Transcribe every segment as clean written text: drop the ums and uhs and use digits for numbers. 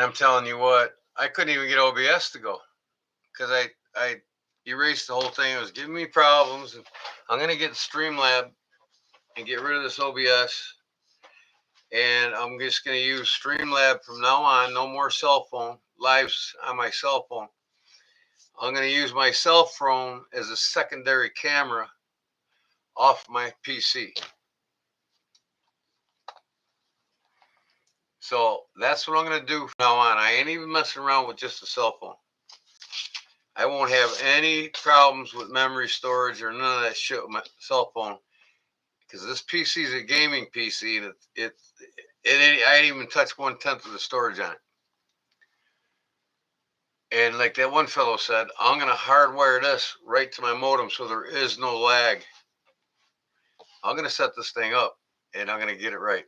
I'm telling you what, I couldn't even get OBS to go because I erased the whole thing. It was giving me problems. I'm gonna get Streamlab and get rid of this OBS, and I'm just gonna use Streamlab from now on. No more cell phone lives on my cell phone. I'm gonna use my cell phone as a secondary camera off my PC. So that's what I'm going to do from now on. I ain't even messing around with just a cell phone. I won't have any problems with memory storage or none of that shit with my cell phone, because this PC is a gaming PC, and I ain't even touched 1/10 of the storage on it. And like that one fellow said, I'm going to hardwire this right to my modem so there is no lag. I'm going to set this thing up, and I'm going to get it right.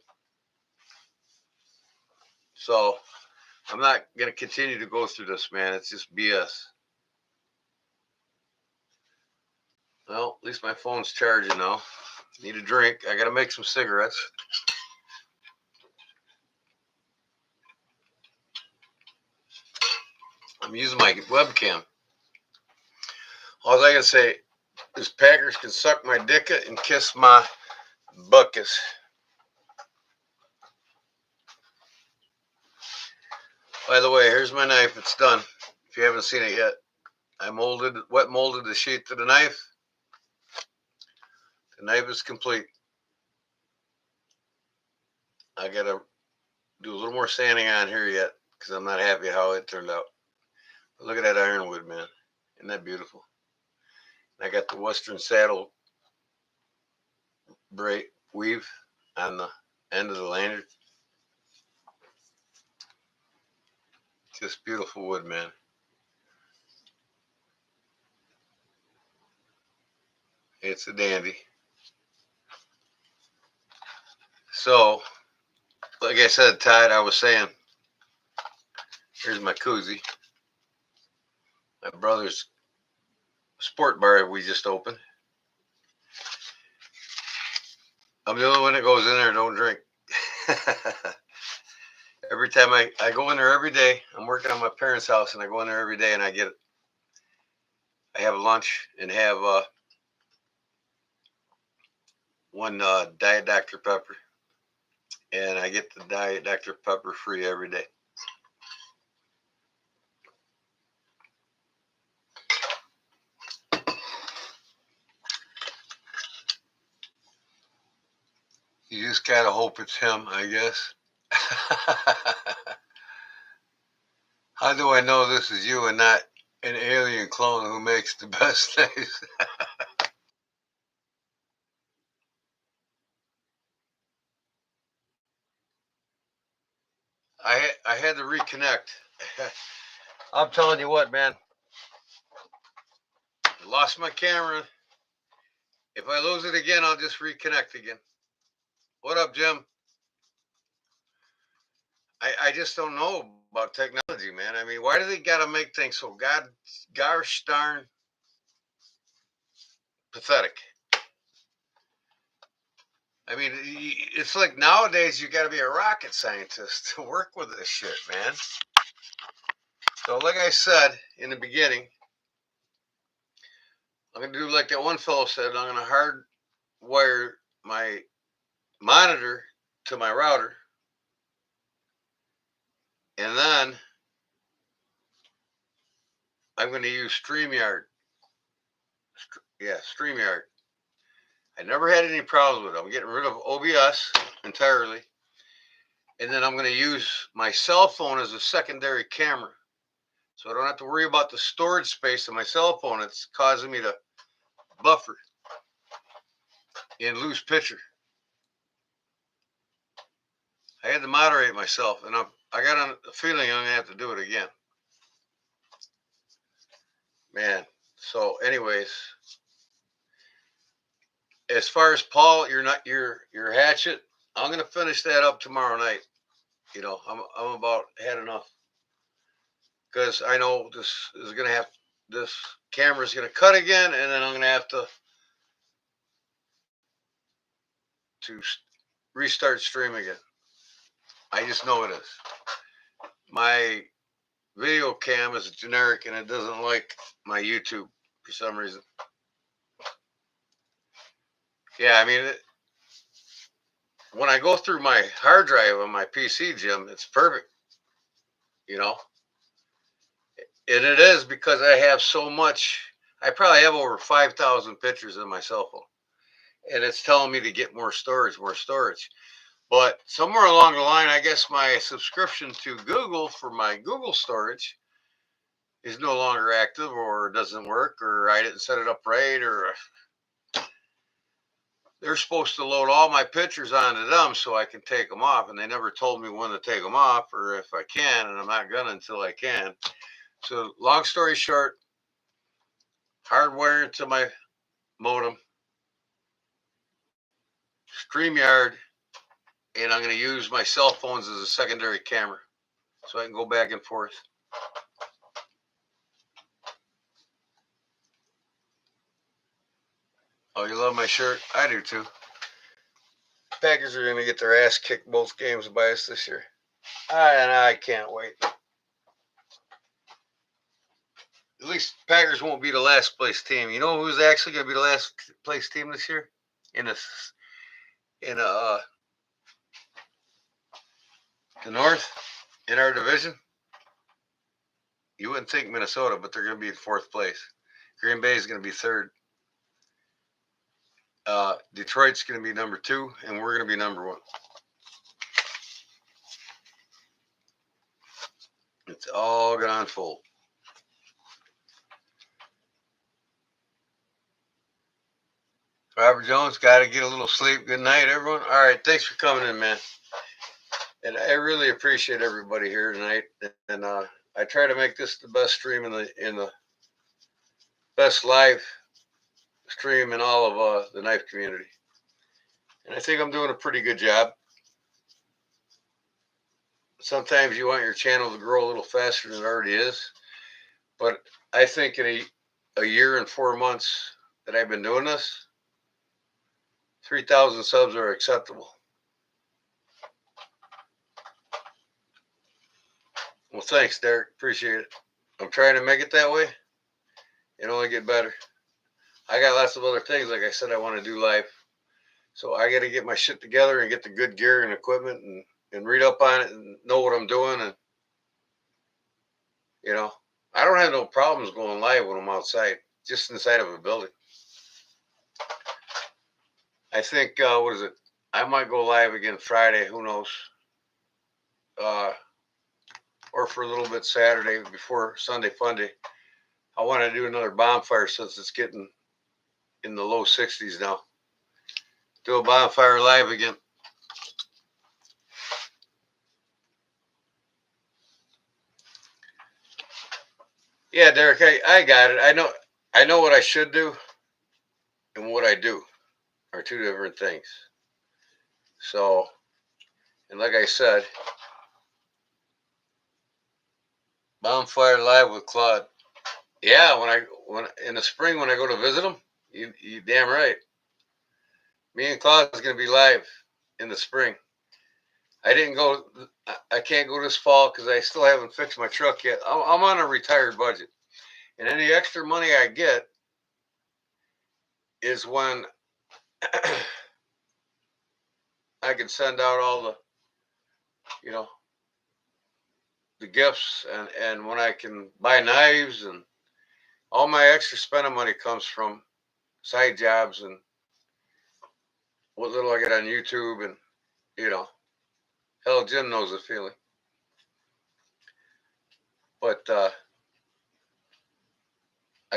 So I'm not going to continue to go through this, man. It's just BS. Well, at least my phone's charging now. Need a drink. I got to make some cigarettes. I'm using my webcam. All I can say is Packers can suck my dicka and kiss my buckus. By the way, here's my knife. It's done. If you haven't seen it yet, I wet molded the sheath to the knife. The knife is complete. I got to do a little more sanding on here yet because I'm not happy how it turned out. But look at that ironwood, man. Isn't that beautiful? I got the Western saddle weave on the end of the lanyard. Just beautiful wood, man. It's a dandy. So, like I said, Todd, I was saying, here's my koozie. My brother's sport bar we just opened. I'm the only one that goes in there and don't drink. Every time I go in there every day. I'm working on my parents' house, and I go in there every day, and I have lunch and have one Diet Dr. Pepper, and I get the Diet Dr. Pepper free every day. You just gotta hope it's him, I guess. How do I know this is you and not an alien clone who makes the best things? I had to reconnect. I'm telling you what, man. I lost my camera. If I lose it again, I'll just reconnect again. What up, Jim? I just don't know about technology, man. I mean, why do they gotta make things so gosh darn pathetic? I mean, it's like nowadays you got to be a rocket scientist to work with this shit, man. So, like I said in the beginning, I'm going to do like that one fellow said. I'm going to hardwire my monitor to my router, and then I'm going to use StreamYard. Yeah, StreamYard. I never had any problems with it. I'm getting rid of OBS entirely, and then I'm going to use my cell phone as a secondary camera. So I don't have to worry about the storage space of my cell phone. It's causing me to buffer and lose picture. I had to moderate myself, and I got a feeling I'm gonna have to do it again, man. So, anyways, as far as Paul, your hatchet, I'm gonna finish that up tomorrow night. You know, I'm about had enough, because I know this camera's gonna cut again, and then I'm gonna have to restart stream again. I just know it is. my video cam is generic and it doesn't like my YouTube for some reason. Yeah, I mean, when I go through my hard drive on my PC, Jim, it's perfect, you know? And it is because I have so much. I probably have over 5,000 pictures in my cell phone. And it's telling me to get more storage, more storage. But somewhere along the line, I guess my subscription to Google for my Google storage is no longer active or doesn't work or I didn't set it up right or they're supposed to load all my pictures onto them so I can take them off. And they never told me when to take them off or if I can. And I'm not going to until I can. So long story short, hardwire to my modem, StreamYard, and I'm going to use my cell phones as a secondary camera so I can go back and forth. Oh, you love my shirt? I do too. Packers are going to get their ass kicked both games by us this year. And I can't wait. At least Packers won't be the last place team. You know who's actually going to be the last place team this year? The North, in our division? You wouldn't think Minnesota, but they're going to be in fourth place. Green Bay is going to be third. Detroit's going to be number 2, and we're going to be number 1. It's all going to unfold. Robert Jones, got to get a little sleep. Good night, everyone. All right, thanks for coming in, man. And I really appreciate everybody here tonight. And I try to make this the best stream in the best live stream in all of the knife community. And I think I'm doing a pretty good job. Sometimes you want your channel to grow a little faster than it already is. But I think in a year and 4 months that I've been doing this, 3,000 subs are acceptable. Well, thanks, Derek. Appreciate it. I'm trying to make it that way and only get better. I got lots of other things, like I said, I want to do live. So I got to get my shit together and get the good gear and equipment and read up on it and know what I'm doing. And, you know, I don't have no problems going live when I'm outside, just inside of a building. I think, what is it? I might go live again Friday. Who knows? Or for a little bit Saturday before Sunday Funday. I want to do another bonfire since it's getting in the low 60s now. Do a bonfire live again. Yeah, Derek, I got it. I know what I should do and what I do are two different things. So, and like I said, bonfire live with Claude. Yeah, when in the spring when I go to visit him, you damn right. Me and Claude's gonna be live in the spring. I didn't go. I can't go this fall because I still haven't fixed my truck yet. I'm on a retired budget, and any extra money I get is when I can send out all the, you know, the gifts and when I can buy knives and all my extra spending money comes from side jobs and what little I get on YouTube and, you know, hell, Jim knows the feeling. But I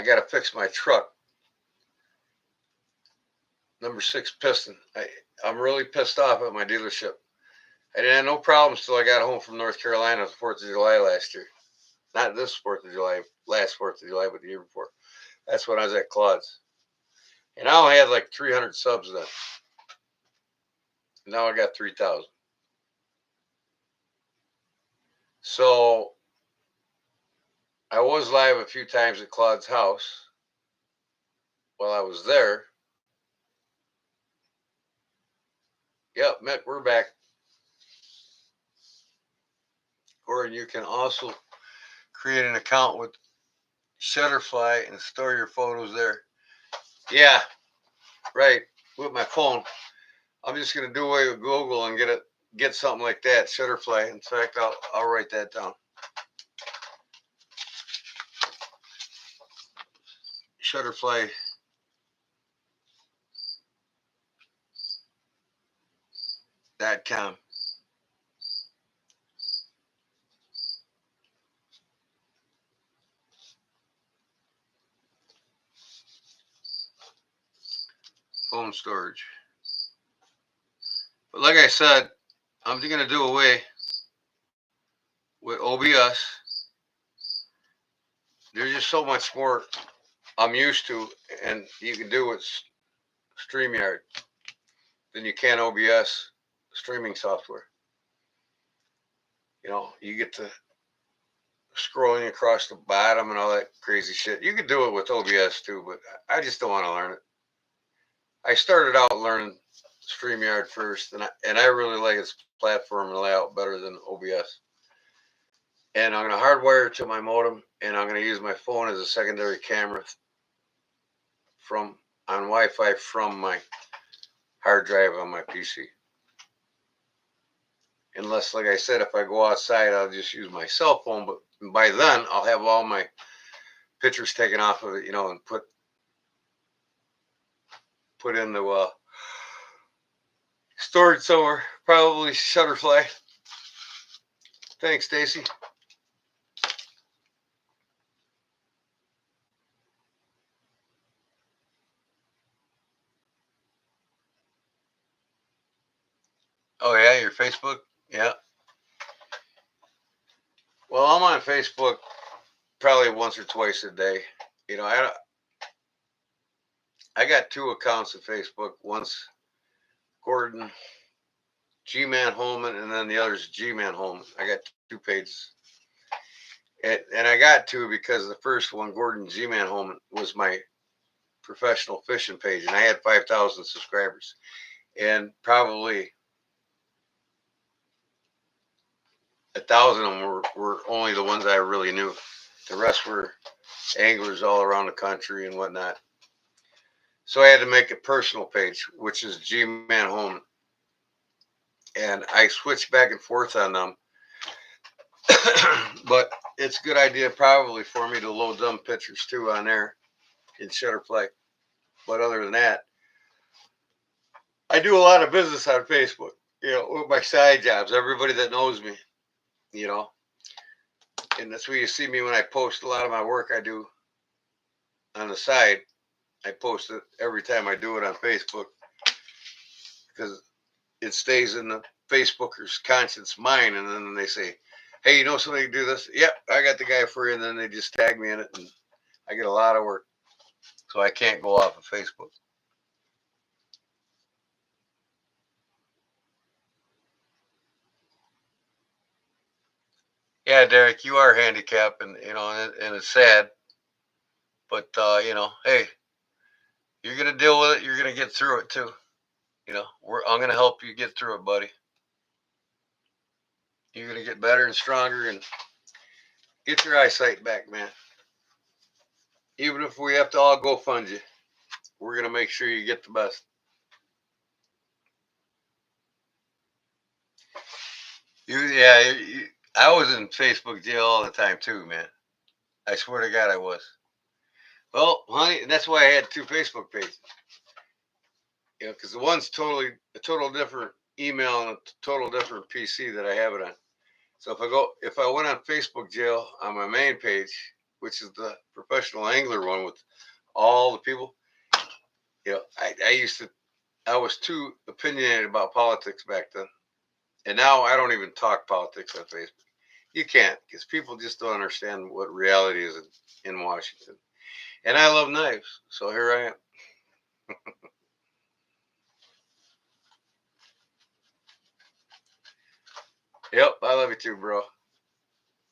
got to fix my truck. Number 6 piston. I'm really pissed off at my dealership. I didn't have no problems till I got home from North Carolina the 4th of July last year. Not this 4th of July, last 4th of July, but the year before. That's when I was at Claude's. And I only had like 300 subs then. Now I got 3,000. So I was live a few times at Claude's house while I was there. Yep, Mick, we're back. or you can also create an account with Shutterfly and store your photos there. Yeah, right. With my phone, I'm just gonna do away with Google and get something like that, Shutterfly. In fact, I'll write that down. Shutterfly.com. Phone storage. But like I said, I'm gonna do away with OBS. There's just so much more I'm used to, and you can do with StreamYard than you can OBS streaming software. You know, you get to scrolling across the bottom and all that crazy shit. You could do it with OBS too, but I just don't want to learn it. I started out learning StreamYard first, and I really like its platform and layout better than OBS. And I'm going to hardwire it to my modem, and I'm going to use my phone as a secondary camera from on Wi-Fi from my hard drive on my PC. Unless, like I said, if I go outside, I'll just use my cell phone. But by then, I'll have all my pictures taken off of it, you know, and put in the storage somewhere. Probably Shutterfly. Thanks, Stacy. Oh yeah, your Facebook. Yeah. Well, I'm on Facebook probably once or twice a day. You know, I got two accounts of Facebook. One's Gordon G-Man Holman, and then the other's G-Man Holman. I got two pages. And I got two because the first one, Gordon G-Man Holman, was my professional fishing page, and I had 5,000 subscribers. And probably 1,000 of them were only the ones I really knew. The rest were anglers all around the country and whatnot. So I had to make a personal page, which is G-Man Holman. And I switched back and forth on them. But it's a good idea probably for me to load them pictures too on there in Shutterfly. But other than that, I do a lot of business on Facebook, you know, with my side jobs. Everybody that knows me, you know, and that's where you see me when I post a lot of my work I do on the side. I post it every time I do it on Facebook because it stays in the Facebooker's conscience mind. And then they say, hey, you know somebody can do this? Yep, I got the guy for you. And then they just tag me in it, and I get a lot of work. So I can't go off of Facebook. Yeah, Derek, you are handicapped, and you know, and it's sad. But you know, hey, you're gonna deal with it. You're gonna get through it too. You know, I'm gonna help you get through it, buddy. You're gonna get better and stronger, and get your eyesight back, man. Even if we have to all go fund you, we're gonna make sure you get the best. I was in Facebook jail all the time too, man. I swear to God, I was. Well, honey, and that's why I had two Facebook pages. You know, because the one's a total different email and a total different PC that I have it on. So if I went on Facebook jail on my main page, which is the professional angler one with all the people, you know, I was too opinionated about politics back then, and now I don't even talk politics on Facebook. You can't because people just don't understand what reality is in Washington. And I love knives, so here I am. Yep, I love you too, bro.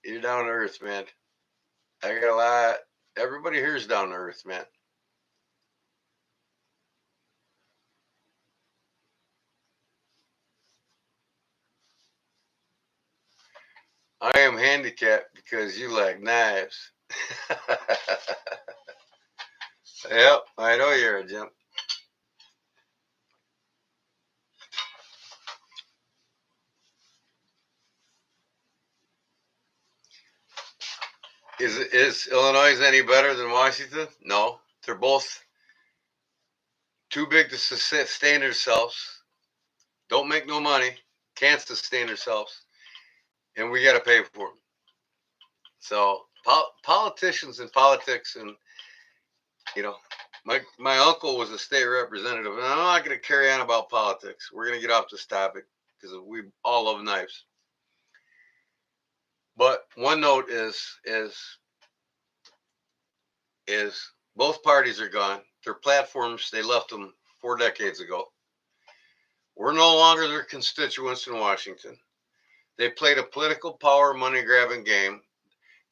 You're down to earth, man. I got a lot. Everybody here's down to earth, man. I am handicapped because you lack knives. Yep, I know you're a Jim. Is Illinois any better than Washington? No, they're both too big to sustain themselves. Don't make no money, can't sustain themselves, and we got to pay for them. So politicians and politics, and you know, my uncle was a state representative, and I'm not going to carry on about politics. We're going to get off this topic because we all love knives. But one note is both parties are gone. Their platforms, they left them 4 decades ago. We're no longer their constituents in Washington. They played a political power money grabbing game.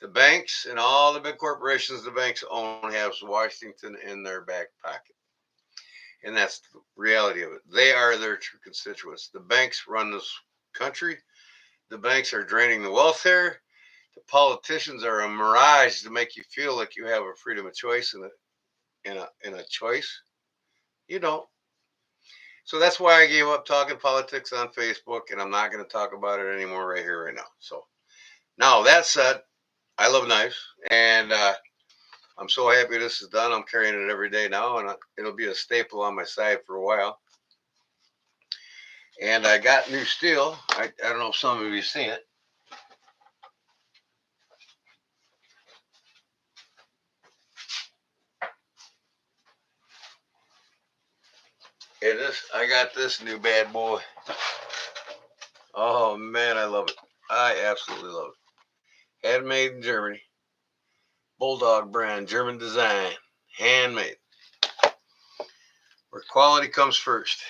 The banks and all the big corporations the banks own have Washington in their back pocket. And that's the reality of it. They are their true constituents. The banks run this country. The banks are draining the welfare. The politicians are a mirage to make you feel like you have a freedom of choice in a choice. You don't. So that's why I gave up talking politics on Facebook, and I'm not going to talk about it anymore right here, right now. So now that said, I love knives, and I'm so happy this is done. I'm carrying it every day now, and it'll be a staple on my side for a while. And I got new steel. I don't know if some of you see it. I got this new bad boy. Oh man, I love it. I absolutely love it. Handmade in Germany. Bulldog brand, German design, handmade. Where quality comes first.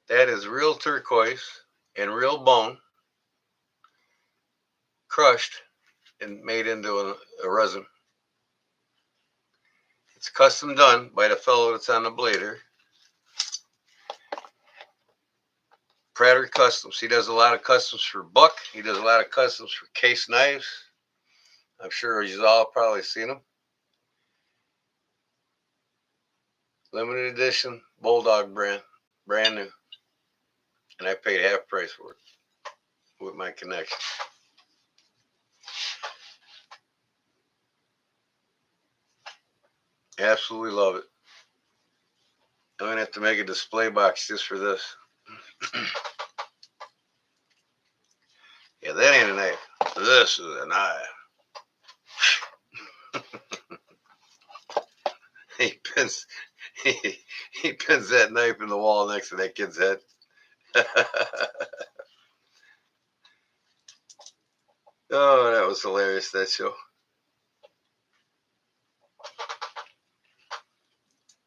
That is real turquoise and real bone, crushed and made into a resin. It's custom done by the fellow that's on the blade here. Prater Customs. He does a lot of customs for buck. He does a lot of customs for case knives. I'm sure you've all probably seen them. Limited edition Bulldog brand, brand new. And I paid half price for it with my connection. Absolutely love it. I'm going to have to make a display box just for this. Yeah, that ain't a knife. This is a knife. he pins he pins that knife in the wall next to that kid's head. Oh, that was hilarious, that show.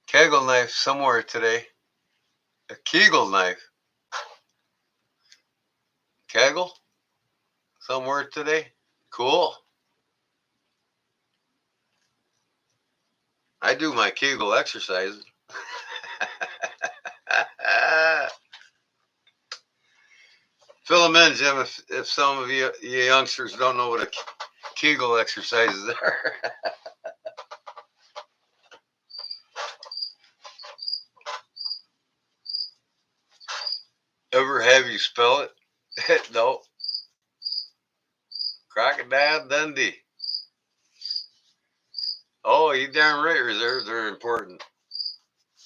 Kegel knife somewhere today. A Kegel knife. Kegel? Somewhere today? Cool. I do my Kegel exercises. Fill them in, Jim, if some of you youngsters don't know what a Kegel exercises are. Ever have you spell it? No. Crocodile Dundee. Oh, you darn right, reserves are important.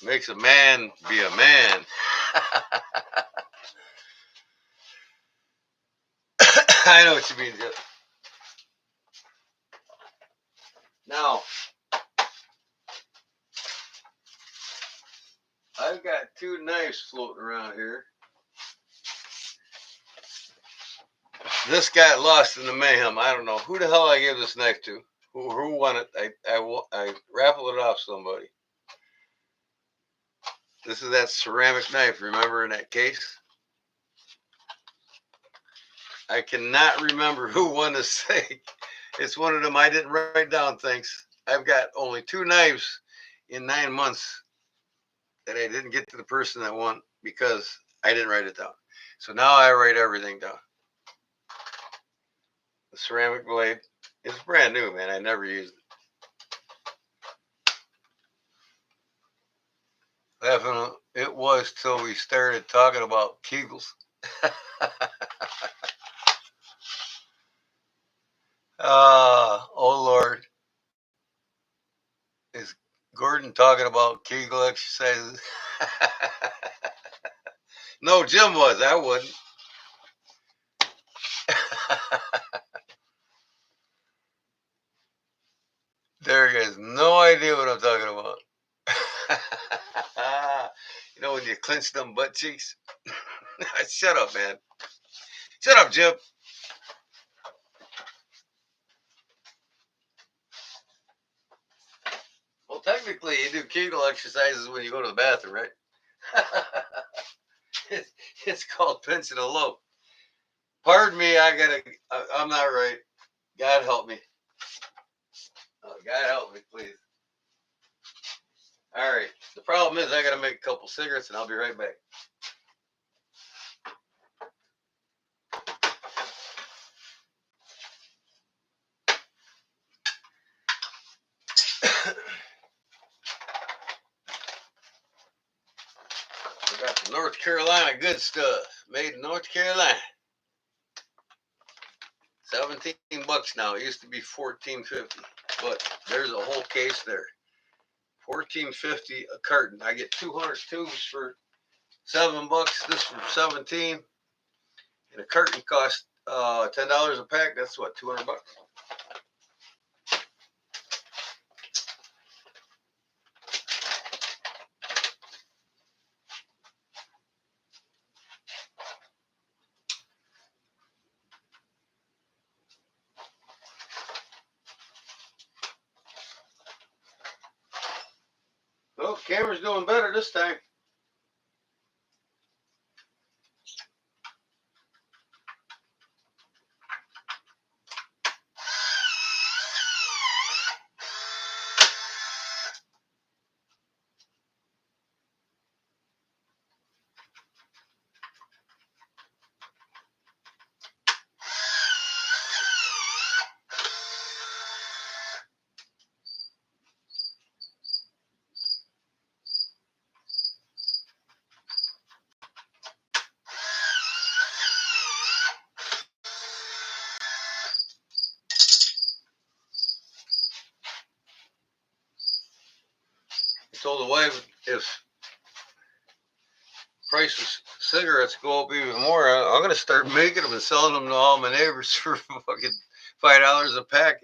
Makes a man be a man. I know what you mean, Jeff. Now, I've got two knives floating around here. This got lost in the mayhem. I don't know who the hell I gave this knife to. Who won it? I raffled it off somebody. This is that ceramic knife. Remember, in that case? I cannot remember who won this thing. It's one of them. I didn't write down things. I've got only two knives in 9 months that I didn't get to the person that won because I didn't write it down. So now I write everything down. The ceramic blade is brand new, man. I never used it. Laughing, it was till we started talking about Kegels. Oh Lord. Is Gordon talking about Kegel exercises? No, Jim was. I wouldn't. Derek has no idea what I'm talking about. You know when you clench them butt cheeks? Shut up, man. Shut up, Jim. Well, technically, you do Kegel exercises when you go to the bathroom, right? It's called pinch and elope. Pardon me, I'm not right. God help me. Oh, God help me, please. All right. The problem is I got to make a couple cigarettes, and I'll be right back. I got the North Carolina good stuff, made in North Carolina. $17 now. It used to be $14.50, but there's a whole case there. $14.50 a carton. I get 200 tubes for $7. This for 17, and a carton costs $10 a pack. That's what, $200. Well, camera's doing better this time. I told the wife if prices of cigarettes go up even more, I'm going to start making them and selling them to all my neighbors for fucking $5 a pack.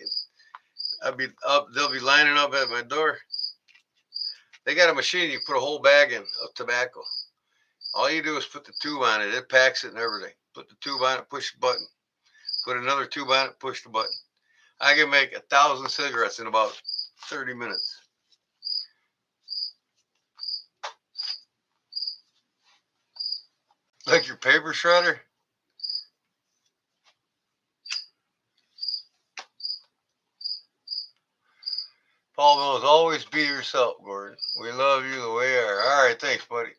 I'll be up. They'll be lining up at my door. They got a machine you put a whole bag in of tobacco. All you do is put the tube on it. It packs it and everything. Put the tube on it, push the button. Put another tube on it, push the button. I can make 1,000 cigarettes in about 30 minutes. Like your paper shredder? Paul knows, always be yourself, Gordon. We love you the way you are. All right, thanks, buddy.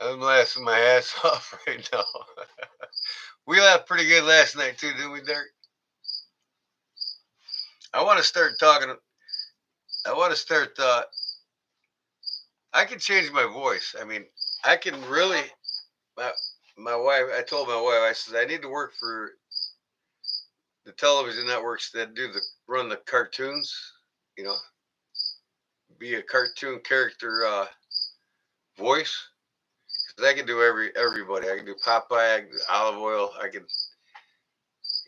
I'm laughing my ass off right now. We laughed pretty good last night, too, didn't we, Derek? I want to start talking. I want to start. I can change my voice. I mean, I can really. My wife, I told my wife, I said, I need to work for the television networks that run the cartoons, you know, be a cartoon character voice. Because I can do everybody. I can do Popeye, I can do Olive Oil, I can,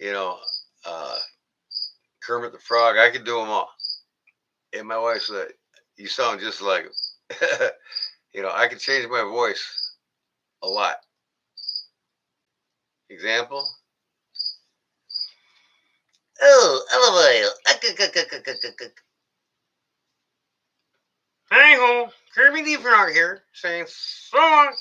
you know, uh, Kermit the Frog. I can do them all. And my wife said, you sound just like him. You know, I can change my voice a lot. Example? Oh, Olive Oil. Hi ho, Kirby the Frog here, saying so long.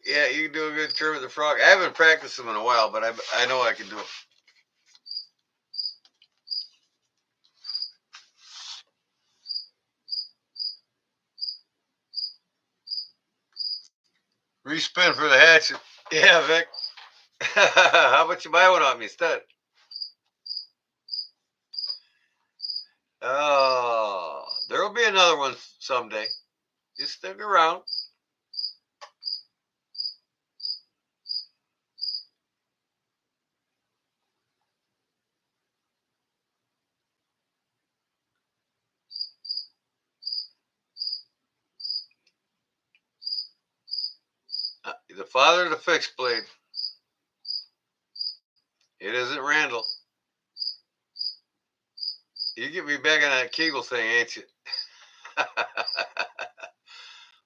Yeah, you can do a good Kermit the Frog. I haven't practiced them in a while, but I know I can do it. Respin for the hatchet. Yeah, Vic. How about you buy one on me instead? Oh, there'll be another one someday. Just stick around. The father of the fixed blade. It isn't Randall. You get me back on that Kegel thing, ain't you?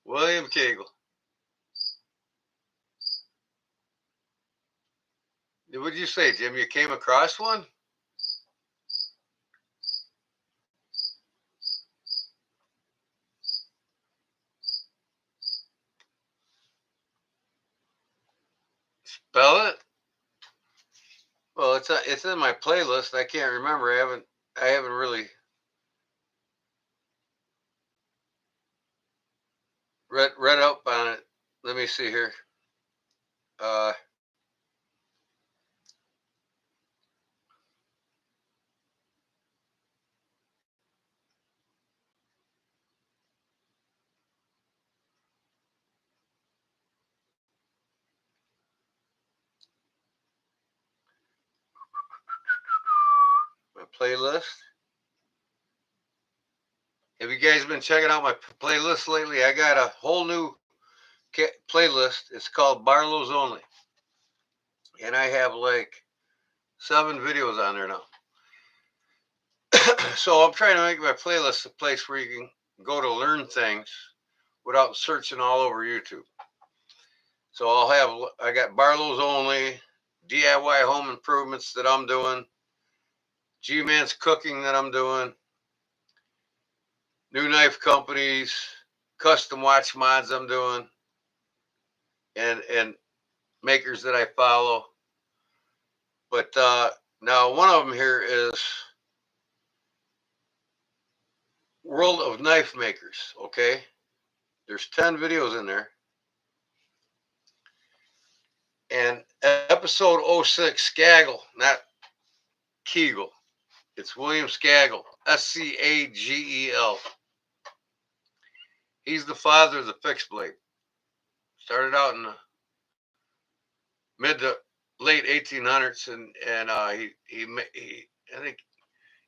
William Kegel. What'd you say, Jim? You came across one? Spell it? Well, it's in my playlist. I can't remember. I haven't really read up on it. Let me see here. Uh, my playlist. Have you guys been checking out my playlist lately? I got a whole new playlist. It's called Barlow's Only, and I have like 7 videos on there now. So I'm trying to make my playlist a place where you can go to learn things without searching all over YouTube. So I got Barlow's Only, DIY home improvements that I'm doing, G-Man's cooking that I'm doing, new knife companies, custom watch mods I'm doing, and makers that I follow. But now one of them here is World of Knife Makers. Okay, there's 10 videos in there, and episode 06, Skagel, not Kegel. It's William Skagel, Scagel. He's the father of the fixed blade. Started out in the mid to late 1800s, and he I think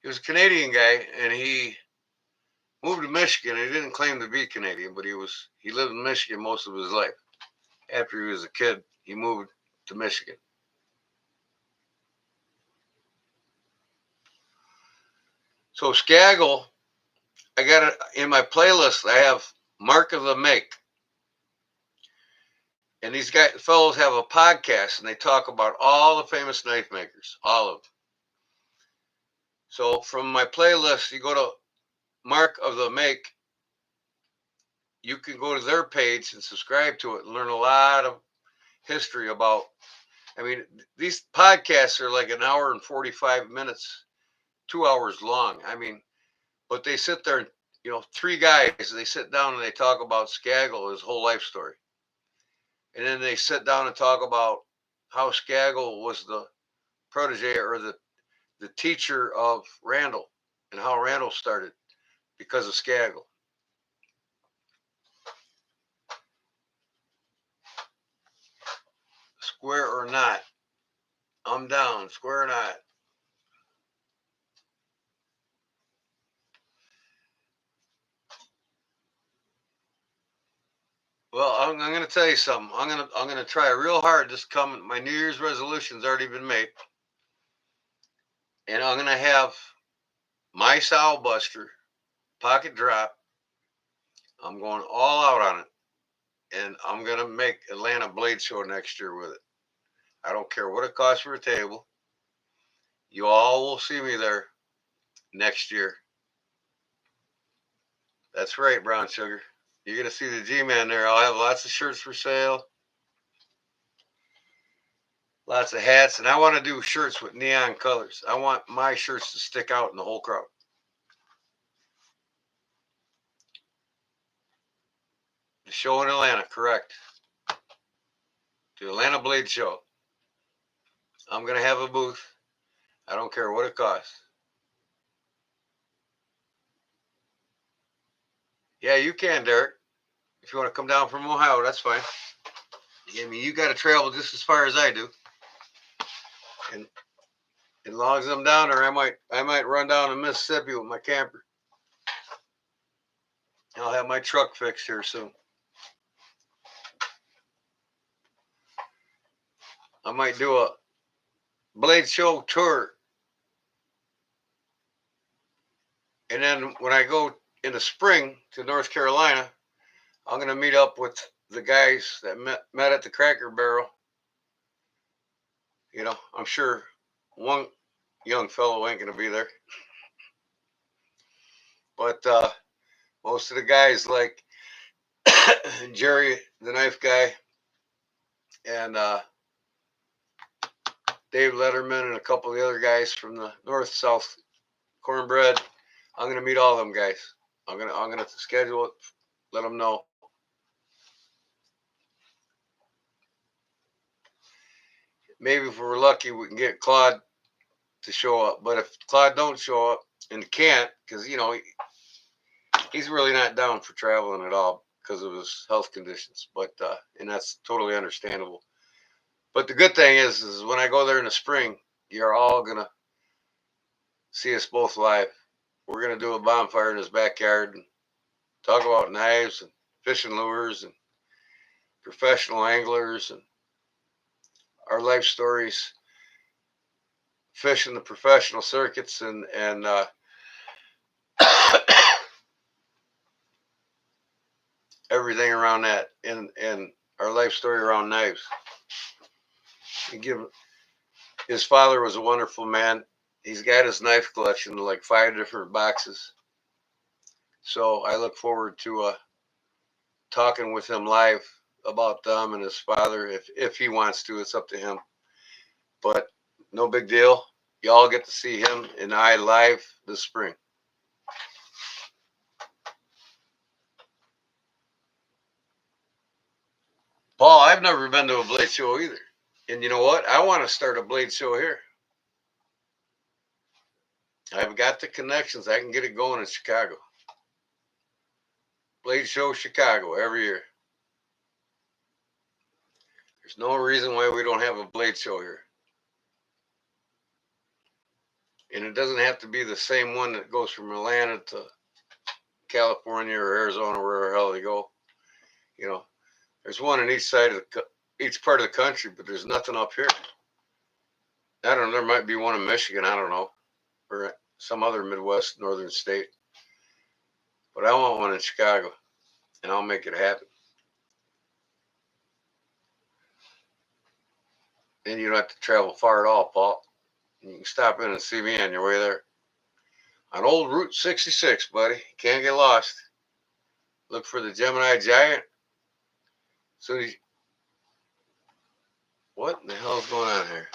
he was a Canadian guy, and he moved to Michigan. He didn't claim to be Canadian, but he lived in Michigan most of his life. After he was a kid, he moved to Michigan. So Skagel, I got it in my playlist. I have Mark of the Make, and these fellows have a podcast, and they talk about all the famous knife makers, all of them. So from my playlist, you go to Mark of the Make. You can go to their page and subscribe to it and learn a lot of history about. I mean, these podcasts are like an hour and 45 minutes, 2 hours long. I mean, but they sit there, and, 3 guys, they sit down and they talk about Skagel, his whole life story. And then they sit down and talk about how Skagel was the protege or the teacher of Randall and how Randall started because of Skagel. Square or not, I'm down. Square or not. Well, I'm going to tell you something. I'm gonna try real hard this coming. My New Year's resolution's already been made, and I'm gonna have my Sow Buster pocket drop. I'm going all out on it, and I'm gonna make Atlanta Blade Show next year with it. I don't care what it costs for a table. You all will see me there next year. That's right, Brown Sugar. You're gonna see the G-Man there. I'll have lots of shirts for sale. lots of hats, and I want to do shirts with neon colors. I want my shirts to stick out in the whole crowd. The show in Atlanta, correct. The Atlanta Blade Show. I'm going to have a booth. I don't care what it costs. Yeah, you can, Derek. If you want to come down from Ohio, that's fine. I mean, you got to travel just as far as I do. And as long as I'm down there, I might run down to Mississippi with my camper. I'll have my truck fixed here soon. I might do a Blade Show tour. And then when I go in the spring to North Carolina, I'm going to meet up with the guys that met at the Cracker Barrel. You know, I'm sure one young fellow ain't going to be there. But most of the guys like Jerry, the knife guy, and Dave Letterman, and a couple of the other guys from the North South Cornbread. I'm going to meet all them guys. I'm gonna schedule it, let them know. Maybe if we're lucky, we can get Claude to show up. But if Claude don't show up and can't, because you know he's really not down for traveling at all because of his health conditions. But and that's totally understandable. But the good thing is when I go there in the spring, you're all gonna see us both live. We're gonna do a bonfire in his backyard and talk about knives and fishing lures and professional anglers and our life stories, fishing the professional circuits, and everything around that, and our life story around knives. And his father was a wonderful man. He's got his knife collection, like 5 different boxes. So I look forward to talking with him live about them and his father. If he wants to, it's up to him. But no big deal. Y'all get to see him and I live this spring. Paul, I've never been to a blade show either. And you know what? I want to start a blade show here. I've got the connections. I can get it going in Chicago. Blade Show Chicago every year. There's no reason why we don't have a blade show here. And it doesn't have to be the same one that goes from Atlanta to California or Arizona, wherever the hell they go. You know, there's one in each each part of the country, but there's nothing up here. I don't know. There might be one in Michigan. I don't know, or some other Midwest northern state. But I want one in Chicago, and I'll make it happen. Then you don't have to travel far at all, Paul. You can stop in and see me on your way there. On old Route 66, buddy. Can't get lost. Look for the Gemini Giant. Soon as what in the hell is going on here?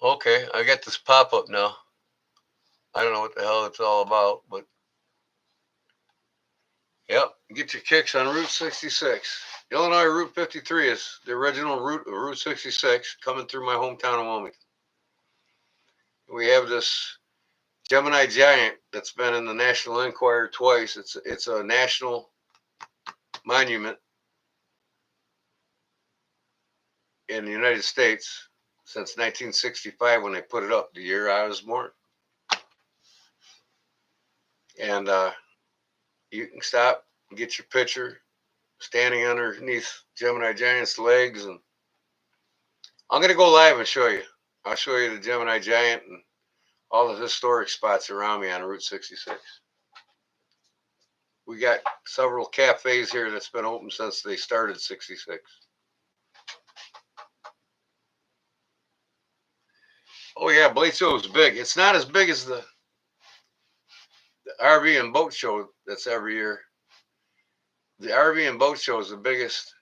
Okay, I got this pop-up now. I don't know what the hell it's all about, but yep, get your kicks on Route 66. Illinois Route 53 is the original route of Route 66 coming through my hometown of Wilmington. We have this Gemini Giant that's been in the National Enquirer twice. It's a national monument in the United States since 1965 when they put it up, the year I was born. And you can stop and get your picture standing underneath Gemini Giant's legs. And I'm going to go live and show you. I'll show you the Gemini Giant and all the historic spots around me on Route 66. We got several cafes here that's been open since they started 66. Oh yeah, Blade Show is big. It's not as big as the RV and boat show that's every year. The RV and boat show is the biggest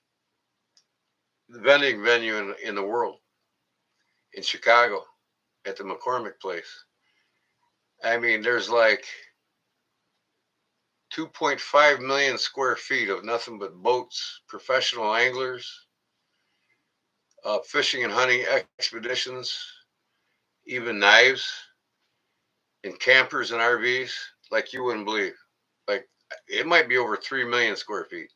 vending venue in the world, in Chicago, at the McCormick Place. I mean, there's like 2.5 million square feet of nothing but boats, professional anglers, fishing and hunting expeditions, even knives, and campers and RVs, like you wouldn't believe. Like, it might be over 3 million square feet.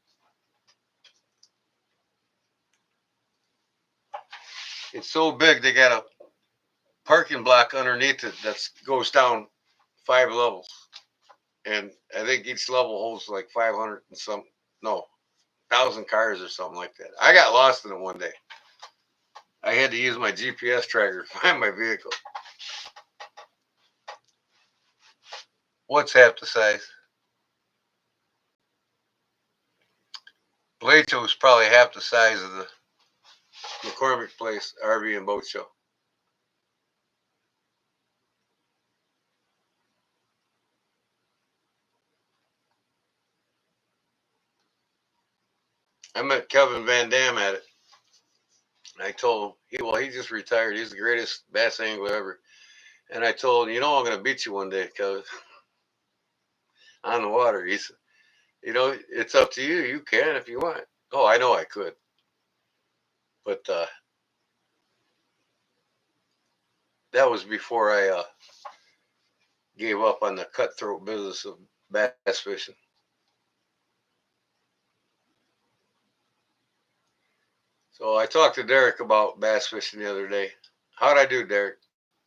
It's so big, they got a parking block underneath it that goes down 5 levels. And I think each level holds like 500 and some, no, 1,000 cars or something like that. I got lost in it one day. I had to use my GPS tracker to find my vehicle. What's half the size? Bledsoe is probably half the size of the McCormick Place RV and boat show. I met Kevin Van Dam at it. I told him, he just retired. He's the greatest bass angler ever. And I told him, I'm going to beat you one day, Kevin, on the water. He said, it's up to you. You can if you want. Oh, I know I could. But that was before I gave up on the cutthroat business of bass fishing. So I talked to Derek about bass fishing the other day. How'd I do, Derek?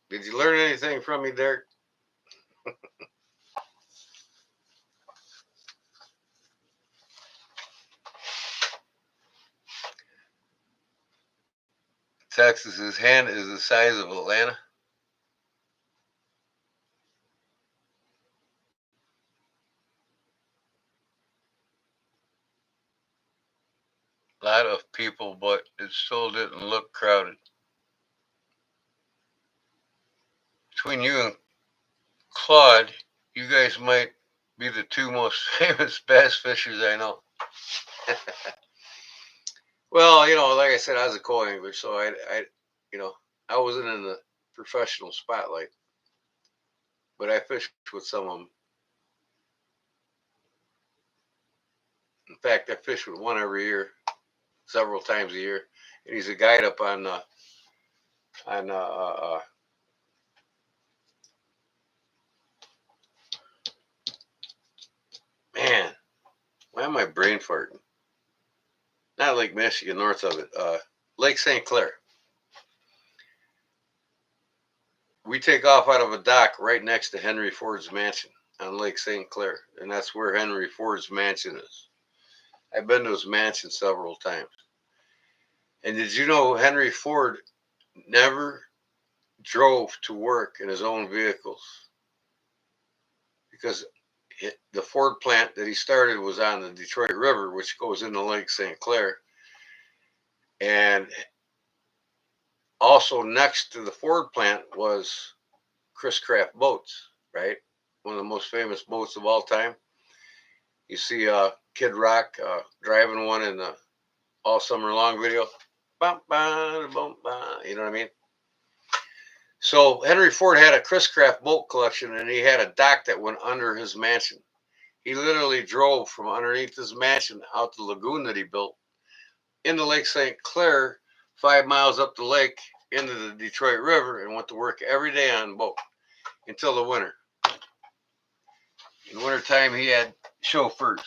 Did you learn anything from me, Derek? Texas's hand is the size of Atlanta. A lot of people, but it still didn't look crowded. Between you and Claude, you guys might be the two most famous bass fishers I know. Well, like I said, I was a co-angler, so I wasn't in the professional spotlight, but I fished with some of them. In fact, I fish with one every year, several times a year, and he's a guide up on man, why am I brain farting? Not Lake Michigan, north of it, Lake St. Clair. We take off out of a dock right next to Henry Ford's mansion on Lake St. Clair, and that's where Henry Ford's mansion is. I've been to his mansion several times. And did you know Henry Ford never drove to work in his own vehicles? Because the Ford plant that he started was on the Detroit River, which goes into Lake St. Clair. And also next to the Ford plant was Chris Craft Boats, right? One of the most famous boats of all time. You see Kid Rock driving one in the All Summer Long video. You know what I mean? So Henry Ford had a Chris Craft boat collection, and he had a dock that went under his mansion. He literally drove from underneath his mansion out the lagoon that he built into Lake St. Clair, 5 miles up the lake into the Detroit River, and went to work every day on the boat until the winter. In the wintertime, he had chauffeurs.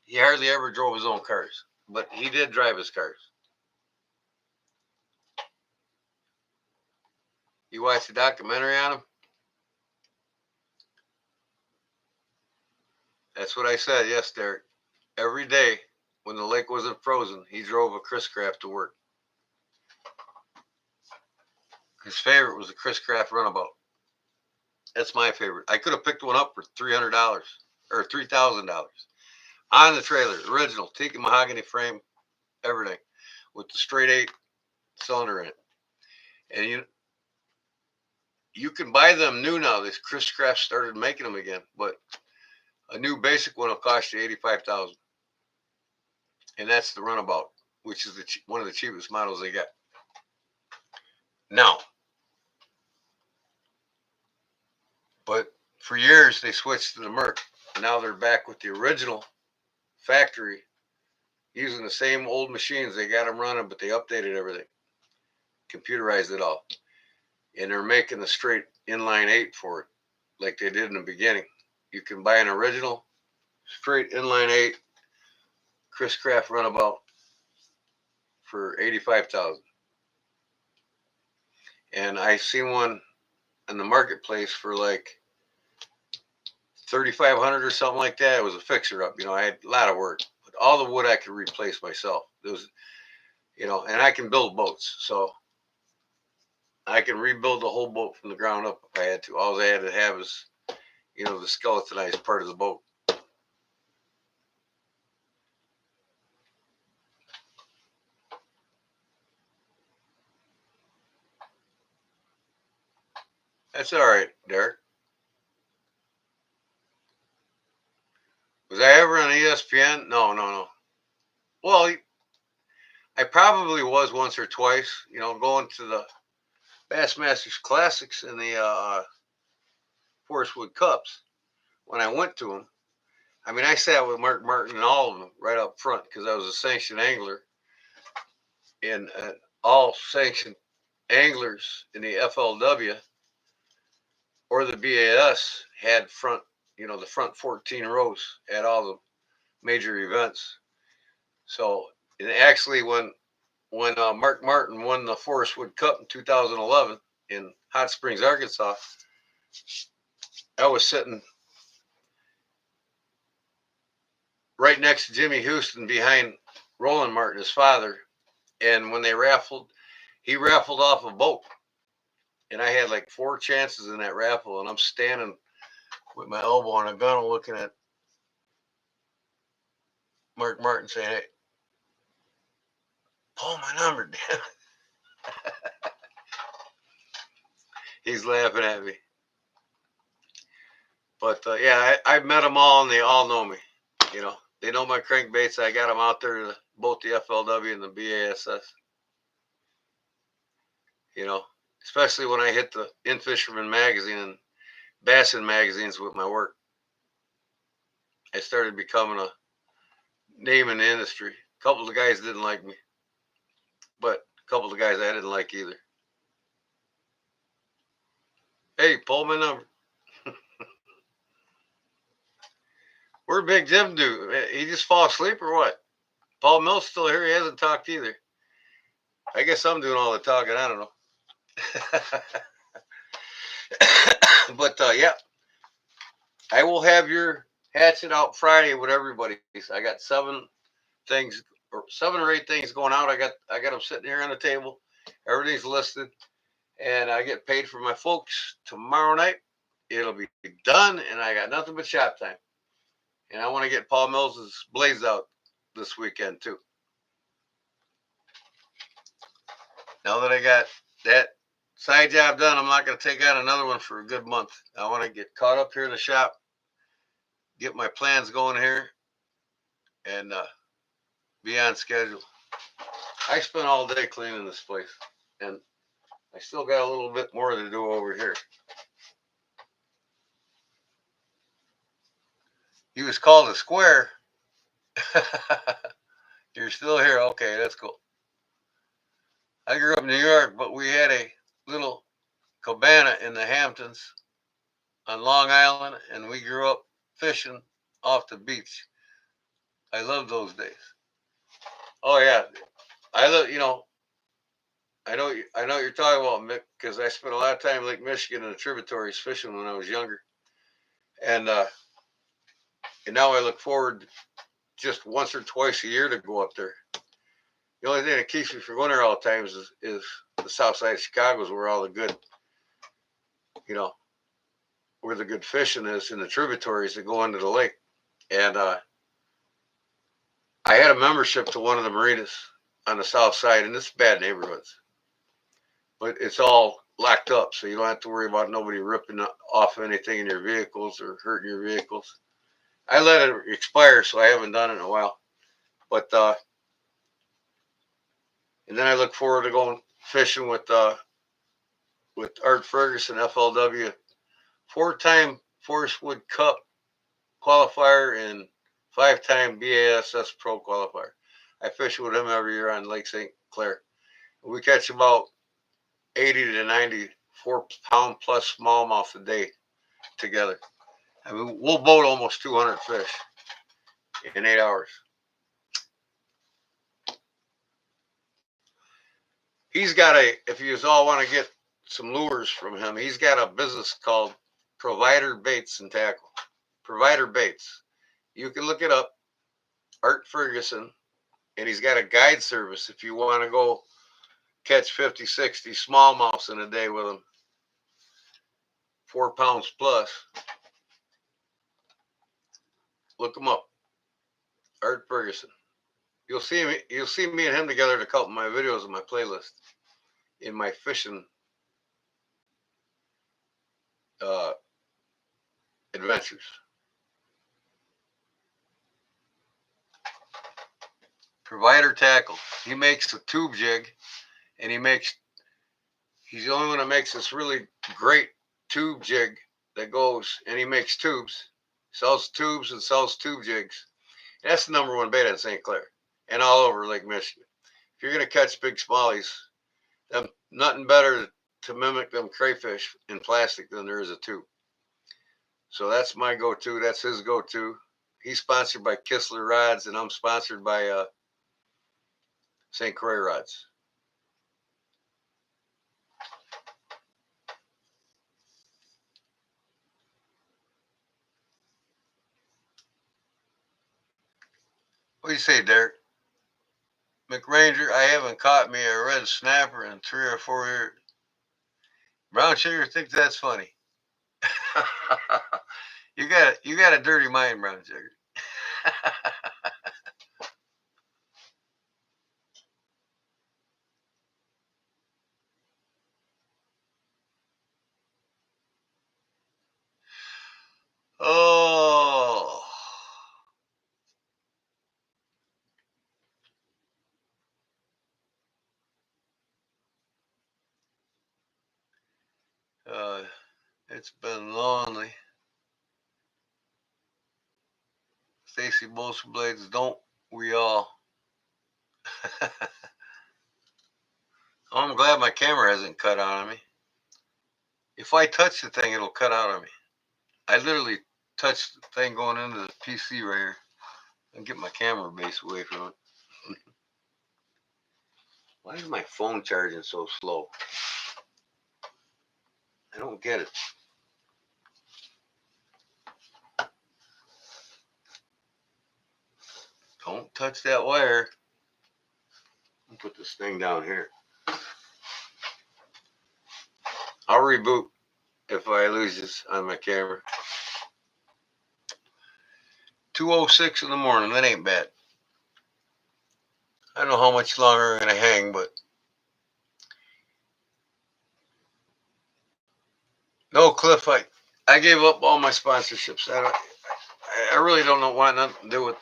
He hardly ever drove his own cars, but he did drive his cars. You watched the documentary on him? That's what I said. Yes, Derek. Every day when the lake wasn't frozen, he drove a Chris Craft to work. His favorite was a Chris Craft runabout. That's my favorite. I could have picked one up for $300 or $3,000 on the trailer, original teak and mahogany frame, everything, with the straight 8 cylinder in it. And you can buy them new now. This Chris Craft started making them again, but A new basic one will cost you 85,000, and that's the runabout, which is one of the cheapest models they got. Now, but for years they switched to the Merc. Now they're back with the original factory, using the same old machines. They got them running, but they updated everything, computerized it all, and they're making the straight inline 8 for it, like they did in the beginning. You can buy an original straight inline 8 Chris Craft runabout for 85,000. And I seen one in the marketplace for like 3,500 or something like that. It was a fixer up. I had a lot of work, but all the wood I could replace myself. It was, and I can build boats, so I can rebuild the whole boat from the ground up if I had to. All I had to have is, the skeletonized part of the boat. That's all right, Derek. Was I ever on ESPN? No. Well, I probably was once or twice, going to the Bassmasters Classics and the Forest Wood Cups. When I went to them, I mean, I sat with Mark Martin and all of them right up front because I was a sanctioned angler. And all sanctioned anglers in the FLW or the BAS had front, the front 14 rows at all the major events. So, and actually, when Mark Martin won the Forest Wood Cup in 2011 in Hot Springs, Arkansas, I was sitting right next to Jimmy Houston behind Roland Martin, his father. And when he raffled off a boat. And I had like 4 chances in that raffle. And I'm standing with my elbow on a gun looking at Mark Martin saying, "Hey, pull my number, damn." He's laughing at me. But yeah, I've met them all and they all know me. They know my crankbaits. I got them out there to both the FLW and the BASS. Especially when I hit the In Fisherman magazine and Bassin magazines with my work. I started becoming a name in the industry. A couple of guys didn't like me, but a couple of guys I didn't like either. Hey, pull my number. Where'd Big Jim do? He just fall asleep or what? Paul Mill's still here. He hasn't talked either. I guess I'm doing all the talking. I don't know. But yeah, I will have your hatchet out Friday with everybody. I got 7 or 8 things going out. I got them sitting here on the table. Everything's listed, and I get paid for my folks tomorrow night. It'll be done, and I got nothing but shop time. And I want to get Paul Mills's blades out this weekend too. Now that I got that side job done, I'm not going to take out another one for a good month. I want to get caught up here in the shop, get my plans going here, and be on schedule. I spent all day cleaning this place, and I still got a little bit more to do over here. He was called a square. You're still here. Okay, that's cool. I grew up in New York, but we had a little cabana in the Hamptons on Long Island, and we grew up fishing off the beach. I love those days. Oh yeah, I love. I know what you're talking about, Mick, because I spent a lot of time in Lake Michigan in the tributaries fishing when I was younger, and now I look forward just once or twice a year to go up there. The only thing that keeps me from going there all the time is the south side of Chicago is where all the good, where the good fishing is in the tributaries that go into the lake. And I had a membership to one of the marinas on the south side, and it's bad neighborhoods, but it's all locked up, so you don't have to worry about nobody ripping off anything in your vehicles or hurting your vehicles. I let it expire, so I haven't done it in a while. But and then I look forward to going fishing with Art Ferguson, FLW, 4-time Forest Wood Cup qualifier and 5-time BASS Pro qualifier. I fish with him every year on Lake St. Clair. We catch about 80 to 90 4-pound plus smallmouth a day together. I mean, we'll boat almost 200 fish in 8 hours. He's got if you all want to get some lures from him, he's got a business called Provider Baits and Tackle. Provider Baits. You can look it up, Art Ferguson, and he's got a guide service if you want to go catch 50, 60 smallmouths in a day with him, 4 pounds plus. Look him up, Art Ferguson. You'll see me and him together in a couple of my videos in my playlist in my fishing adventures. Provider Tackle. He makes a tube jig, and he's the only one that makes this really great tube jig that goes, and he makes tubes, sells tubes and sells tube jigs. That's the #1 bait in St. Clair and all over Lake Michigan. If you're going to catch big smallies, nothing better to mimic them crayfish in plastic than there is a tube. So that's my go-to. That's his go-to. He's sponsored by Kistler Rods, and I'm sponsored by St. Croix Rods. What do you say, Derek? McRanger, I haven't caught me a red snapper in 3 or 4 years. Brown sugar thinks that's funny. You got a dirty mind, Brown sugar. Oh. It's been lonely. Stacy Bolster Blades, don't we all? Oh, I'm glad my camera hasn't cut out on me. If I touch the thing, it'll cut out on me. I literally touched the thing going into the PC right here and get my camera base away from it. Why is my phone charging so slow? I don't get it. Don't touch that wire. I'll put this thing down here. I'll reboot if I lose this on my camera. 2:06 in the morning. That ain't bad. I don't know how much longer I'm going to hang, but no, Cliff, I gave up all my sponsorships. I really don't want nothing to do with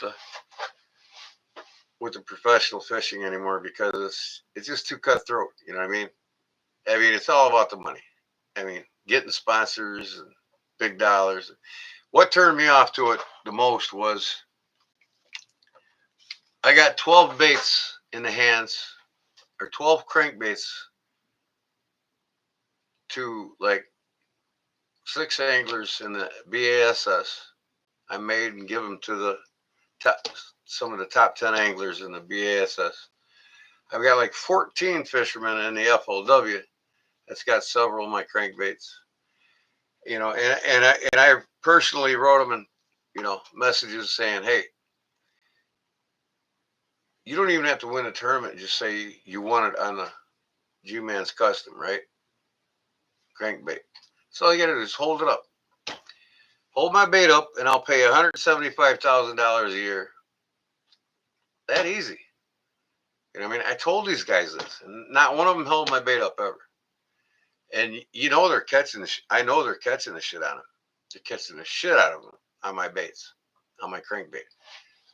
the professional fishing anymore because it's just too cutthroat. You know what I mean? I mean, it's all about the money. I mean, getting sponsors and big dollars. What turned me off to it the most was I got 12 baits in the hands, or 12 crankbaits to like 6 anglers in the BASS. I made and give them to some of the top 10 anglers in the BASS. I've got like 14 fishermen in the FLW that's got several of my crankbaits. You know, and I personally wrote them in, you know, messages saying, hey, you don't even have to win a tournament. Just say you won it on the G-Man's Custom, right? Crankbait. So all you got to do is hold it up. Hold my bait up, and I'll pay $175,000 a year. That easy. You know what I mean? I told these guys this, and not one of them held my bait up ever. And you know they're catching I know they're catching the shit on them. They're catching the shit out of them on my baits. on my crankbait.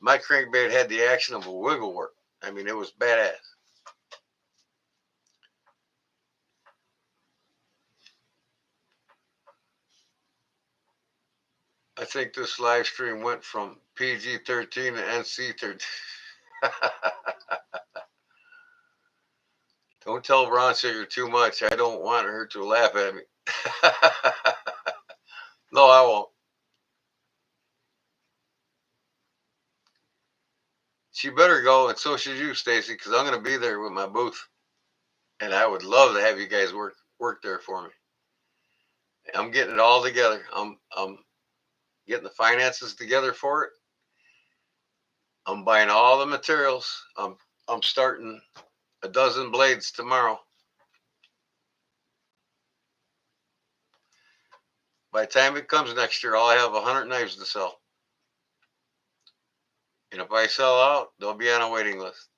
My crankbait had the action of a wiggle work. I mean, it was badass. I think this live stream went from PG-13 to NC-13. Don't tell Brown Sugar too much. I don't want her to laugh at me. No, I won't. She better go, and so should you, Stacy, because I'm going to be there with my booth, and I would love to have you guys work there for me. I'm getting it all together. I'm getting the finances together for it. I'm buying all the materials. I'm starting a dozen blades tomorrow. By the time it comes next year, I'll have 100 knives to sell. And if I sell out, they'll be on a waiting list.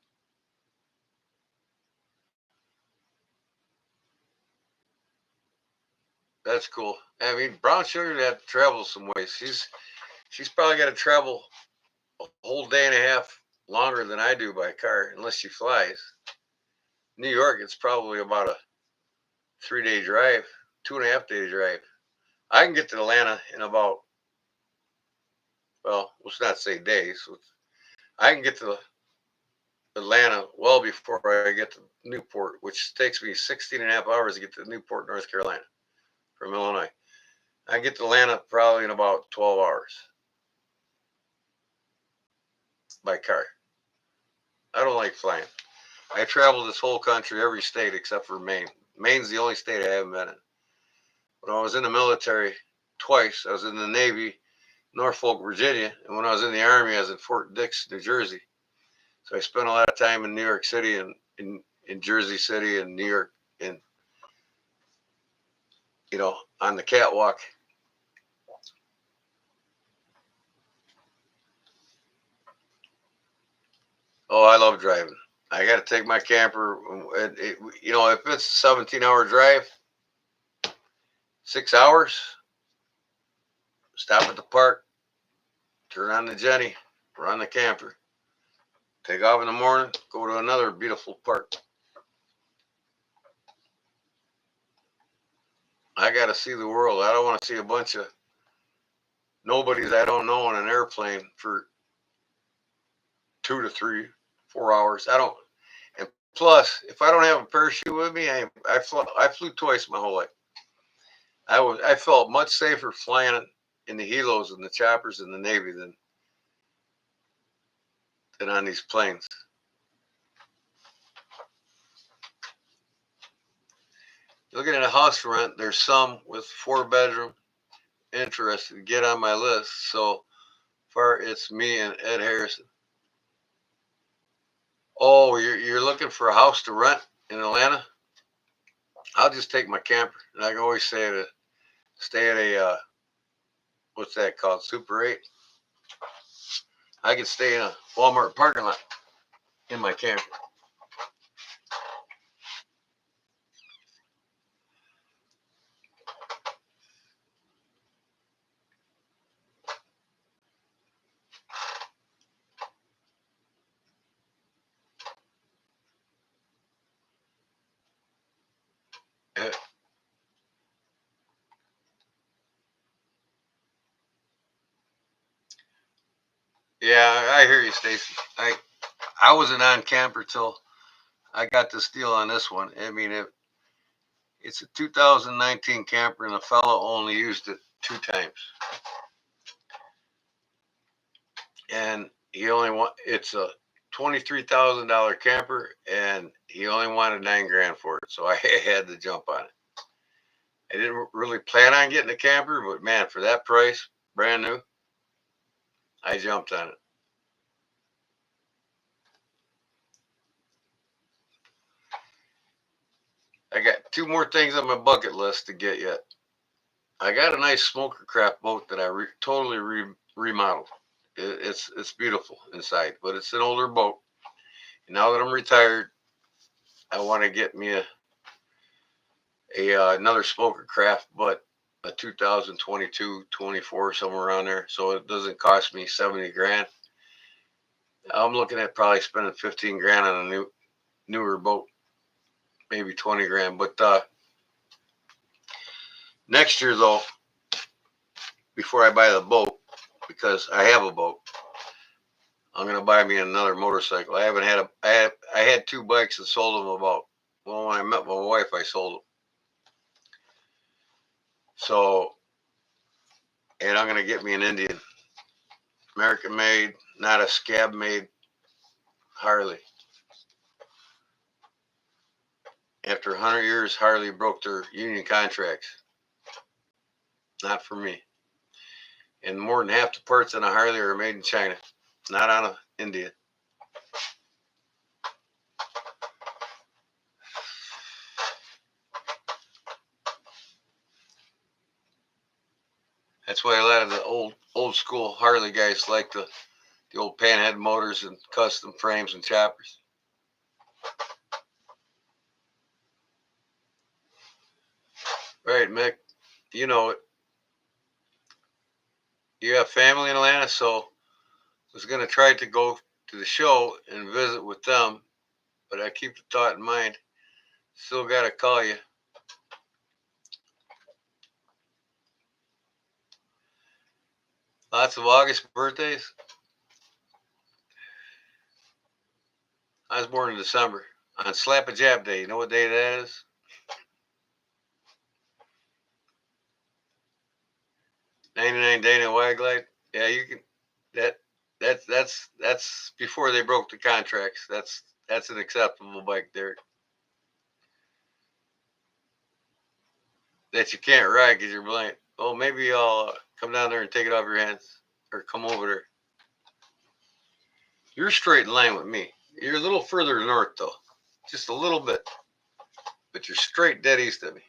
That's cool. I mean, Brown Sugar had to travel some ways. She's probably got to travel a whole day and a half longer than I do by car, unless she flies. New York, it's probably about a 3-day drive, 2.5-day drive. I can get to Atlanta in about, well, let's not say days. I can get to Atlanta well before I get to Newport, which takes me 16 and a half hours to get to Newport, North Carolina from Illinois. I get to Atlanta probably in about 12 hours by car. I don't like flying. I traveled this whole country, every state except for Maine. Maine's the only state I haven't been in. When I was in the military twice, I was in the Navy, Norfolk, Virginia, and when I was in the Army, I was in Fort Dix, New Jersey. So I spent a lot of time in New York City and in Jersey City and New York, and on the catwalk. Oh, I love driving. I got to take my camper. If it's a 17-hour drive, 6 hours, stop at the park, turn on the Jenny, run the camper, take off in the morning, go to another beautiful park. I got to see the world. I don't want to see a bunch of nobodies I don't know on an airplane for 2 to 3, 4 hours. I don't. And plus, if I don't have a parachute with me, I flew twice my whole life. I felt much safer flying in the helos and the choppers in the Navy than on these planes. Looking at a house rent, there's some with 4-bedroom. Interested, get on my list. So far, it's me and Ed Harrison. Oh, you're looking for a house to rent in Atlanta? I'll just take my camper, and I can always stay at a what's that called, Super 8. I could stay in a Walmart parking lot in my camper. Yeah, I hear you, Stacy. I wasn't on camper till I got this deal on this one. I mean, it's a 2019 camper, and the fellow only used it 2 times, and it's a $23,000 camper, and he only wanted $9,000 for it, so I had to jump on it. I didn't really plan on getting a camper, but man, for that price, brand new, I jumped on it. I got 2 more things on my bucket list to get yet. I got a nice smoker craft boat that I totally remodeled. It's beautiful inside, but it's an older boat. And now that I'm retired, I want to get me another smoker craft, but a 2022, 24, somewhere around there. So it doesn't cost me 70 grand. I'm looking at probably spending 15 grand on a newer boat, maybe 20 grand. But next year though, before I buy the boat, because I have a boat, I'm gonna buy me another motorcycle. I haven't had I had two bikes and sold them about, well, when I met my wife, I sold them. So, and I'm gonna get me an Indian, American made, not a scab made Harley. After 100 years, Harley broke their union contracts. Not for me. And more than half the parts on a Harley are made in China, not on an Indian. That's why a lot of the old school Harley guys like the old panhead motors and custom frames and choppers. Right, Mick. You know it. You have family in Atlanta, so I was going to try to go to the show and visit with them, but I keep the thought in mind. Still got to call you. Lots of August birthdays. I was born in December on Slap a Jab Day. You know what day that is? 99 Dana Waglite. Yeah, you can. That's before they broke the contracts. That's an acceptable bike there. That you can't ride because you're blind. Oh, maybe I'll come down there and take it off your hands, or come over there. You're straight in line with me. You're a little further north though, just a little bit, but you're straight dead east of me.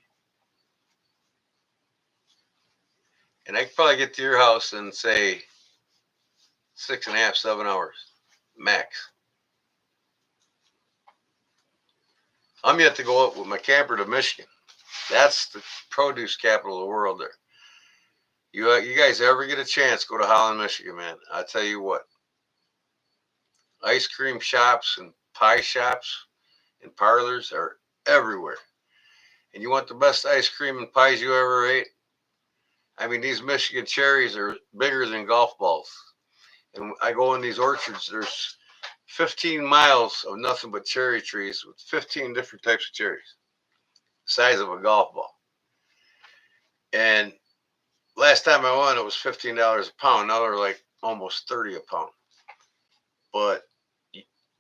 And I could probably get to your house in say 6.5, 7 hours max. I'm yet to go up with my camper to Michigan. That's the produce capital of the world there. You guys ever get a chance, go to Holland, Michigan, man. I tell you what, ice cream shops and pie shops and parlors are everywhere. And you want the best ice cream and pies you ever ate? I mean, these Michigan cherries are bigger than golf balls. And I go in these orchards, there's 15 miles of nothing but cherry trees with 15 different types of cherries, the size of a golf ball. And last time I went, it was $15 a pound. Now they're like almost 30 a pound. But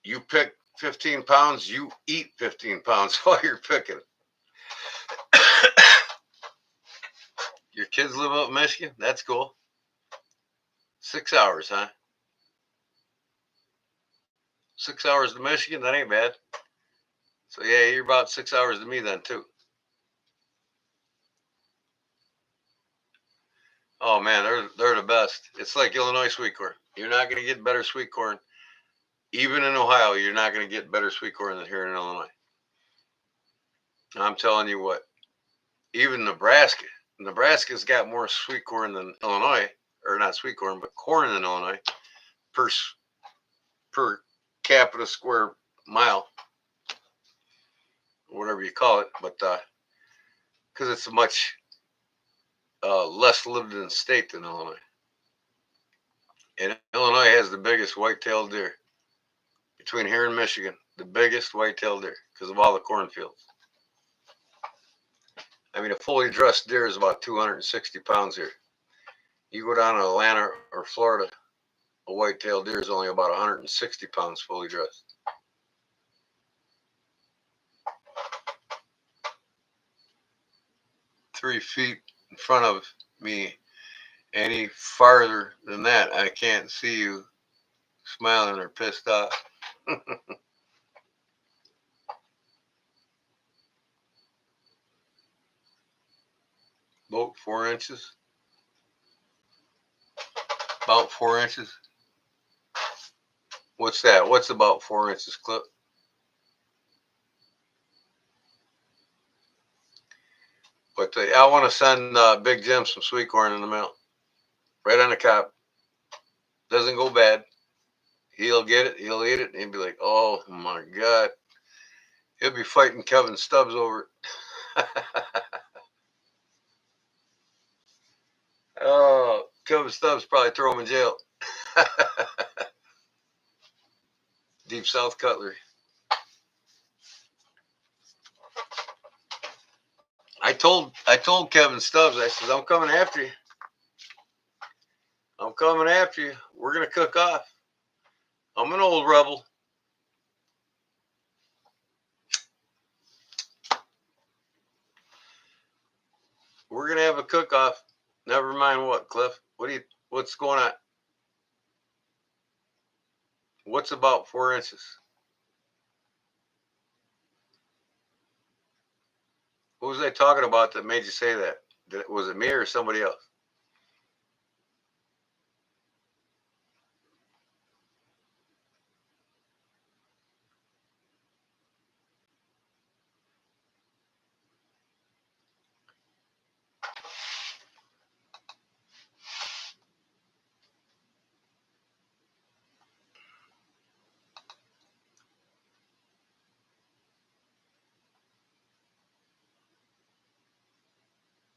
you pick 15 pounds, you eat 15 pounds while you're picking. Your kids live up in Michigan? That's cool. 6 hours, huh? 6 hours to Michigan? That ain't bad. So yeah, you're about 6 hours to me then too. Oh man, they're the best. It's like Illinois sweet corn. You're not gonna get better sweet corn. Even in Ohio, you're not gonna get better sweet corn than here in Illinois. I'm telling you what. Even Nebraska. Nebraska's got more sweet corn than Illinois, or not sweet corn, but corn than Illinois per per capita square mile, whatever you call it. But because it's a much less lived in state than Illinois. And Illinois has the biggest white-tailed deer between here and Michigan, the biggest white-tailed deer because of all the cornfields. I mean, a fully dressed deer is about 260 pounds here. You go down to Atlanta or Florida, a white-tailed deer is only about 160 pounds fully dressed. Three feet in front of me, any farther than that, I can't see you smiling or pissed off. About 4 inches. About 4 inches. What's that? What's about 4 inches, Clip? But I want to send Big Jim some sweet corn in the mail, right on the cob. Doesn't go bad. He'll get it. He'll eat it, and he'll be like, "Oh my god!" He'll be fighting Kevin Stubbs over it. Oh, Kevin Stubbs probably throw him in jail. Deep South cutlery. I told Kevin Stubbs, I said, I'm coming after you. I'm coming after you. We're gonna cook off. I'm an old rebel. We're gonna have a cook off. Never mind what, Cliff. What's going on? What's about 4 inches? Who was I talking about that made you say that? Was it me or somebody else?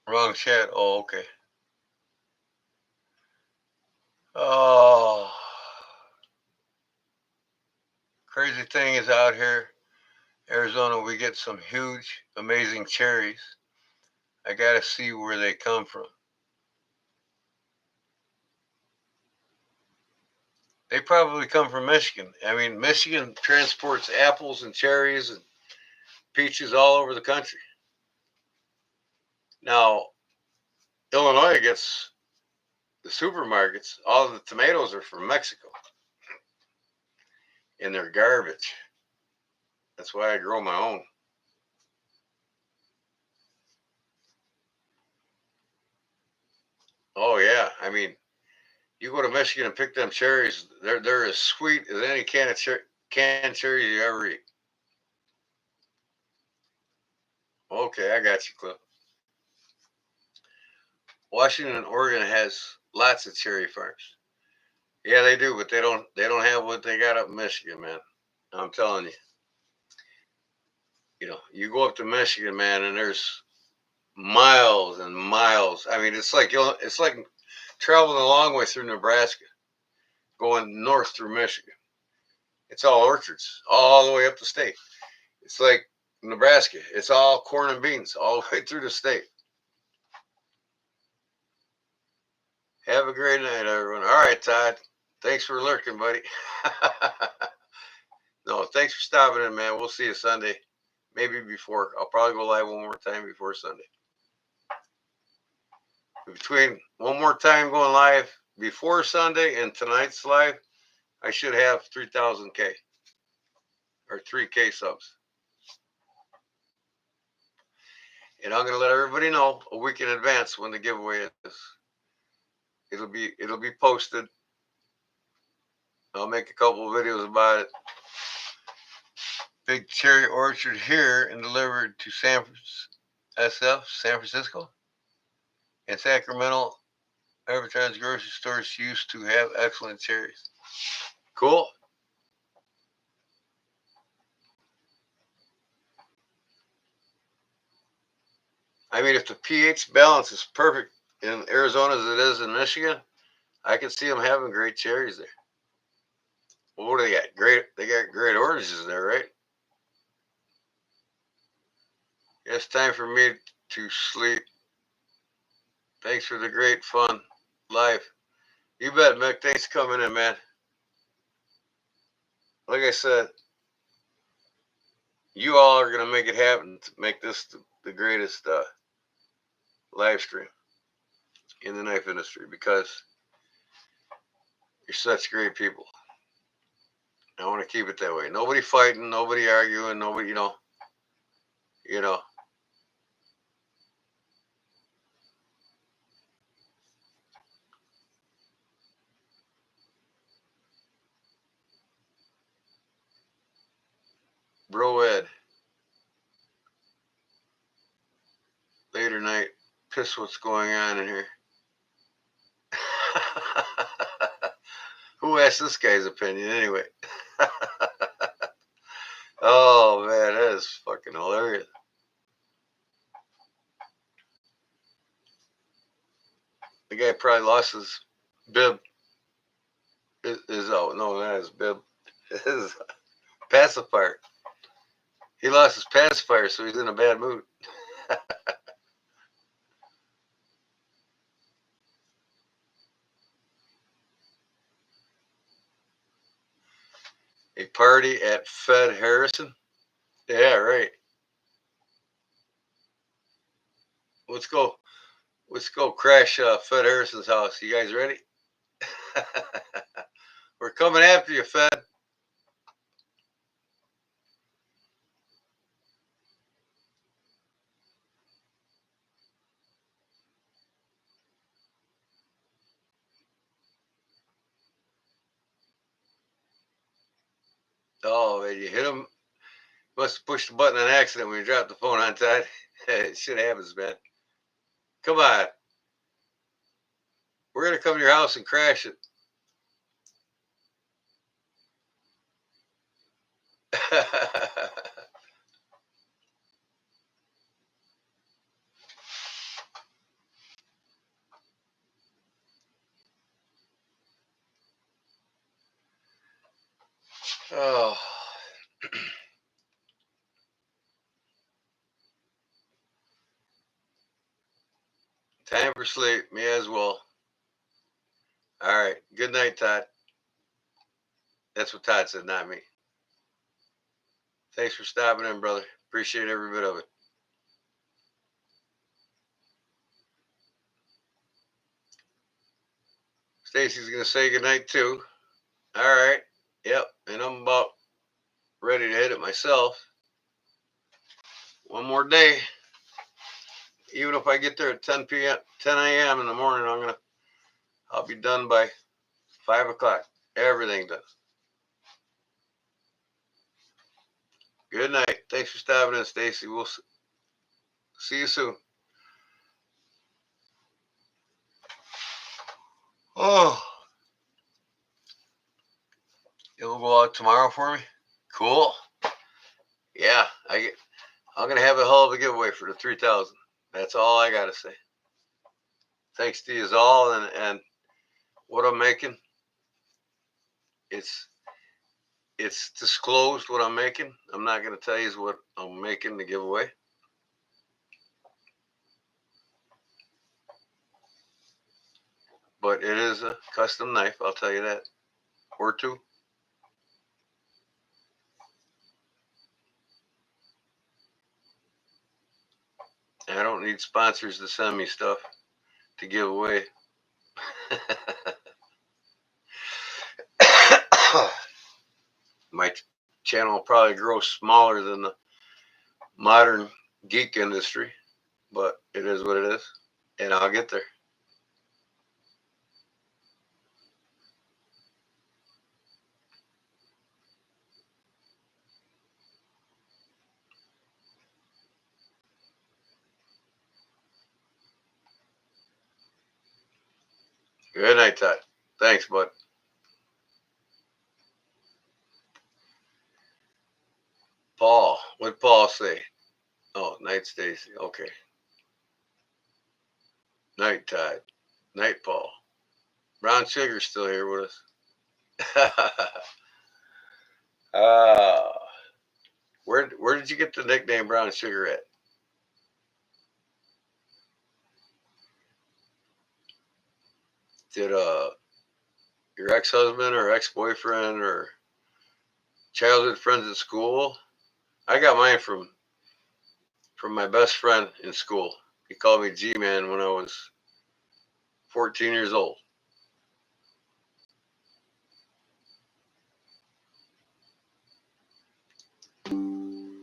Wrong chat. Oh, okay. Oh, crazy thing is out here, Arizona, we get some huge, amazing cherries. I gotta see where they come from. They probably come from Michigan. I mean, Michigan transports apples and cherries and peaches all over the country. Now, Illinois gets the supermarkets. All the tomatoes are from Mexico, and they're garbage. That's why I grow my own. Oh yeah, I mean, you go to Michigan and pick them cherries. They're as sweet as any canned cherry you ever eat. Okay, I got you, Clip. Washington and Oregon has lots of cherry farms. Yeah, they do, but they don't have what they got up in Michigan, man. I'm telling you. You go up to Michigan, man, and there's miles and miles. I mean, it's like traveling a long way through Nebraska, going north through Michigan. It's all orchards, all the way up the state. It's like Nebraska. It's all corn and beans all the way through the state. Have a great night, everyone. All right, Todd. Thanks for lurking, buddy. No, thanks for stopping in, man. We'll see you Sunday. Maybe before. I'll probably go live one more time before Sunday. Between one more time going live before Sunday and tonight's live, I should have 3,000K or 3K subs. And I'm going to let everybody know a week in advance when the giveaway is. It'll be posted. I'll make a couple of videos about it. Big cherry orchard here and delivered to San Francisco, and Sacramento. Advertised grocery stores used to have excellent cherries. Cool. I mean, if the pH balance is perfect in Arizona as it is in Michigan, I can see them having great cherries there. Well, what do they got? They got great oranges there, right? It's time for me to sleep. Thanks for the great fun live. You bet, Mick. Thanks for coming in, man. Like I said, you all are going to make it happen to make this the greatest live stream in the knife industry because you're such great people. I want to keep it that way. Nobody fighting, nobody arguing, nobody, you know. Bro Ed. Later. night. Piss what's going on in here. Who asked this guy's opinion anyway? Oh man, that is fucking hilarious. The guy probably lost his bib. Oh no, not his bib. His pacifier. He lost his pacifier, so he's in a bad mood. A party at Fed Harrison? Yeah, right. Let's go. Let's go crash Fed Harrison's house. You guys ready? We're coming after you, Fed. Oh, man, you hit him. Must have pushed the button on accident when you dropped the phone on Todd. Shit happens, man. Come on. We're going to come to your house and crash it. Oh. Time for sleep. Me as well. All right. Good night, Todd. That's what Todd said, not me. Thanks for stopping in, brother. Appreciate every bit of it. Stacy's going to say goodnight, too. All right. Yep. And I'm about ready to hit it myself. One more day. Even if I get there at 10 p.m., 10 a.m. in the morning, I'll be done by 5 o'clock. Everything done. Good night. Thanks for stopping in, Stacy. We'll see you soon. Oh, you'll go out tomorrow for me? Cool. Yeah, I'm gonna have a hell of a giveaway for the 3,000. That's all I gotta say. Thanks to you all, and what I'm making. It's disclosed what I'm making. I'm not gonna tell you what I'm making to give away. But it is a custom knife, I'll tell you that. Or two. I don't need sponsors to send me stuff to give away. My channel will probably grow smaller than the modern geek industry, but it is what it is, and I'll get there. Good night, Todd. Thanks, bud. Paul, what'd Paul say? Oh, night, Stacy. Okay. Night, Todd. Night, Paul. Brown Sugar's still here with us. Where did you get the nickname Brown Sugar at? Did your ex-husband or ex-boyfriend or childhood friends at school? I got mine from my best friend in school. He called me G-Man when I was 14 years old.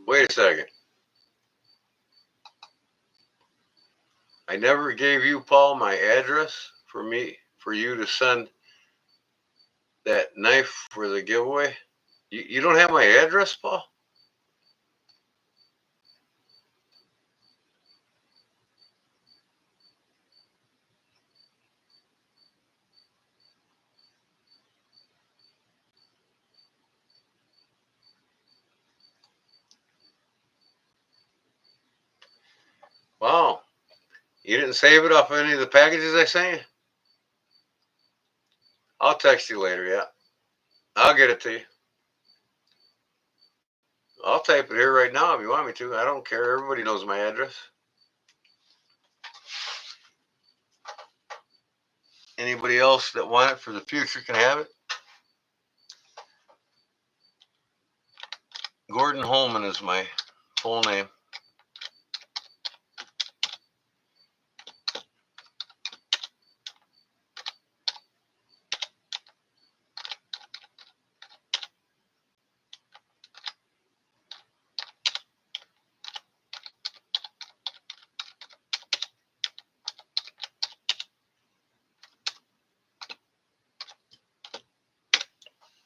Wait a second. I never gave you, Paul, my address for you to send that knife for the giveaway. You don't have my address, Paul? Wow. You didn't save it off any of the packages I sent you? I'll text you later, yeah. I'll get it to you. I'll type it here right now if you want me to. I don't care. Everybody knows my address. Anybody else that want it for the future can have it. Gordon Holman is my full name.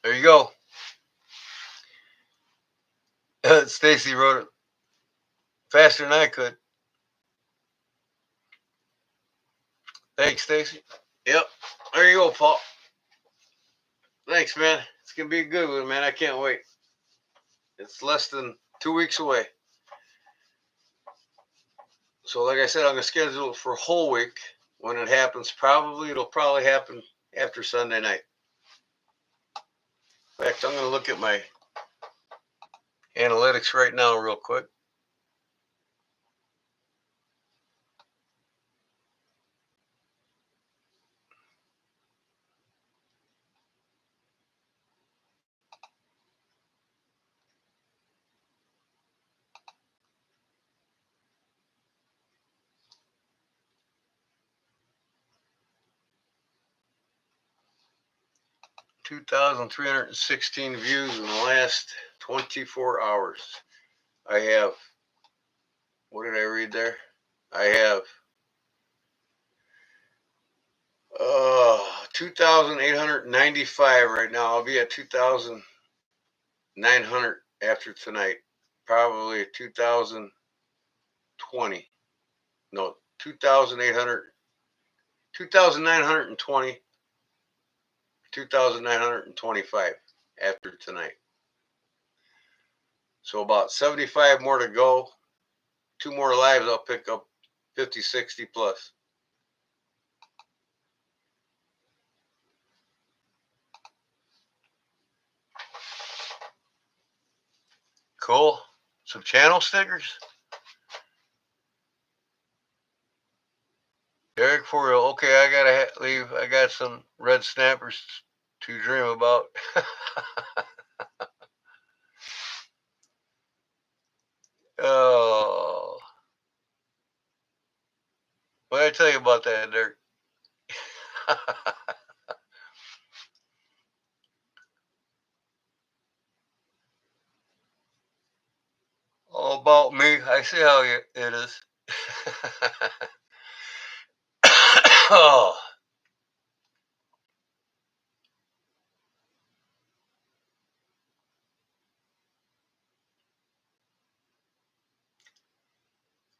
There you go. Stacy wrote it faster than I could. Thanks, Stacy. Yep. There you go, Paul. Thanks, man. It's gonna be a good one, man. I can't wait. It's less than 2 weeks away. So, like I said, I'm gonna schedule it for a whole week. When it happens, it'll probably happen after Sunday night. In fact, I'm gonna look at my analytics right now, real quick. (2,316 views in the last 24 hours. I have, what did I read there? I have 2,895 right now. I'll be at 2,900 after tonight. Probably 2,020. No, 2,800, 2,920, 2,925 after tonight. So about 75 more to go. 2 more lives, I'll pick up 50, 60 plus. Cool. Some channel stickers. Derek for real. Okay, I gotta leave. I got some red snappers to dream about. Oh, what did I tell you about that, Derek? All about me. I see how it is. Oh,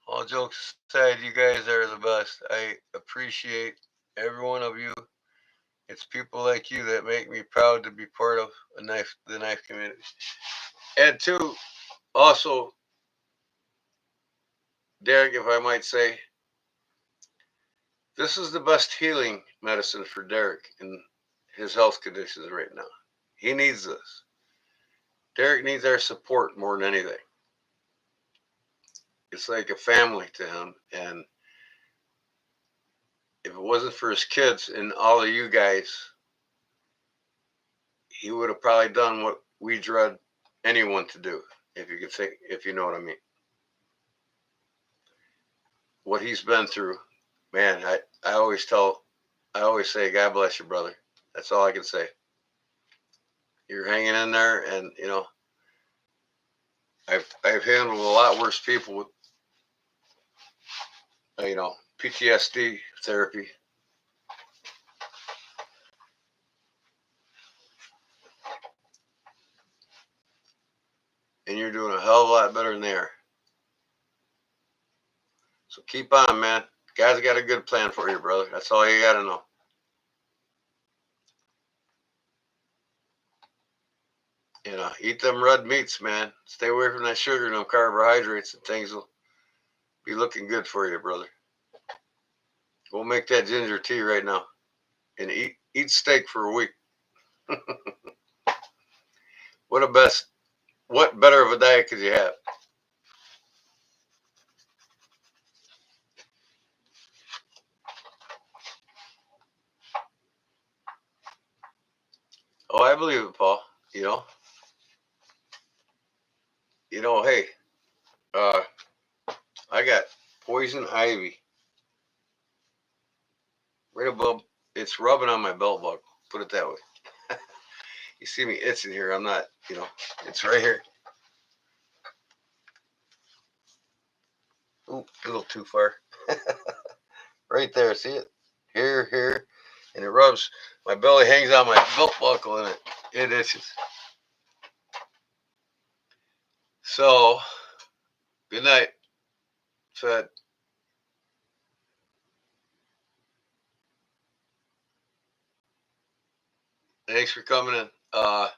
all jokes aside, you guys are the best. I appreciate every one of you. It's people like you that make me proud to be part of the knife community. And two, also, Derek, if I might say, this is the best healing medicine for Derek in his health conditions right now. He needs this. Derek needs our support more than anything. It's like a family to him. And if it wasn't for his kids and all of you guys, he would have probably done what we dread anyone to do, if you could think, if you know what I mean. What he's been through, man, I always say, God bless you, brother. That's all I can say. You're hanging in there, and I've handled a lot worse people with PTSD therapy. And you're doing a hell of a lot better than they are. So keep on, man. God's got a good plan for you, brother. That's all you got to know. Eat them red meats, man. Stay away from that sugar and them carbohydrates, and things will be looking good for you, brother. Go make that ginger tea right now and eat steak for a week. What better of a diet could you have? Oh, I believe it, Paul. Hey, uh, I got poison ivy right above. It's rubbing on my belt buckle. Put it that way. You see me itching here. I'm not. It's right here. Ooh, a little too far. Right there. See it? Here, and it rubs. My belly hangs on my belt buckle, and it itches. So, good night, Fed. Thanks for coming in. Oh,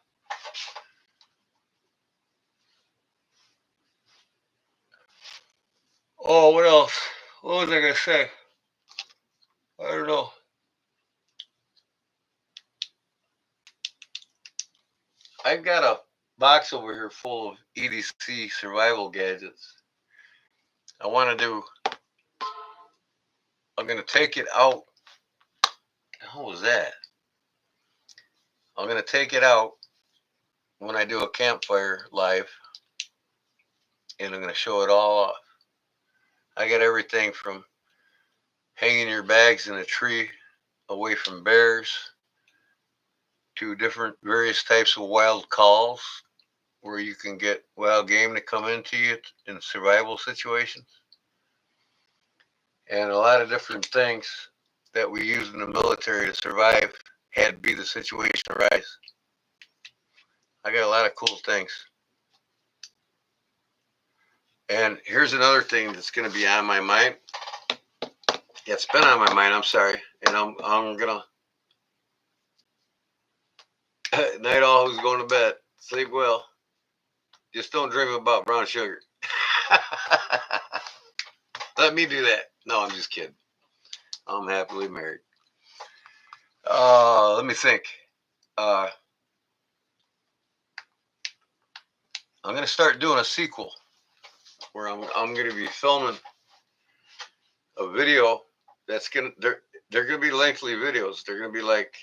what else? What was I gonna say? I don't know. I've got a box over here full of EDC survival gadgets. I want to do. I'm gonna take it out. How was that? I'm gonna take it out when I do a campfire live, and I'm gonna show it all off. I got everything from hanging your bags in a tree away from bears to different various types of wild calls where you can get wild game to come into you in survival situations, and a lot of different things that we use in the military to survive had to be the situation arise. I got a lot of cool things. And here's another thing that's going to be on my mind. Yeah, it's been on my mind. I'm sorry, and I'm gonna. Night all who's going to bed. Sleep well. Just don't dream about brown sugar. Let me do that. No, I'm just kidding. I'm happily married. Let me think. I'm gonna start doing a sequel where I'm gonna be filming a video that's they're gonna be lengthy videos. They're gonna be like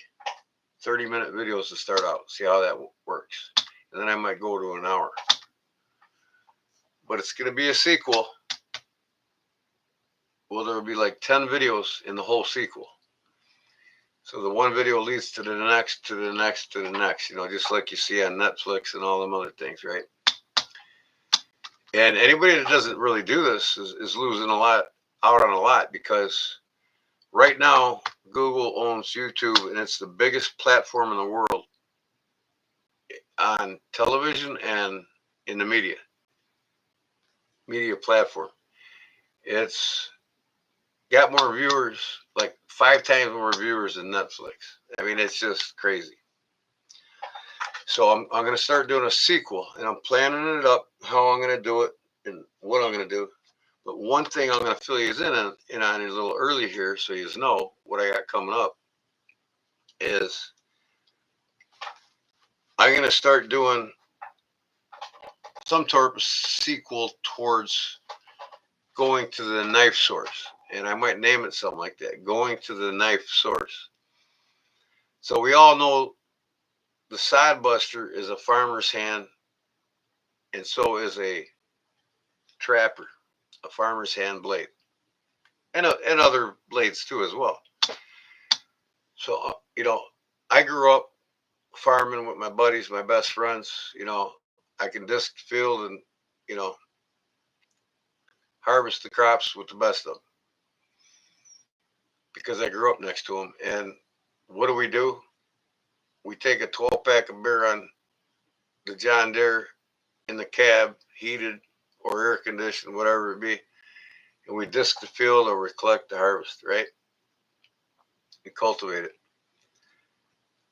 30-minute videos to start out. See how that works, and then I might go to an hour. But it's gonna be a sequel. Well, there will be like 10 videos in the whole sequel. So the one video leads to the next, to the next, to the next, just like you see on Netflix and all them other things, right? And anybody that doesn't really do this is losing out on a lot, because right now Google owns YouTube, and it's the biggest platform in the world on television and in the media platform. It's got more viewers, like 5 times more viewers than Netflix. I mean, it's just crazy. So I'm going to start doing a sequel, and I'm planning it up, how I'm going to do it and what I'm going to do. But one thing I'm going to fill you in on a little early here, so you know what I got coming up, is I'm going to start doing some sort of sequel towards going to the knife source. And I might name it something like that, going to the knife source. So we all know the sod buster is a farmer's hand, and so is a trapper, a farmer's hand blade, and other blades too as well. So I grew up farming with my buddies, my best friends. I can disc field and harvest the crops with the best of them because I grew up next to them. And what do? We take a 12-pack of beer on the John Deere in the cab, heated or air conditioned, whatever it be, and we disc the field or we collect the harvest, right? And cultivate it.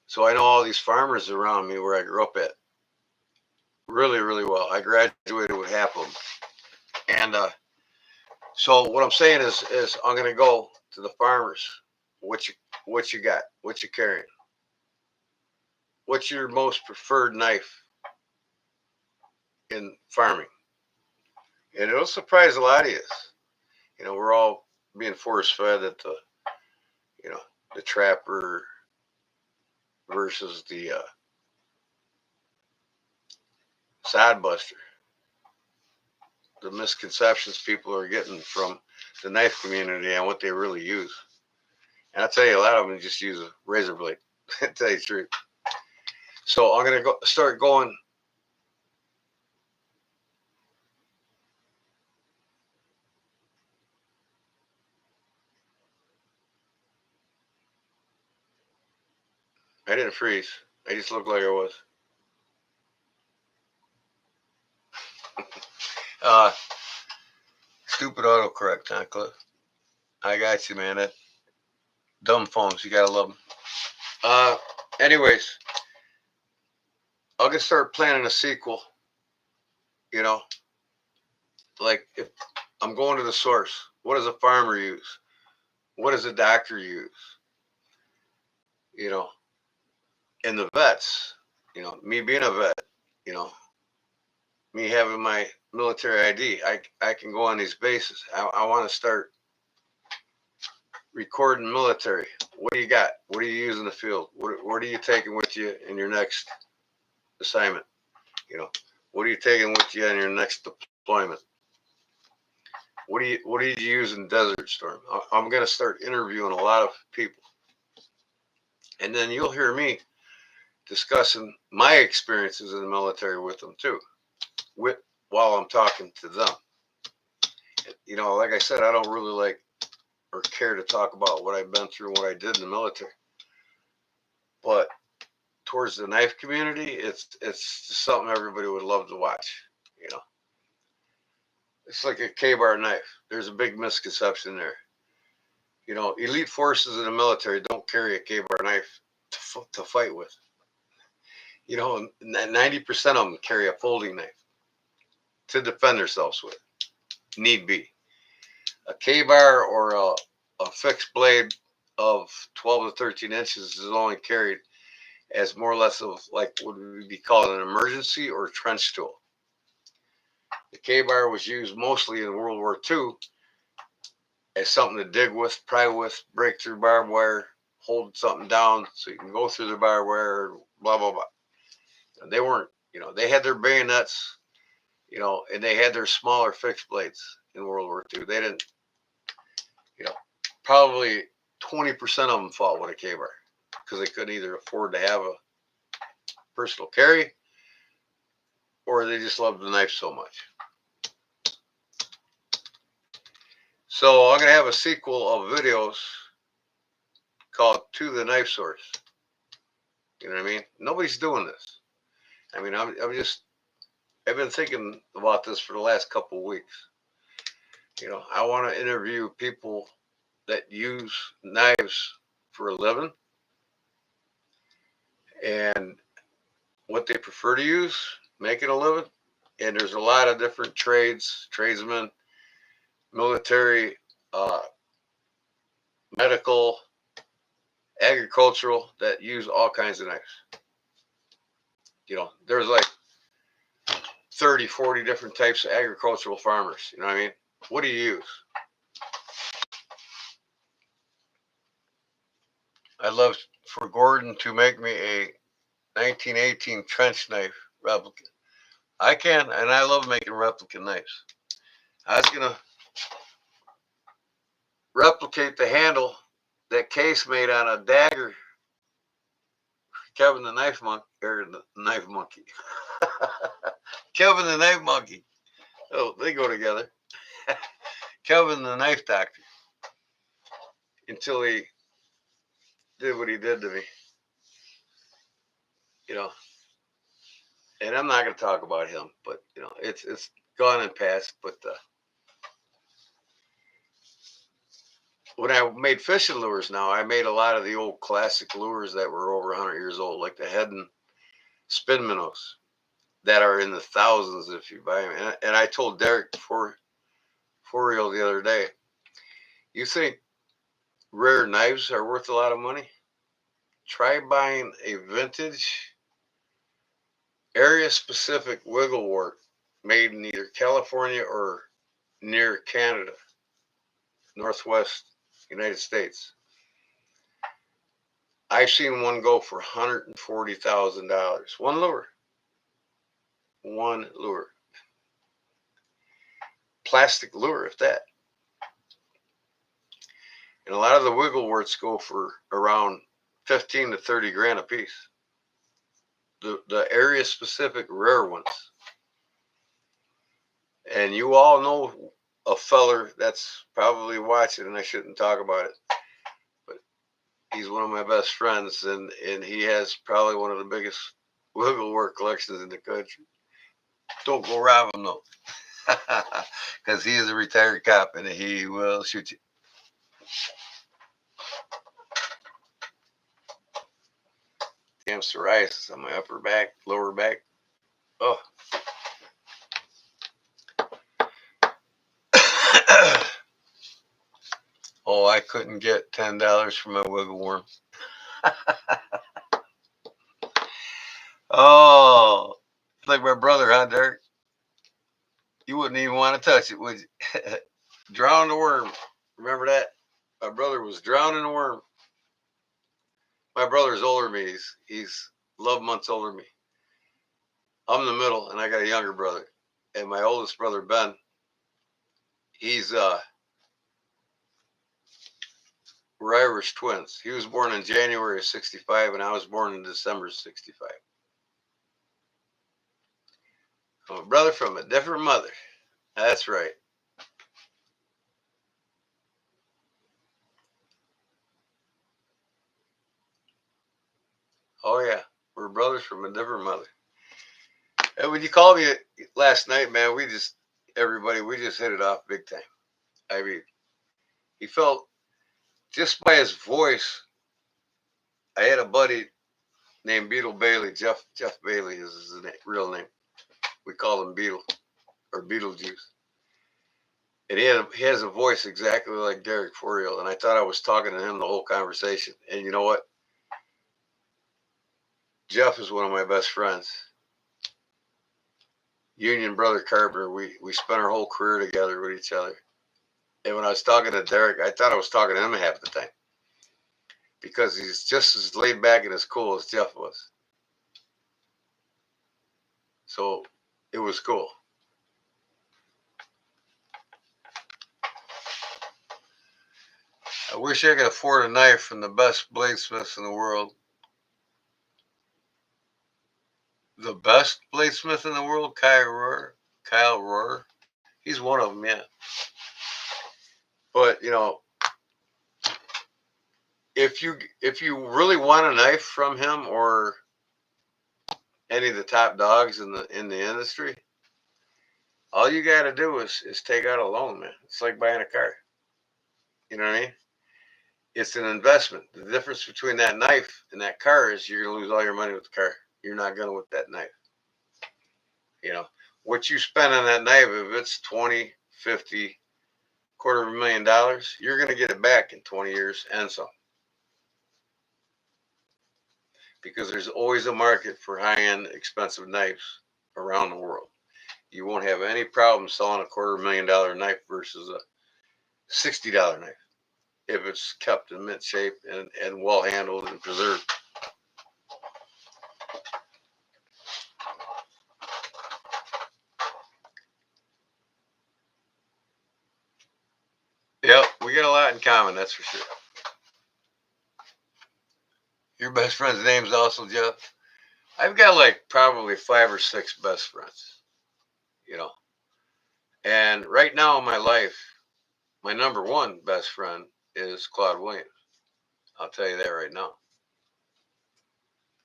So I know all these farmers around me where I grew up at really, really well. I graduated with half of them. And So what I'm saying is I'm gonna go to the farmers. What you got? What you carrying? What's your most preferred knife in farming? And it'll surprise a lot of you. You know, we're all being force fed at the, you know, the trapper versus the side buster. The misconceptions people are getting from the knife community and what they really use. And I'll tell you, a lot of them just use a razor blade. To tell you the truth. So I'm gonna start going. I didn't freeze. I just looked like I was. Uh, Stupid autocorrect, huh, Cliff? I got you, man. That dumb phones, you gotta love them. Anyways, I'm gonna start planning a sequel. You know, like if I'm going to the source, what does a farmer use? What does a doctor use? You know, and the vets. You know, me being a vet. You know, me having my military ID, I can go on these bases. I want to start recording military. What do you got? What do you use in the field? What are you taking with you in your next assignment? You know, what are you taking with you in your next deployment? What did you use in Desert Storm? I'm gonna start interviewing a lot of people, and then you'll hear me discussing my experiences in the military with them too, with while I'm talking to them. You know, like I said, I don't really like or care to talk about what I've been through and what I did in the military, but towards the knife community, it's just something everybody would love to watch. You know, it's like a K-bar knife. There's a big misconception there. You know, elite forces in the military don't carry a K-bar knife to fight with. You know, 90% of them carry a folding knife to defend themselves with, need be. A K-bar or a fixed blade of 12 to 13 inches is only carried as more or less of like what would be called an emergency or trench tool. The K-bar was used mostly in World War II as something to dig with, pry with, break through barbed wire, hold something down so you can go through the barbed wire, blah, blah, blah. And they weren't, you know, they had their bayonets, you know, and they had their smaller fixed blades in World War II. They didn't, you know, probably 20% of them fought with a K-bar because they couldn't either afford to have a personal carry or they just loved the knife so much. So I'm going to have a sequel of videos called To the Knife Source. You know what I mean? Nobody's doing this. I mean, I've been thinking about this for the last couple of weeks. You know, I want to interview people that use knives for a living and what they prefer to use, making a living. And there's a lot of different trades, tradesmen, military, uh, medical, agricultural that use all kinds of knives. You know, there's like 30, 40 different types of agricultural farmers. You know what I mean? What do you use? I'd love for Gordon to make me a 1918 trench knife replica. I can, and I love making replica knives. I was going to replicate the handle that Case made on a dagger. Kevin the Knife Monkey, or the Knife Monkey. Kevin the Knife Monkey. Oh, they go together. Kevin the Knife Doctor. Until he did what he did to me. You know, and I'm not going to talk about him, but you know, it's gone and past. But when I made fishing lures, now I made a lot of the old classic lures that were over 100 years old, like the head and spin minnows that are in the thousands if you buy them. And I told Derek before 4-year-old the other day. You think rare knives are worth a lot of money? Try buying a vintage area specific wigglewort made in either California or near Canada, Northwest United States. I've seen one go for $140,000. One lure. One lure. Plastic lure, if that. And a lot of the wiggleworts go for around 15 to 30 grand a piece. The area specific rare ones. And you all know a feller that's probably watching, and I shouldn't talk about it, but he's one of my best friends, and he has probably one of the biggest wigglewort collections in the country. Don't go rob him though, because he is a retired cop and he will shoot you. Damn psoriasis on my upper back, lower back. Oh. Oh, I couldn't get $10 for my wiggle worm. Oh, it's like my brother, huh, Derek? You wouldn't even want to touch it, would you? Drown the worm. Remember that? My brother was drowning the worm. My brother's older than me. He's 11 months older than me. I'm the middle, and I got a younger brother. And my oldest brother, Ben, we're Irish twins. He was born in January of 65, and I was born in December of 65. I'm a brother from a different mother. That's right. Oh, yeah. We're brothers from a different mother. And when you called me last night, man, we just hit it off big time. I mean, he felt, just by his voice, I had a buddy named Beetle Bailey. Jeff Bailey is his real name. We call him Beetle, or Beetlejuice. And he has a voice exactly like Derek for real. And I thought I was talking to him the whole conversation. And you know what? Jeff is one of my best friends. Union brother carpenter. We spent our whole career together with each other. And when I was talking to Derek, I thought I was talking to him half the time, because he's just as laid back and as cool as Jeff was. So it was cool. I wish I could afford a knife from the best bladesmiths in the world. The best bladesmith in the world, Kyle Rohrer. He's one of them, yeah. But you know, if you really want a knife from him or any of the top dogs in the industry, all you got to do is take out a loan, man. It's like buying a car. You know what I mean? It's an investment. The difference between that knife and that car is you're going to lose all your money with the car. You're not going to with that knife. You know, what you spend on that knife, if it's 20, 50, $250,000, you're going to get it back in 20 years and some. Because there's always a market for high-end, expensive knives around the world. You won't have any problem selling a $250,000 knife versus a $60 knife if it's kept in mint shape and well handled and preserved. Yep, we get a lot in common, that's for sure. Your best friend's name's also Jeff. I've got like probably 5 or 6 best friends, you know. And right now in my life, my number one best friend is Claude Williams. I'll tell you that right now,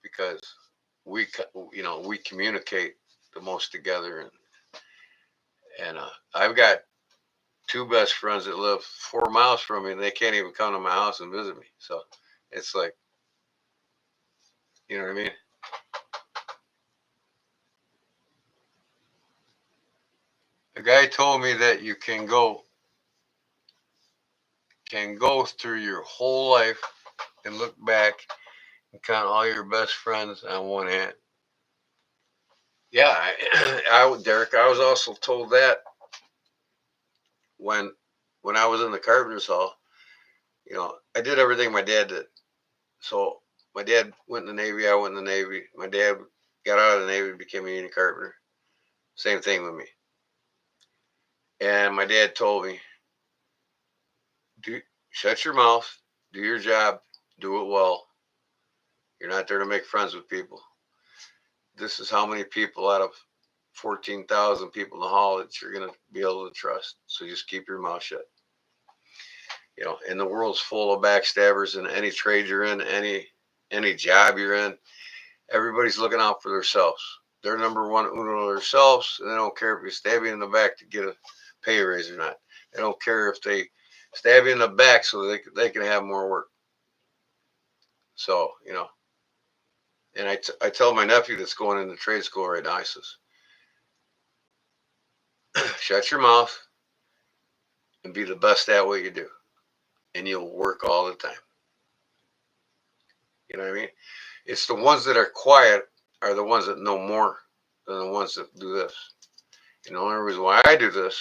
because we communicate the most together, and I've got 2 best friends that live 4 miles from me, and they can't even come to my house and visit me. So it's like, you know what I mean? A guy told me that you can go can go through your whole life and look back and count all your best friends on one hand. Yeah, Derek, I was also told that when I was in the carpenter's hall. I did everything my dad did. So my dad went in the Navy. I went in the Navy. My dad got out of the Navy, became a union carpenter. Same thing with me. And my dad told me, shut your mouth, do your job, do it well. You're not there to make friends with people. This is how many people out of 14,000 people in the hall that you're going to be able to trust. So just keep your mouth shut. And the world's full of backstabbers in any trade you're in, any job you're in. Everybody's looking out for themselves. They're number one uno themselves, and they don't care if you stab you in the back to get a pay raise or not. They don't care if they stab you in the back so they can have more work. So, and I tell my nephew that's going into trade school right now, I says, shut your mouth and be the best at what you do, and you'll work all the time. You know what I mean? It's the ones that are quiet are the ones that know more than the ones that do this. And the only reason why I do this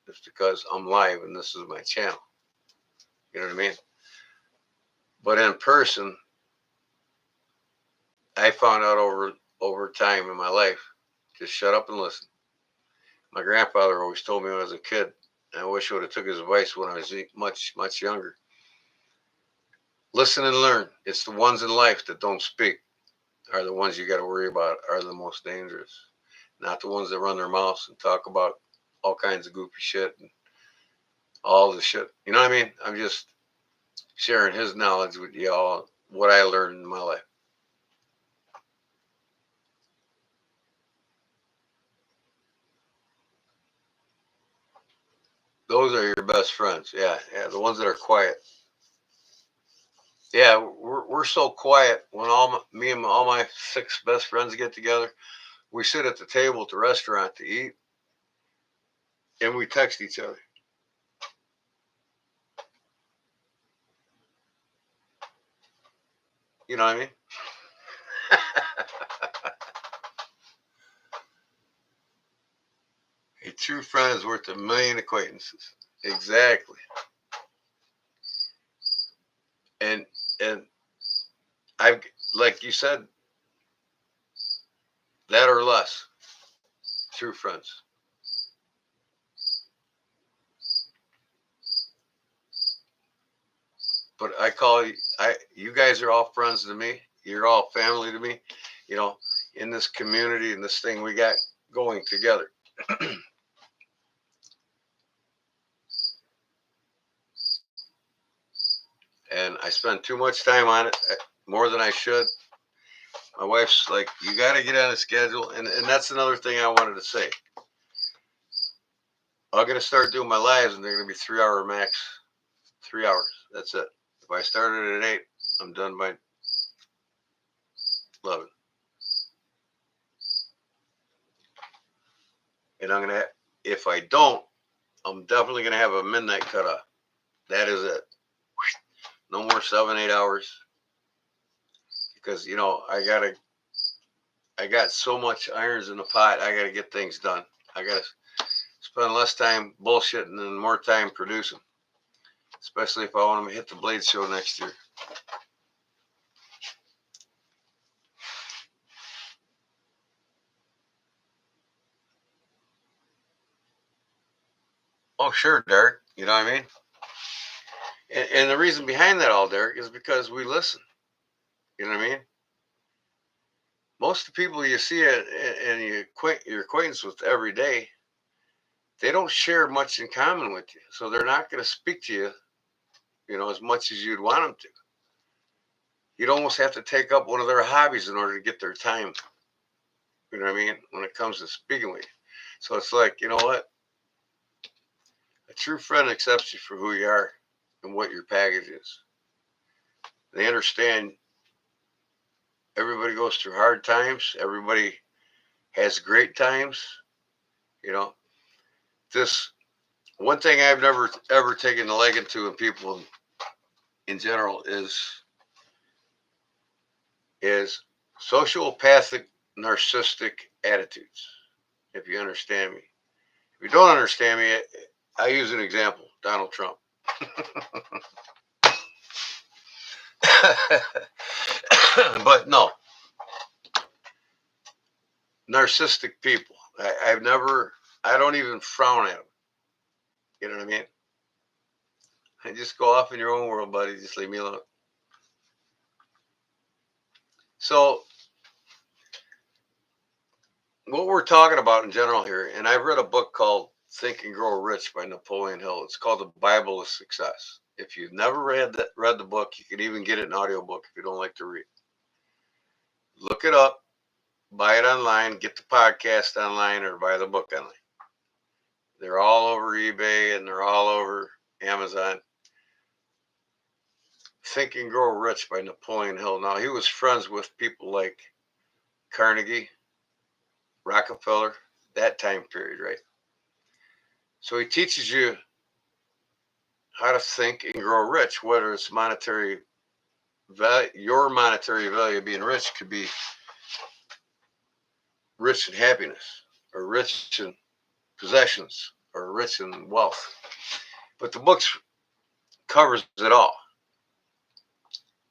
is because I'm live and this is my channel. You know what I mean? But in person, I found out over time in my life, just shut up and listen. My grandfather always told me when I was a kid, and I wish I would have took his advice when I was much, much younger. Listen and learn. It's the ones in life that don't speak are the ones you got to worry about, are the most dangerous. Not the ones that run their mouths and talk about all kinds of goofy shit and all the shit. You know what I mean? I'm just sharing his knowledge with y'all, what I learned in my life. Those are your best friends. Yeah, the ones that are quiet. Yeah, we're so quiet when me and all my 6 best friends get together. We sit at the table at the restaurant to eat, and we text each other. You know what I mean? A true friend is worth a million acquaintances. Exactly. And I've like you said, that or less. True friends. But you guys are all friends to me. You're all family to me. In this community and this thing we got going together. And I spend too much time on it, more than I should. My wife's like, you got to get on a schedule. And that's another thing I wanted to say. I'm going to start doing my lives, and they're going to be 3-hour max. 3 hours. That's it. If I started at 8, I'm done by 11. And if I don't, I'm definitely going to have a midnight cutoff. That is it. No more 7, 8 hours. Because, I got so much irons in the pot. I got to get things done. I got to spend less time bullshitting and more time producing. Especially if I want to hit the Blade Show next year. Oh, sure, Derek. You know what I mean? And the reason behind that all, Derek, is because we listen. You know what I mean? Most of the people you see and your acquaintance with every day, they don't share much in common with you. So they're not going to speak to you, as much as you'd want them to. You'd almost have to take up one of their hobbies in order to get their time. You know what I mean? When it comes to speaking with you. So it's like, you know what? A true friend accepts you for who you are and what your package is. They understand everybody goes through hard times. Everybody has great times. You know, this one thing I've never ever taken a liking to in people in general is sociopathic narcissistic attitudes. If you understand me. If you don't understand me, I use an example, Donald Trump. But no, narcissistic people. I don't even frown at them. You know what I mean? I just go off in your own world, buddy. Just leave me alone. So, what we're talking about in general here, and I've read a book called Think and Grow Rich by Napoleon Hill. It's called The Bible of Success. If you've never read the book, you can even get it in audiobook if you don't like to read. Look it up, buy it online, get the podcast online, or buy the book online. They're all over eBay and they're all over Amazon. Think and Grow Rich by Napoleon Hill. Now, he was friends with people like Carnegie, Rockefeller, that time period, right? So he teaches you how to think and grow rich, whether it's monetary value, your monetary value being rich could be rich in happiness or rich in possessions or rich in wealth. But the book covers it all.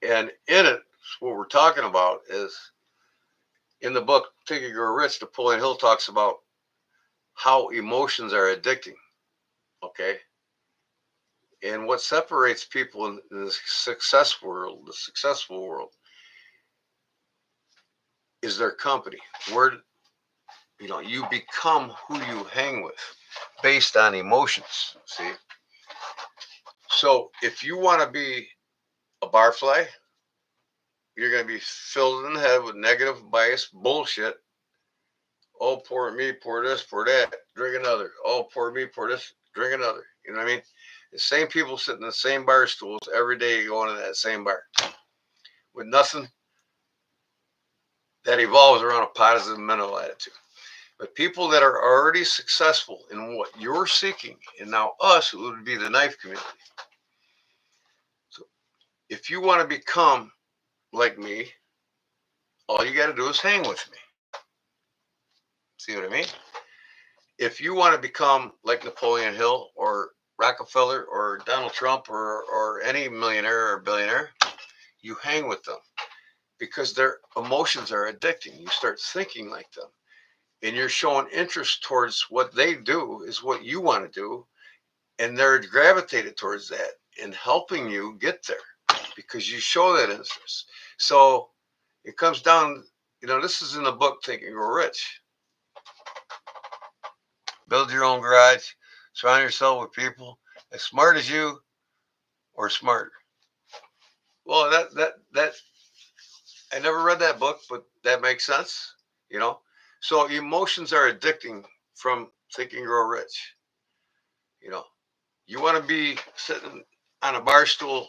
And in it, what we're talking about is in the book Think and Grow Rich, Napoleon Hill talks about how emotions are addicting. Okay. And what separates people in the successful world, is their company. Where you become who you hang with based on emotions. See? So if you want to be a barfly, you're going to be filled in the head with negative bias bullshit. Oh, pour me, pour this, pour that, drink another. Oh, pour me, pour this, drink another. You know what I mean? The same people sitting in the same bar stools every day going to that same bar with nothing that evolves around a positive mental attitude. But people that are already successful in what you're seeking, and now us, it would be the knife community. So if you want to become like me, all you got to do is hang with me. See what I mean? If you want to become like Napoleon Hill or Rockefeller or Donald Trump or any millionaire or billionaire, you hang with them because their emotions are addicting. You start thinking like them and you're showing interest towards what they do is what you want to do. And they're gravitated towards that and helping you get there because you show that interest. So it comes down, this is in the book, Think and Grow Rich. Build your own garage, surround yourself with people as smart as you or smarter. Well, that I never read that book, but that makes sense, So emotions are addicting from Think and Grow Rich. You want to be sitting on a bar stool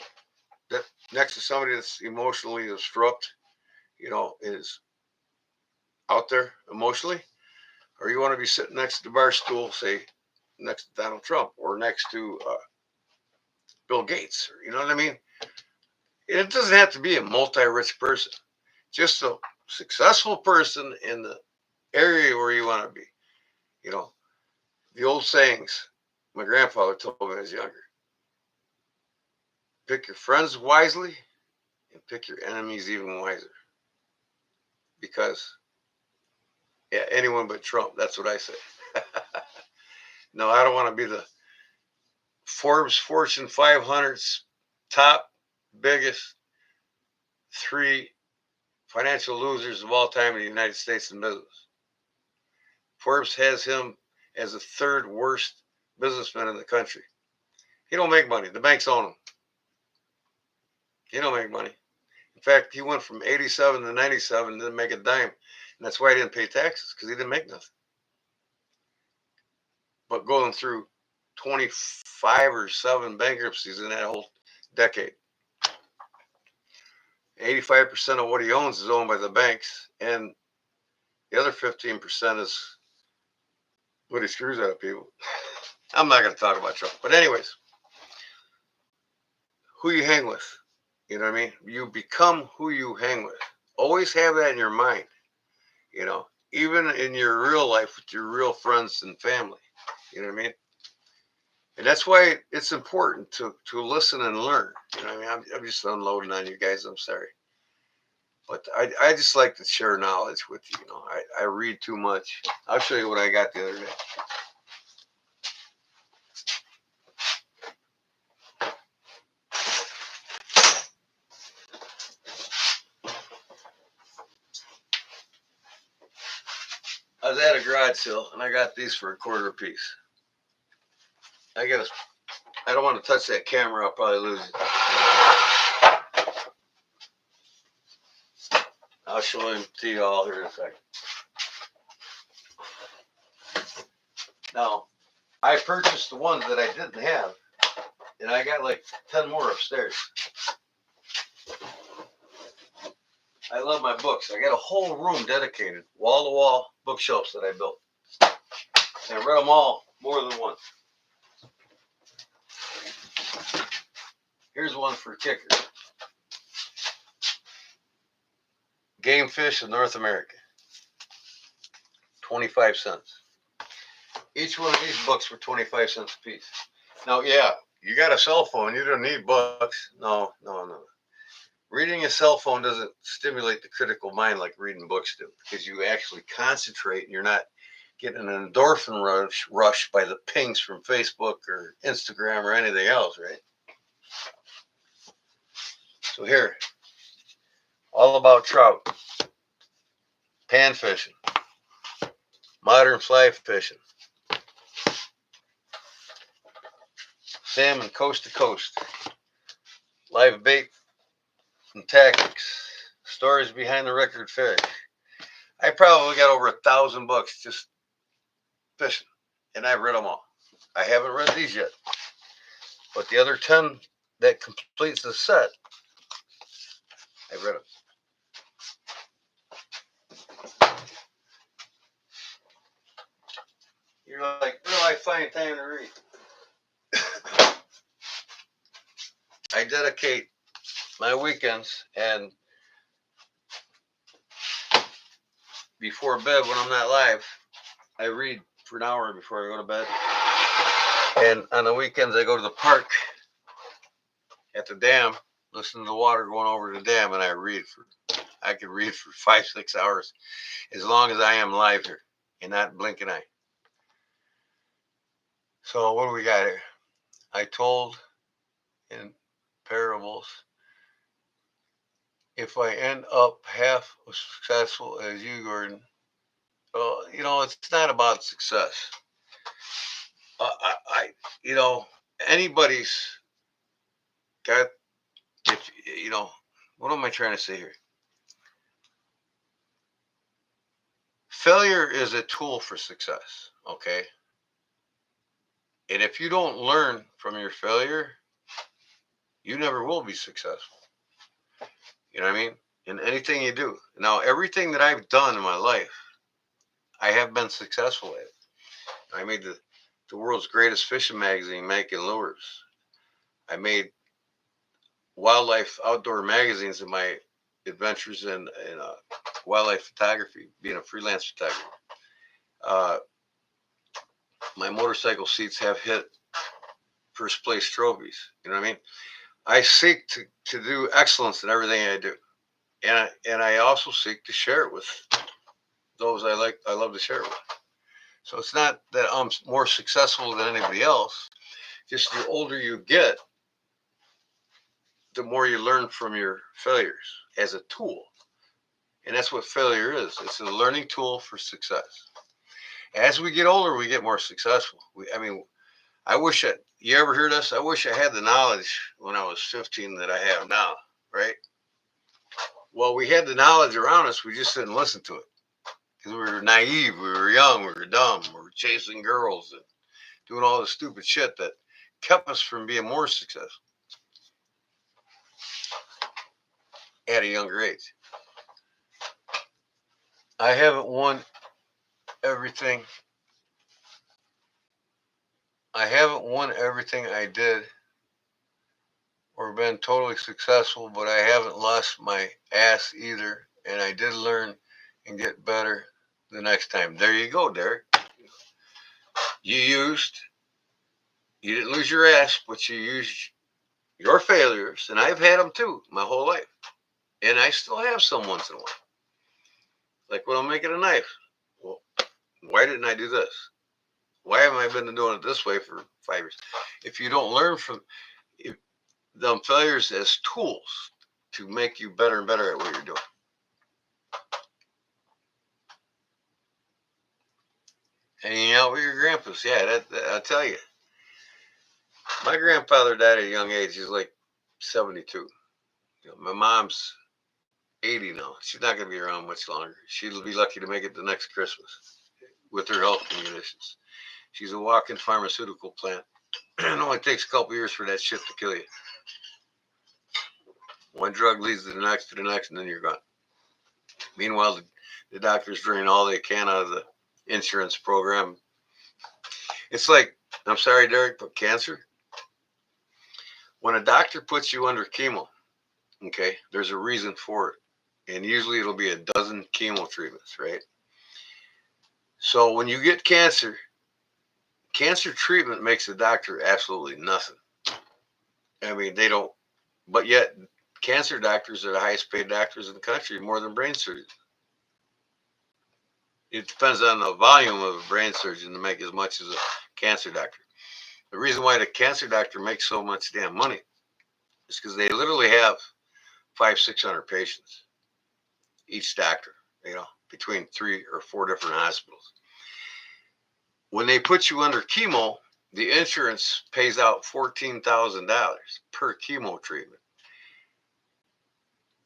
that next to somebody that's emotionally disrupted, is out there emotionally, or you want to be sitting next to the bar stool, say next to Donald Trump or next to Bill Gates, or you know what I mean? It doesn't have to be a multi-rich person, just a successful person in the area where you want to be. The old sayings my grandfather told me when I was younger: pick your friends wisely and pick your enemies even wiser. Because anyone but Trump. That's what I say. No, I don't want to be the Forbes Fortune 500's top biggest 3 financial losers of all time in the United States in business. Forbes has him as the 3rd worst businessman in the country. He don't make money. The banks own him. He don't make money. In fact, he went from 87 to 97 and didn't make a dime. And that's why he didn't pay taxes, because he didn't make nothing. But going through 25 or 7 bankruptcies in that whole decade. 85% of what he owns is owned by the banks, and the other 15% is what he screws out of people. I'm not going to talk about trouble. But anyways, who you hang with. You know what I mean? You become who you hang with. Always have that in your mind. You know, even in your real life with your real friends and family. You know what I mean? And that's why it's important to listen and learn. You know what I mean? I'm just unloading on you guys. I'm sorry. But I just like to share knowledge with you. You know, I read too much. I'll show you what I got the other day. I was at a garage sale and I got these for $1 a piece. I got a, I don't want to touch that camera. I'll probably lose it. I'll show him to you all here in a second. Now, I purchased the ones that I didn't have, and I got like 10 more upstairs. I love my books. I got a whole room dedicated, wall-to-wall bookshelves that I built. And I read them all more than once. Here's one for kickers. Game Fish of North America. 25 cents. Each one of these books were 25 cents a piece. Now, yeah, you got a cell phone. You don't need books. No. Reading a cell phone doesn't stimulate the critical mind like reading books do, because you actually concentrate and you're not getting an endorphin rush by the pings from Facebook or Instagram or anything else, right? So here, all about trout, pan fishing, modern fly fishing, salmon coast to coast, live bait and tactics, stories behind the record fish. I probably got over 1,000 books just fishing, and I've read them all. I haven't read these yet, but the other 10 that completes the set, I've read them. You're like, where do I find time to read? I dedicate my weekends and before bed when I'm not live, I read for an hour before I go to bed. And on the weekends, I go to the park at the dam, listen to the water going over the dam, and I could read for 5-6 hours as long as I am live here and not blink an eye. So what do we got here? I told in parables, if I end up half as successful as you, Gordon, well, you know, it's not about success. You know, anybody's got, if, you know, what am I trying to say here? Failure is a tool for success, okay? And if you don't learn from your failure, you never will be successful. You know what I mean? In anything you do. Now, everything that I've done in my life, I have been successful at. I made the world's greatest fishing magazine, making lures. I made wildlife outdoor magazines in my adventures in wildlife photography, being a freelance photographer. My motorcycle seats have hit first place trophies. You know what I mean? I seek to do excellence in everything I do. And I also seek to share it with those I love to share it with. So it's not that I'm more successful than anybody else. Just the older you get, the more you learn from your failures as a tool. And that's what failure is. It's a learning tool for success. As we get older, we get more successful. I wish you ever hear this? I wish I had the knowledge when I was 15 that I have now, right? Well, we had the knowledge around us. We just didn't listen to it because we were naive. We were young. We were dumb. We were chasing girls and doing all the stupid shit that kept us from being more successful at a younger age. I haven't won everything I haven't won everything I did or been totally successful, but I haven't lost my ass either. And I did learn and get better the next time. There you go, Derek. You used, you didn't lose your ass, but you used your failures. And I've had them too my whole life. And I still have some once in a while. Like when I'm making a knife. Well, why didn't I do this? Why haven't I been doing it this way for 5 years? If you don't learn from them failures as tools to make you better and better at what you're doing. Hanging out with your grandpas, yeah, I tell you. My grandfather died at a young age. He's like 72. My mom's 80 now. She's not going to be around much longer. She'll be lucky to make it the next Christmas with her health conditions. She's a walking pharmaceutical plant. It only takes a couple years for that shit to kill you. One drug leads to the next, and then you're gone. Meanwhile, the doctors drain all they can out of the insurance program. It's like, I'm sorry, Derek, but cancer. When a doctor puts you under chemo, okay, there's a reason for it. And usually it'll be a dozen chemo treatments, right? So when you get cancer treatment makes the doctor absolutely nothing. I mean, they don't, but yet cancer doctors are the highest paid doctors in the country, more than brain surgeons. It depends on the volume of a brain surgeon to make as much as a cancer doctor. The reason why the cancer doctor makes so much damn money is because they literally have 500-600 patients, each doctor, between 3 or 4 different hospitals. When they put you under chemo, the insurance pays out $14,000 per chemo treatment.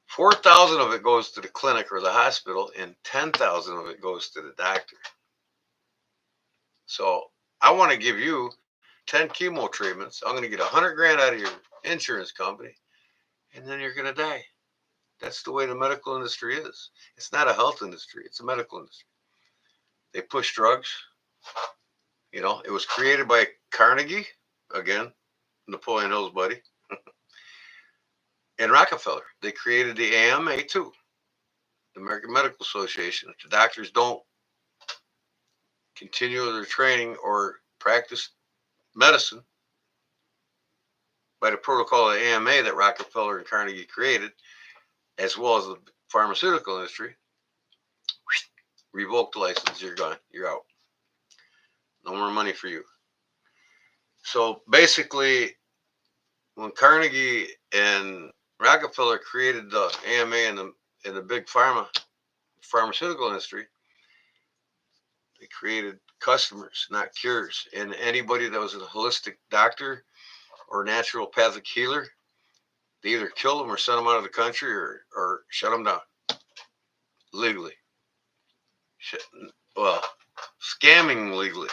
4,000 of it goes to the clinic or the hospital, and 10,000 of it goes to the doctor. So I want to give you 10 chemo treatments. I'm going to get 100 grand out of your insurance company, and then you're going to die. That's the way the medical industry is. It's not a health industry. It's a medical industry. They push drugs. It was created by Carnegie, again, Napoleon Hill's buddy, and Rockefeller. They created the AMA too, the American Medical Association. If the doctors don't continue their training or practice medicine by the protocol of the AMA that Rockefeller and Carnegie created, as well as the pharmaceutical industry, revoke the license, you're gone, you're out. No more money for you. So basically, when Carnegie and Rockefeller created the AMA and the big pharmaceutical industry, they created customers, not cures. And anybody that was a holistic doctor or naturopathic healer, they either killed them or sent them out of the country or shut them down legally. Well, scamming legally.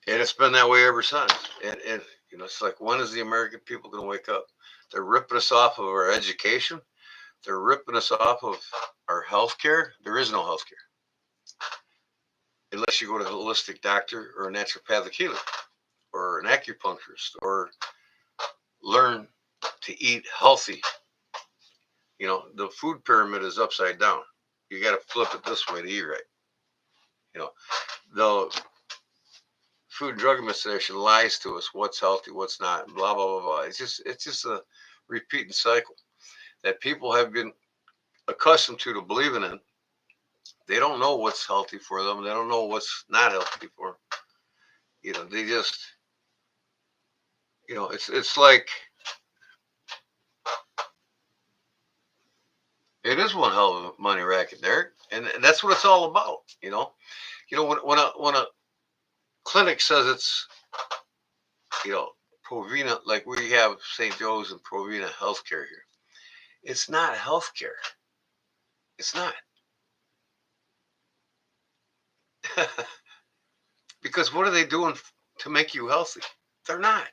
And it's been that way ever since. And it's like, when is the American people going to wake up? They're ripping us off of our education. They're ripping us off of our health care. There is no health care unless you go to a holistic doctor or a naturopathic healer or an acupuncturist or learn to eat healthy. The food pyramid is upside down. You got to flip it this way to eat right. The Food and Drug Administration lies to us what's healthy, what's not, blah blah blah blah. It's just a repeating cycle that people have been accustomed to believing in. They don't know what's healthy for them. They don't know what's not healthy for them. They just, it's like, it is one hell of a money racket, Derek, and that's what it's all about. When a clinic says it's, Provena, like we have St. Joe's and Provena Healthcare here, it's not healthcare. It's not. Because what are they doing to make you healthy? They're not.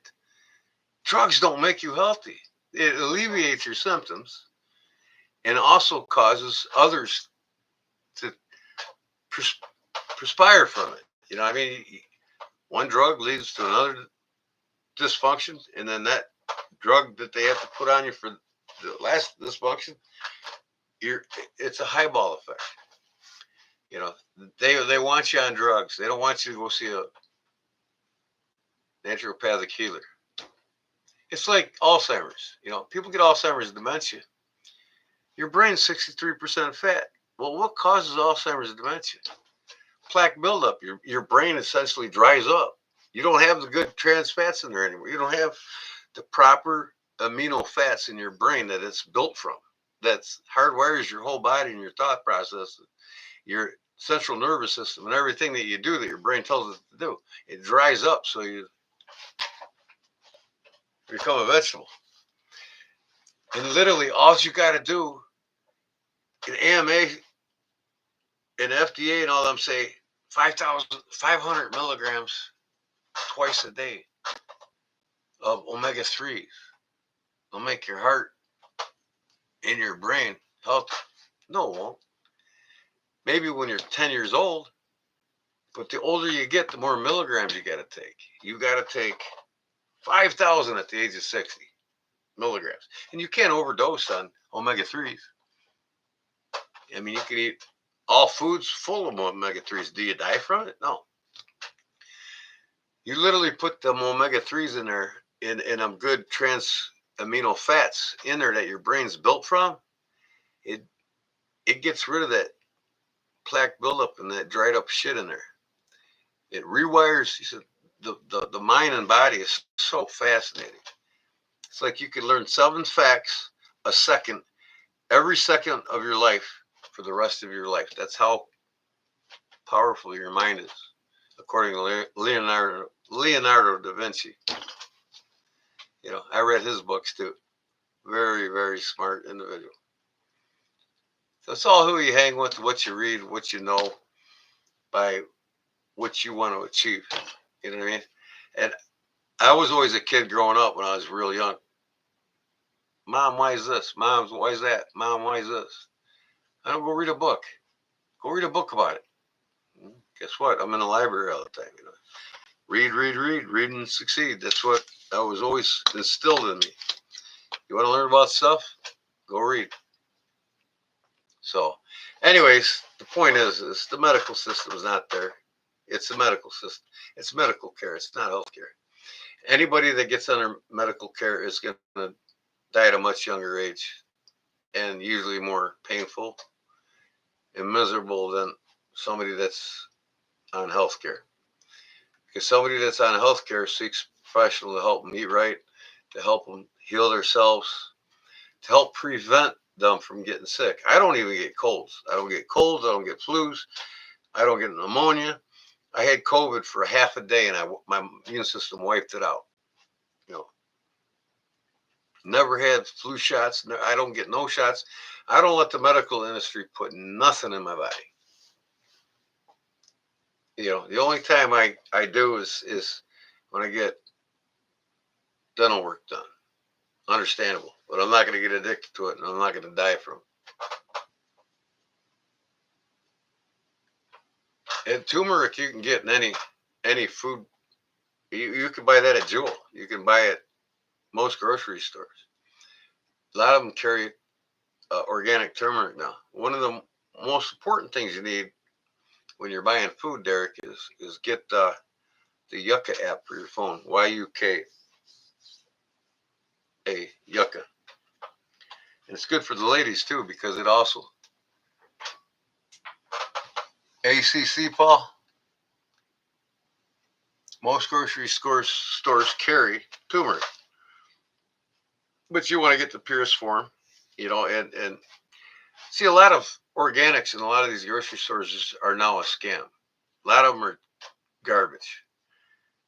Drugs don't make you healthy. It alleviates your symptoms and also causes others to perspire from it. You know, I mean, one drug leads to another dysfunction, and then that drug that they have to put on you for the last dysfunction, you're it's a highball effect. You know, they want you on drugs. They don't want you to go see a naturopathic healer. It's like Alzheimer's. You know, people get Alzheimer's dementia. Your brain's 63% fat. Well, what causes Alzheimer's dementia? Plaque buildup. Your brain essentially dries up. You don't have the good trans fats in there anymore. You don't have the proper amino fats in your brain that it's built from. That's hardwires your whole body and your thought process, your central nervous system, and everything that you do that your brain tells it to do. It dries up, so you become a vegetable. And literally, all you got to do in AMA and FDA and all them say 500 milligrams twice a day of omega 3s will make your heart and your brain healthy. No, it won't. Maybe when you're 10 years old, but the older you get, the more milligrams you got to take. You got to take 5,000 at the age of 60 milligrams. And you can't overdose on omega 3s. I mean, you can eat all foods full of omega 3s. Do you die from it? No. You literally put them omega 3s in there in them good trans amino fats in there that your brain's built from. It gets rid of that plaque buildup and that dried up shit in there. It rewires. He said the mind and body is so fascinating. It's like you could learn 7 facts a second, every second of your life for the rest of your life. That's how powerful your mind is, according to Leonardo da Vinci. You know, I read his books too. Very, very smart individual. So it's all who you hang with, what you read, what you know, by what you want to achieve. You know what I mean? And I was always a kid growing up when I was real young. Mom, why is this? Mom, why is that? Mom, why is this? I don't go read a book. Go read a book about it. Guess what? I'm in the library all the time. You know, read and succeed. That's what that was always instilled in me. You want to learn about stuff? Go read. So, anyways, the point is the medical system is not there. It's the medical system. It's medical care. It's not health care. Anybody that gets under medical care is going to die at a much younger age and usually more painful and miserable than somebody that's on health care. Because somebody that's on health care seeks professional to help them eat right, to help them heal themselves, to help prevent them from getting sick. I don't even get colds. I don't get colds. I don't get flus. I don't get pneumonia. I had COVID for half a day, and my immune system wiped it out. You know, never had flu shots. I don't get no shots. I don't let the medical industry put nothing in my body. You know, the only time I do is when I get dental work done. Understandable, but I'm not going to get addicted to it, and I'm not going to die from it. And turmeric you can get in any food. You can buy that at Jewel. You can buy it most grocery stores. A lot of them carry organic turmeric now. One of the most important things you need when you're buying food, Derek, is get the Yucca app for your phone. YUKA, Yucca. And it's good for the ladies too because it also ACC, Paul. Most grocery stores carry turmeric, but you want to get the purest form, you know. And see, a lot of organics in a lot of these grocery stores are now a scam. A lot of them are garbage.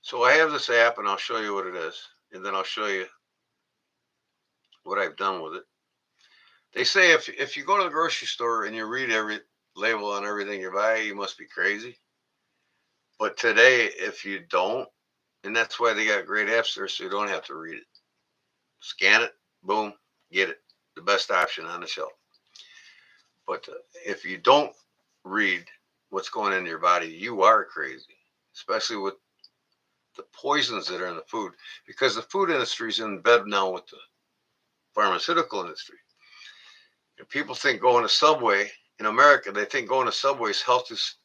So I have this app, and I'll show you what it is, and then I'll show you what I've done with it. They say if you go to the grocery store and you read every label on everything you buy, you must be crazy. But today, if you don't, and that's why they got great apps there, so you don't have to read it. Scan it, boom, get it. The best option on the shelf. But if you don't read what's going in your body, you are crazy. especially with the poisons that are in the food, because the food industry is in bed now with the pharmaceutical industry. And people think going to Subway in America, they think going to Subway is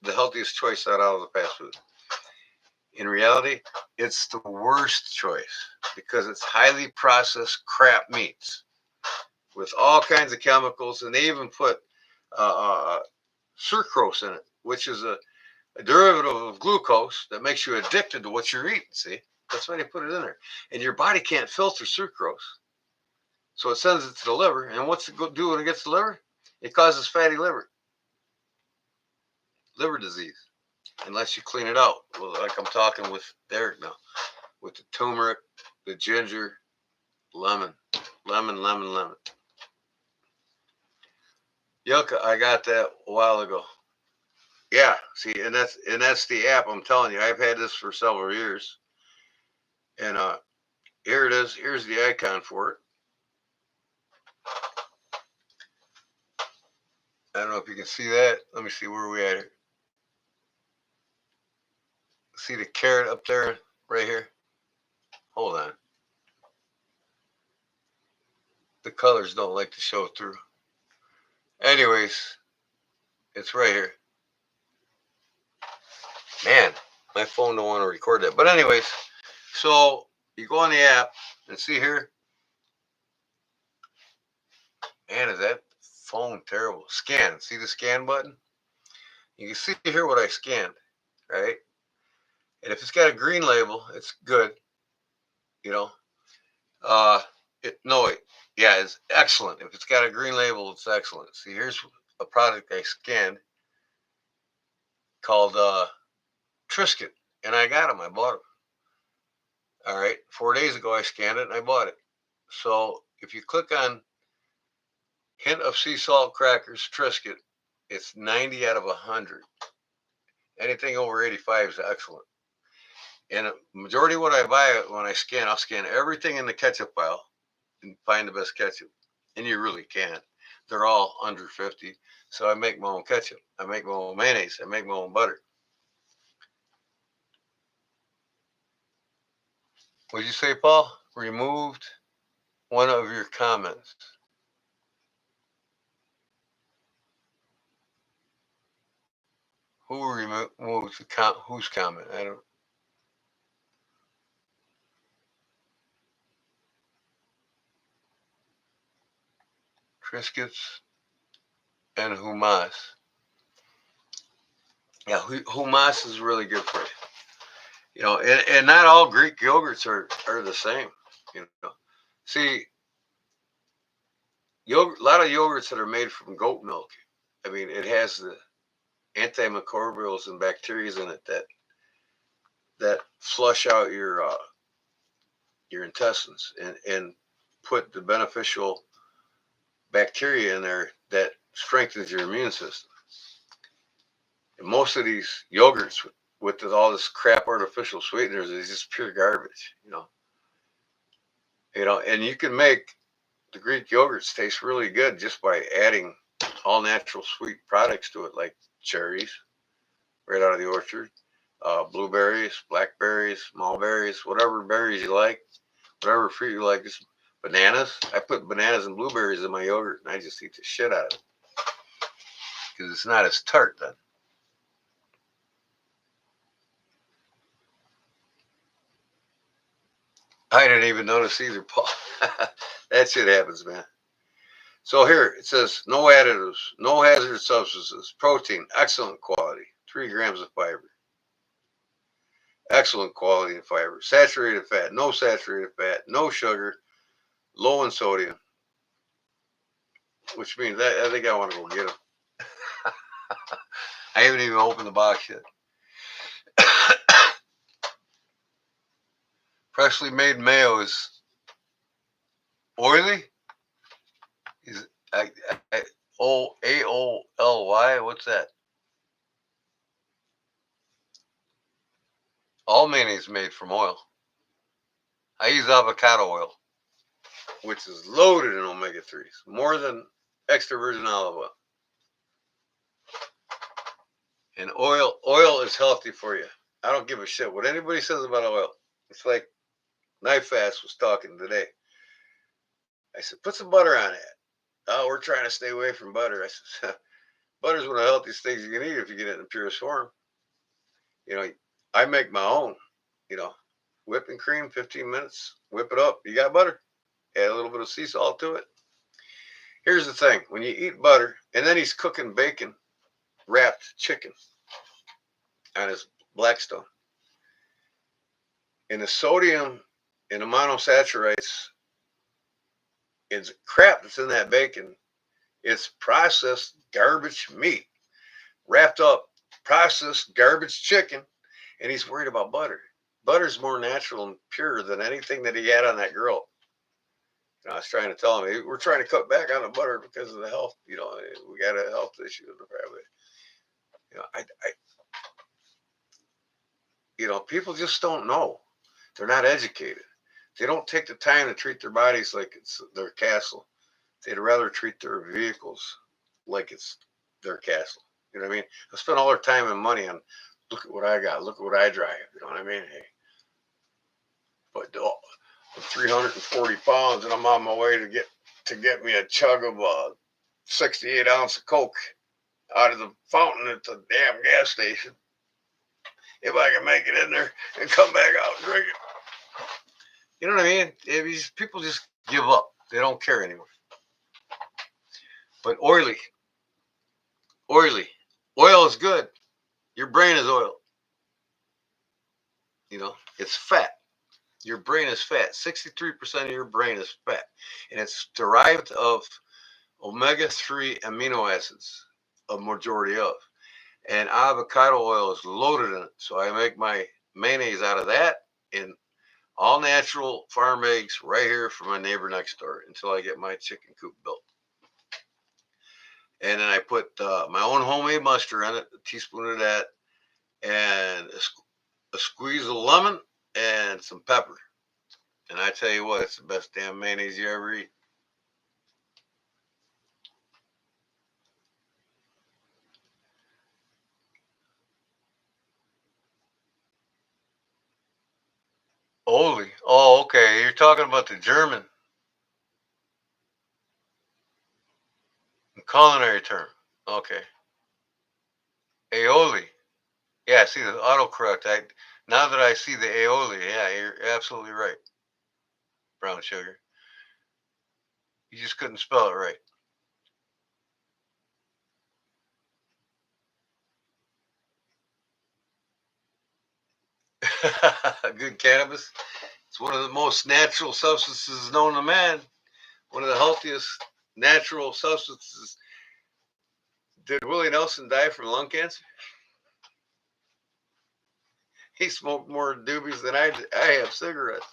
the healthiest choice out of the fast food. In reality, it's the worst choice because it's highly processed crap meats with all kinds of chemicals, and they even put sucrose in it, which is a derivative of glucose that makes you addicted to what you're eating. See, that's why they put it in there, and your body can't filter sucrose, so it sends it to the liver. And what's it do when it gets to the liver? It causes fatty liver disease, unless you clean it out. Well, like I'm talking with Derek now, with the turmeric, the ginger, lemon. Yucca, I got that a while ago. Yeah, see, and that's the app. I'm telling you, I've had this for several years, and here it is. Here's the icon for it. I don't know if you can see that. Let me see where we at here. See the carrot up there, right here. Hold on. The colors don't like to show through. Anyways, it's right here. Man, my phone don't want to record that. But anyways, so you go on the app and see here. Man, is that phone terrible? Scan. See the scan button? You can see here what I scanned, right? And if it's got a green label, it's good. You know, no, yeah, it's excellent. If it's got a green label, it's excellent. See, here's a product I scanned called Triscuit, and I got them. I bought them. All right, 4 days ago I scanned it and I bought it. So if you click on hint of sea salt crackers Triscuit, it's 90 out of 100. Anything over 85 is excellent. And a majority of what I buy when I scan, I'll scan everything in the ketchup aisle and find the best ketchup. And you really can't. They're all under 50. So I make my own ketchup. I make my own mayonnaise. I make my own butter. What'd you say, Paul? Removed one of your comments. Who removed whose comment? I don't. Triscuits and hummus. Yeah, hummus is really good for you. You know, and not all Greek yogurts are the same. You know, see, yogurt, a lot of yogurts that are made from goat milk. I mean, it has the antimicrobials and bacteria in it that flush out your intestines and put the beneficial bacteria in there that strengthens your immune system. And most of these yogurts with all this crap artificial sweeteners is just pure garbage, you know. You know, and you can make the Greek yogurts taste really good just by adding all natural sweet products to it, like cherries right out of the orchard, blueberries, blackberries, mulberries, whatever berries you like, whatever fruit you like. Just bananas. I put bananas and blueberries in my yogurt, and I just eat the shit out of it because it's not as tart then. I didn't even notice either, Paul. That shit happens, man. So here it says no additives, no hazardous substances, protein, excellent quality, 3 grams of fiber. Excellent quality of fiber. Saturated fat, no saturated fat, no sugar, low in sodium. Which means that I think I want to go get them. I haven't even opened the box yet. Freshly made mayo is oily. Is AOLY? What's that? All mayonnaise is made from oil. I use avocado oil, which is loaded in omega-3s, more than extra virgin olive oil. And oil is healthy for you. I don't give a shit what anybody says about oil. It's like Knife Fast was talking today. I said, put some butter on it. Oh, we're trying to stay away from butter. I said, butter's one of the healthiest things you can eat if you get it in the purest form. You know, I make my own, you know, whipping cream, 15 minutes, whip it up. You got butter. Add a little bit of sea salt to it. Here's the thing. When you eat butter, and then he's cooking bacon wrapped chicken on his Blackstone. And the sodium and the monosaccharides, it's crap that's in that bacon. It's processed garbage meat, wrapped up, processed garbage chicken, and he's worried about butter. Butter's more natural and pure than anything that he had on that grill. You know, I was trying to tell him, we're trying to cut back on the butter because of the health. You know, we got a health issue in the family. You know, you know, people just don't know. They're not educated. They don't take the time to treat their bodies like it's their castle. They'd rather treat their vehicles like it's their castle. You know what I mean? I spend all their time and money on, look at what I got, look at what I drive. You know what I mean? Hey, but I'm 340 pounds and I'm on my way to get me a chug of 68-ounce of Coke out of the fountain at the damn gas station. If I can make it in there and come back out and drink it. You know what I mean? These people just give up. They don't care anymore. But oil is good. Your brain is oil. You know, it's fat. Your brain is fat. 63% of your brain is fat. And it's derived of omega-3 amino acids, a majority of. And avocado oil is loaded in it. So I make my mayonnaise out of that and all natural farm eggs right here from my neighbor next door until I get my chicken coop built. And then I put my own homemade mustard on it, a teaspoon of that, and a squeeze of lemon and some pepper. And I tell you what, it's the best damn mayonnaise you ever eat. Holy. Oh, okay. You're talking about the German culinary term. Okay. Aioli. Yeah, see the autocorrect. Now that I see the aioli, yeah, you're absolutely right. Brown sugar. You just couldn't spell it right. Good cannabis. It's one of the most natural substances known to man. One of the healthiest natural substances. Did Willie Nelson die from lung cancer? He smoked more doobies than I have cigarettes.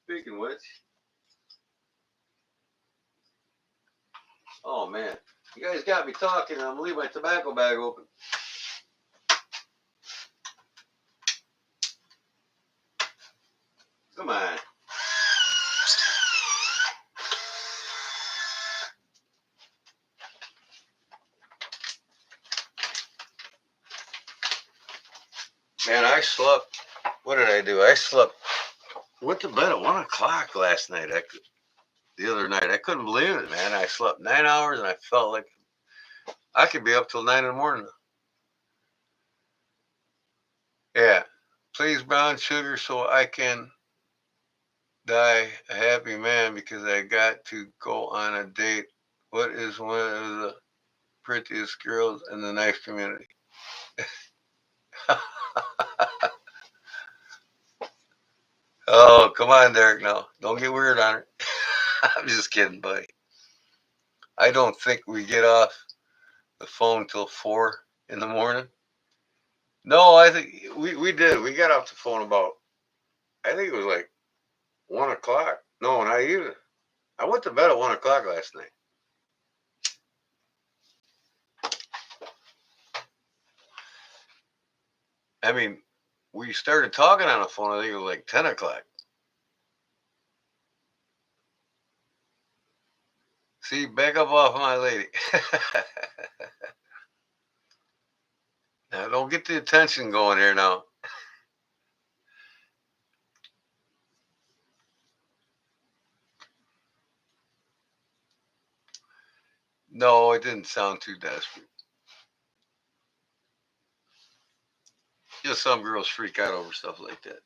Speaking of which, oh man, you guys got me talking. I'm leaving my tobacco bag open. Come on. Man, I slept. What did I do? I slept. Went to bed at 1 o'clock last night. The other night, I couldn't believe it, man. I slept 9 hours, and I felt like I could be up till 9 in the morning. Yeah, please brown sugar so I can die a happy man because I got to go on a date. What is one of the prettiest girls in the knife community? Oh, come on, Derek. No, don't get weird on her. I'm just kidding, buddy. I don't think we get off the phone till 4 in the morning. No, I think we did. We got off the phone about, I think it was like 1 o'clock. No, not even. I went to bed at 1 o'clock last night. I mean, we started talking on the phone, I think it was like 10 o'clock. See, back up off my lady. Now, don't get the attention going here now. No, it didn't sound too desperate. Just some girls freak out over stuff like that.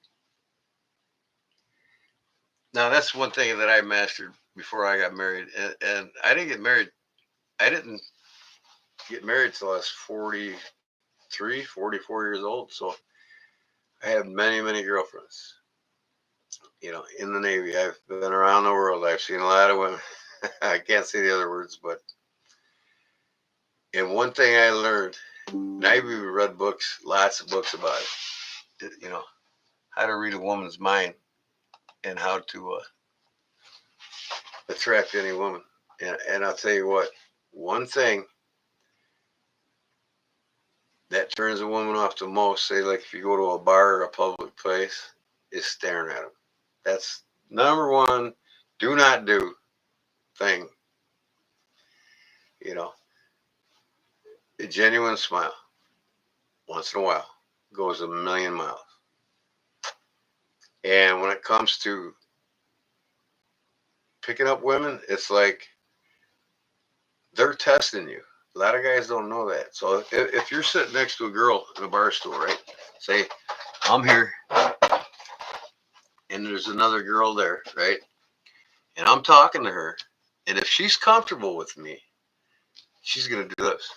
Now, that's one thing that I mastered before I got married. And I didn't get married. I didn't get married till I was 43, 44 years old. So I had many, many girlfriends. In the Navy, I've been around the world. I've seen a lot of women. I can't say the other words, but and one thing I learned, and I even read books, lots of books about it. How to read a woman's mind and how to attract any woman. And I'll tell you what, one thing that turns a woman off the most, say like if you go to a bar or a public place, is staring at them. That's number one, do not do thing. You know, a genuine smile once in a while goes a million miles. And when it comes to picking up women, it's like they're testing you. A lot of guys don't know that. So if you're sitting next to a girl in a bar stool, right? Say, I'm here, and there's another girl there, right? And I'm talking to her, and if she's comfortable with me, she's gonna do this.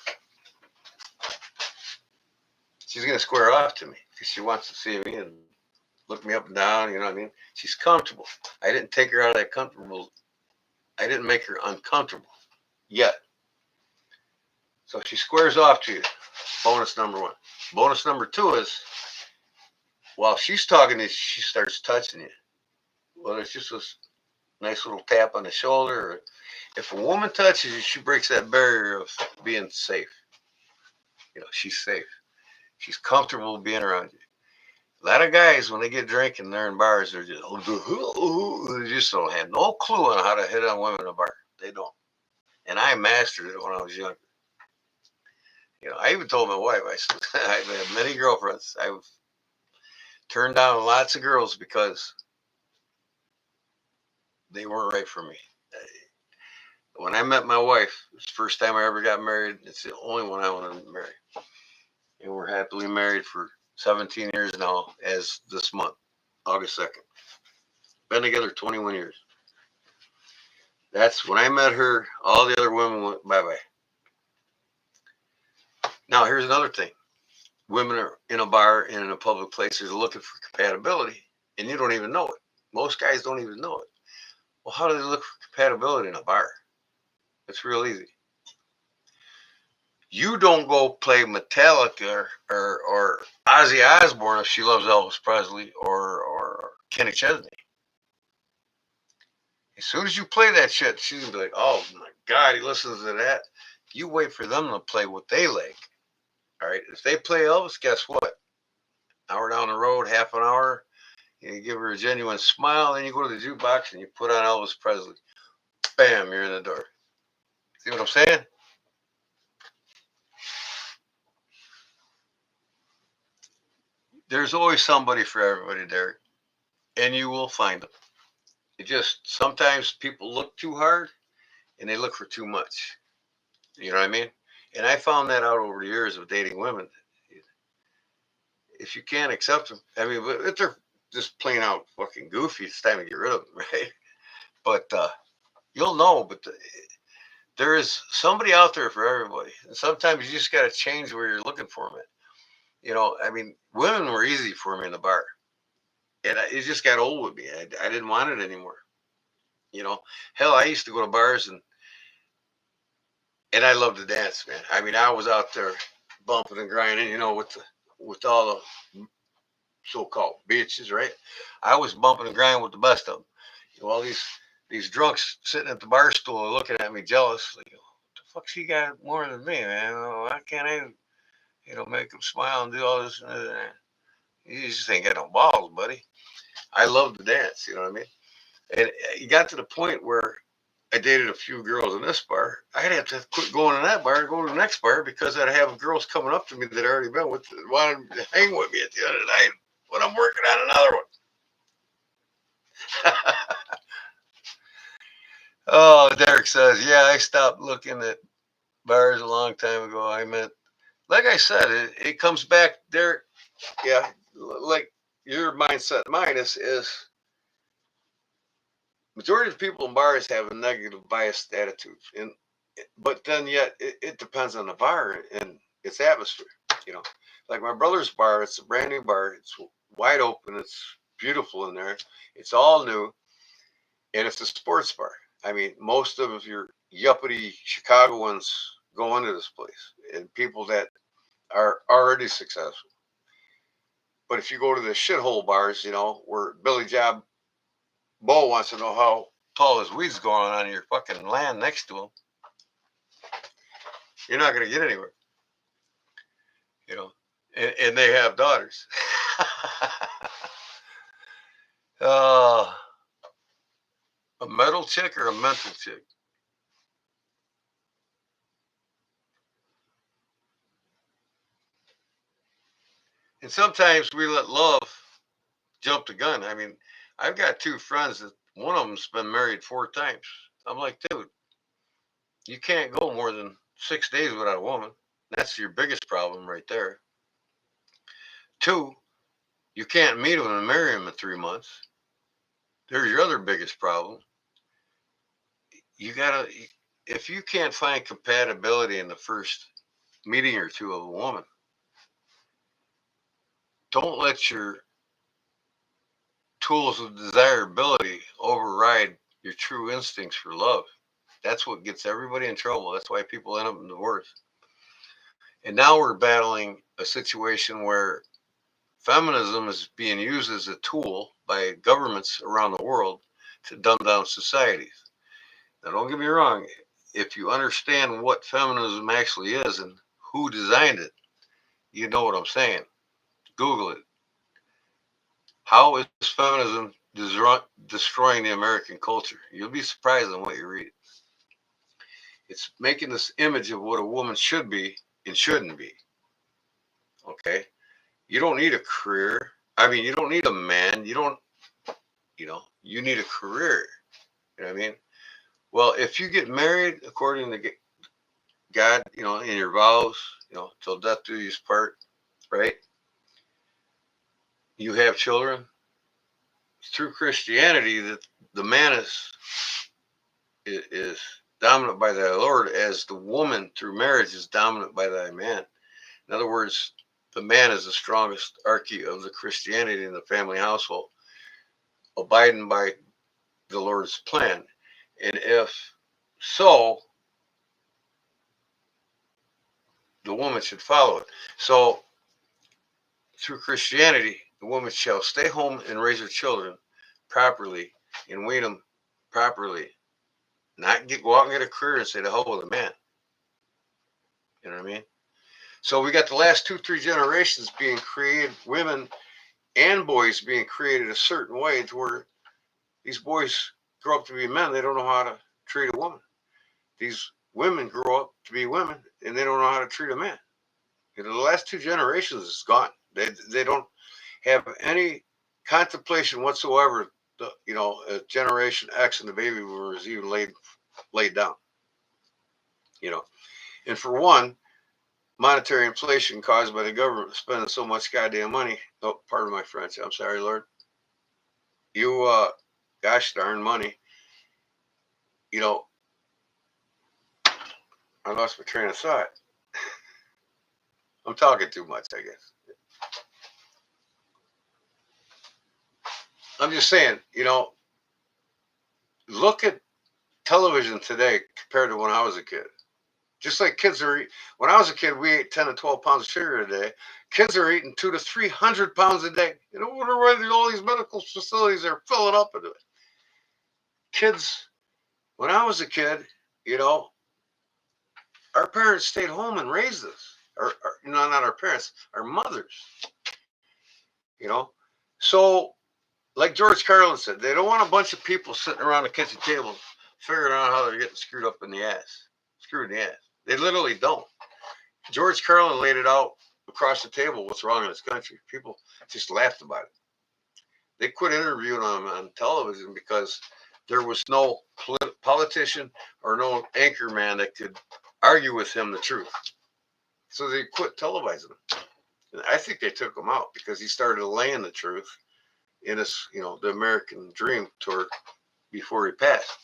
She's gonna square off to me because she wants to see me and look me up and down. You know what I mean? She's comfortable. I didn't take her out of that comfortable. I didn't make her uncomfortable yet. So she squares off to you. Bonus number one. Bonus number two is while she's talking to you, she starts touching you. Well, it's just a nice little tap on the shoulder. Or if a woman touches you, she breaks that barrier of being safe. She's safe. She's comfortable being around you. A lot of guys, when they get drinking, they're in bars, they just don't have no clue on how to hit on women in a bar. They don't. And I mastered it when I was younger. I even told my wife, I said, I've had many girlfriends. I've turned down lots of girls because they weren't right for me. When I met my wife, it's the first time I ever got married. It's the only one I wanted to marry. And we're happily married for 17 years now, as this month, August 2nd. Been together 21 years. That's when I met her, all the other women went bye-bye. Now, here's another thing. Women are in a bar and in a public place, they're looking for compatibility, and you don't even know it. Most guys don't even know it. Well, how do they look for compatibility in a bar? It's real easy. You don't go play Metallica or Ozzy Osbourne if she loves Elvis Presley or Kenny Chesney. As soon as you play that shit, she's going to be like, oh my God, he listens to that. You wait for them to play what they like. All right. If they play Elvis, guess what? Hour down the road, half an hour, you give her a genuine smile, then you go to the jukebox and you put on Elvis Presley. Bam, you're in the door. See what I'm saying? There's always somebody for everybody, Derek, and you will find them. It just sometimes people look too hard and they look for too much. You know what I mean? And I found that out over the years of dating women. If you can't accept them, I mean, if they're just plain out fucking goofy, it's time to get rid of them, right? But you'll know. But there is somebody out there for everybody, and sometimes you just got to change where you're looking for them. I mean, women were easy for me in the bar, and it just got old with me. I didn't want it anymore. Hell, I used to go to bars and I loved to dance, man. I mean, I was out there bumping and grinding, with all the so-called bitches, right? I was bumping and grinding with the best of them. All these drunks sitting at the bar stool looking at me jealous, like, what the fuck she got more than me, man? Why can't I, make them smile and do all this? You just ain't got no balls, buddy. I love to dance, you know what I mean? And it got to the point where I dated a few girls in this bar. I'd have to quit going to that bar and go to the next bar because I'd have girls coming up to me that I'd already been with that wanted to hang with me at the end of the night when I'm working on another one. Oh, Derek says, yeah, I stopped looking at bars a long time ago. I meant, like I said, it comes back, Derek. Yeah, like your mindset, mine is majority of people in bars have a negative biased attitude, and but then yet it depends on the bar and its atmosphere. You know, like my brother's bar, it's a brand new bar. It's wide open. It's beautiful in there. It's all new, and it's a sports bar. I mean, most of your yuppity Chicagoans go into this place, and people that are already successful. But if you go to the shithole bars, you know, where Billy Job Bo wants to know how tall his weed's going on your fucking land next to him, you're not going to get anywhere. You know, and they have daughters. uh, a metal chick or a mental chick? And sometimes we let love jump the gun. I mean, I've got two friends that one of them's been married 4 times. I'm like, dude, you can't go more than 6 days without a woman. That's your biggest problem right there. Two, you can't meet them and marry them in 3 months. There's your other biggest problem. You gotta, if you can't find compatibility in the first meeting or two of a woman, don't let your tools of desirability override your true instincts for love. That's what gets everybody in trouble. That's why people end up in divorce. And now we're battling a situation where feminism is being used as a tool by governments around the world to dumb down societies. Now, don't get me wrong. If you understand what feminism actually is and who designed it, you know what I'm saying. Google it. How is feminism destroying the American culture? You'll be surprised on what you read. It's making this image of what a woman should be and shouldn't be. Okay? You don't need a career. I mean, you don't need a man. You don't, you need a career. You know what I mean? Well, if you get married according to God, in your vows, till death do you part, right? You have children. Through Christianity, that the man is dominant by thy Lord, as the woman through marriage is dominant by thy man. In other words, the man is the strongest archy of the Christianity in the family household, abiding by the Lord's plan. And if so, the woman should follow it. So, through Christianity, the woman shall stay home and raise her children properly and wean them properly. Not go out and get a career and say the hell with a man. You know what I mean? So we got the last 2-3 generations being created, women and boys being created a certain way to where these boys grow up to be men. They don't know how to treat a woman. These women grow up to be women and they don't know how to treat a man. The last 2 generations is gone. They don't have any contemplation whatsoever. Generation X and the baby boomers even laid down. And for one, monetary inflation caused by the government spending so much goddamn money. Oh, pardon my French. I'm sorry, Lord. You, gosh darn money. I lost my train of thought. I'm talking too much, I guess. I'm just saying, look at television today compared to when I was a kid. Just like when I was a kid, we ate 10 to 12 pounds of sugar a day. Kids are eating 200 to 300 pounds a day. You know, wonder why all these medical facilities are filling up into it. Kids, when I was a kid, our parents stayed home and raised us. Or not our parents, our mothers. So, like George Carlin said, they don't want a bunch of people sitting around the kitchen table figuring out how they're getting screwed up in the ass. Screwed in the ass. They literally don't. George Carlin laid it out across the table what's wrong in this country. People just laughed about it. They quit interviewing him on television because there was no politician or no anchor man that could argue with him the truth. So they quit televising him. And I think they took him out because he started laying the truth in his, the American Dream tour before he passed.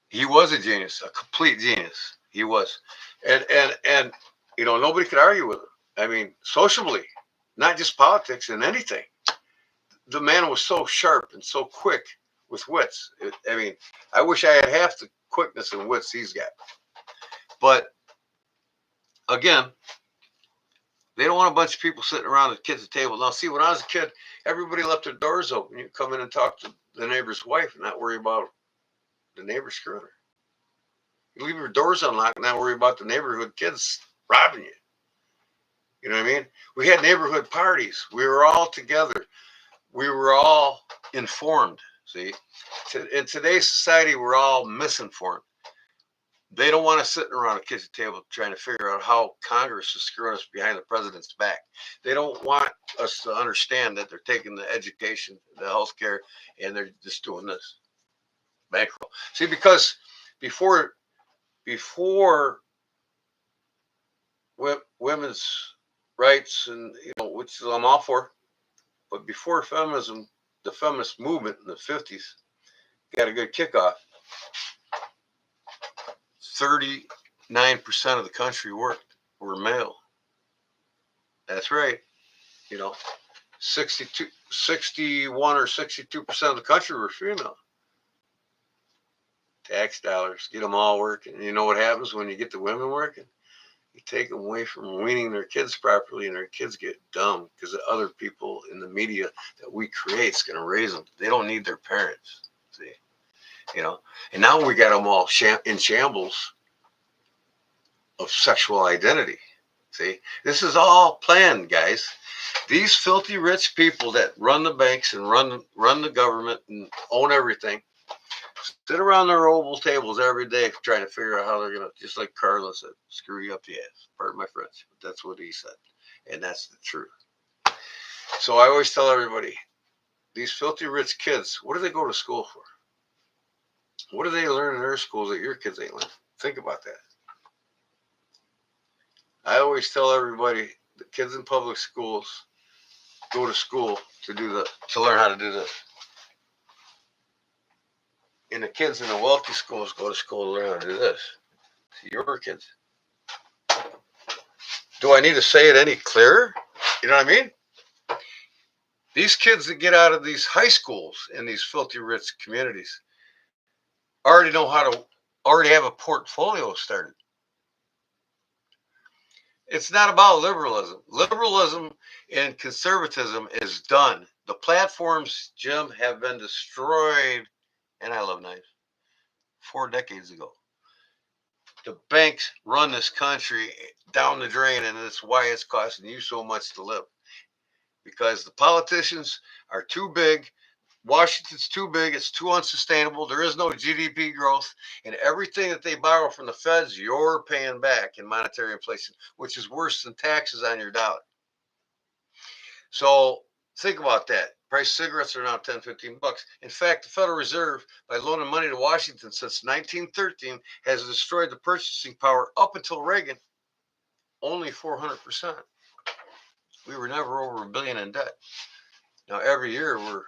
He was a genius, a complete genius. He was, and nobody could argue with him. I mean, socially, not just politics and anything. The man was so sharp and so quick with wits. I wish I had half the quickness and wits he's got. But again, they don't want a bunch of people sitting around the kids' table. Now, see, when I was a kid, everybody left their doors open. You come in and talk to the neighbor's wife and not worry about the neighbor screwing her. You leave your doors unlocked and not worry about the neighborhood kids robbing you. You know what I mean? We had neighborhood parties. We were all together. We were all informed. See, in today's society, we're all misinformed. They don't want us sitting around a kitchen table trying to figure out how Congress is screwing us behind the president's back. They don't want us to understand that they're taking the education, the health care, and they're just doing this. Bankroll. See, because before women's rights, and which I'm all for, but before feminism, the feminist movement in the 50s got a good kickoff. 39% of the country were male. That's right. 61 or 62% of the country were female. Tax dollars, get them all working. And you know what happens when you get the women working? You take them away from weaning their kids properly, and their kids get dumb because the other people in the media that we create is going to raise them. They don't need their parents. See, and now we got them all in shambles of sexual identity. See, this is all planned, guys. These filthy rich people that run the banks and run the government and own everything sit around their oval tables every day trying to figure out how they're going to, just like Carlos said, screw you up the ass. Pardon my French, but that's what he said. And that's the truth. So I always tell everybody, these filthy rich kids, what do they go to school for? What do they learn in their schools that your kids ain't learning? Think about that. I always tell everybody, the kids in public schools go to school to learn how to do this. And the kids in the wealthy schools go to school to learn how to do this. To your kids. Do I need to say it any clearer? You know what I mean? These kids that get out of these high schools in these filthy rich communities already have a portfolio started. It's not about liberalism. Liberalism and conservatism is done. The platforms, Jim, have been destroyed, and I love knives, 4 decades ago. The banks run this country down the drain, and that's why it's costing you so much to live. Because the politicians are too big. Washington's too big. It's too unsustainable. There is no GDP growth. And everything that they borrow from the feds, you're paying back in monetary inflation, which is worse than taxes on your dollar. So think about that. Price of cigarettes are now 10, 15 bucks. In fact, the Federal Reserve, by loaning money to Washington since 1913, has destroyed the purchasing power up until Reagan, only 400%. We were never over $1 billion in debt. Now, every year, we're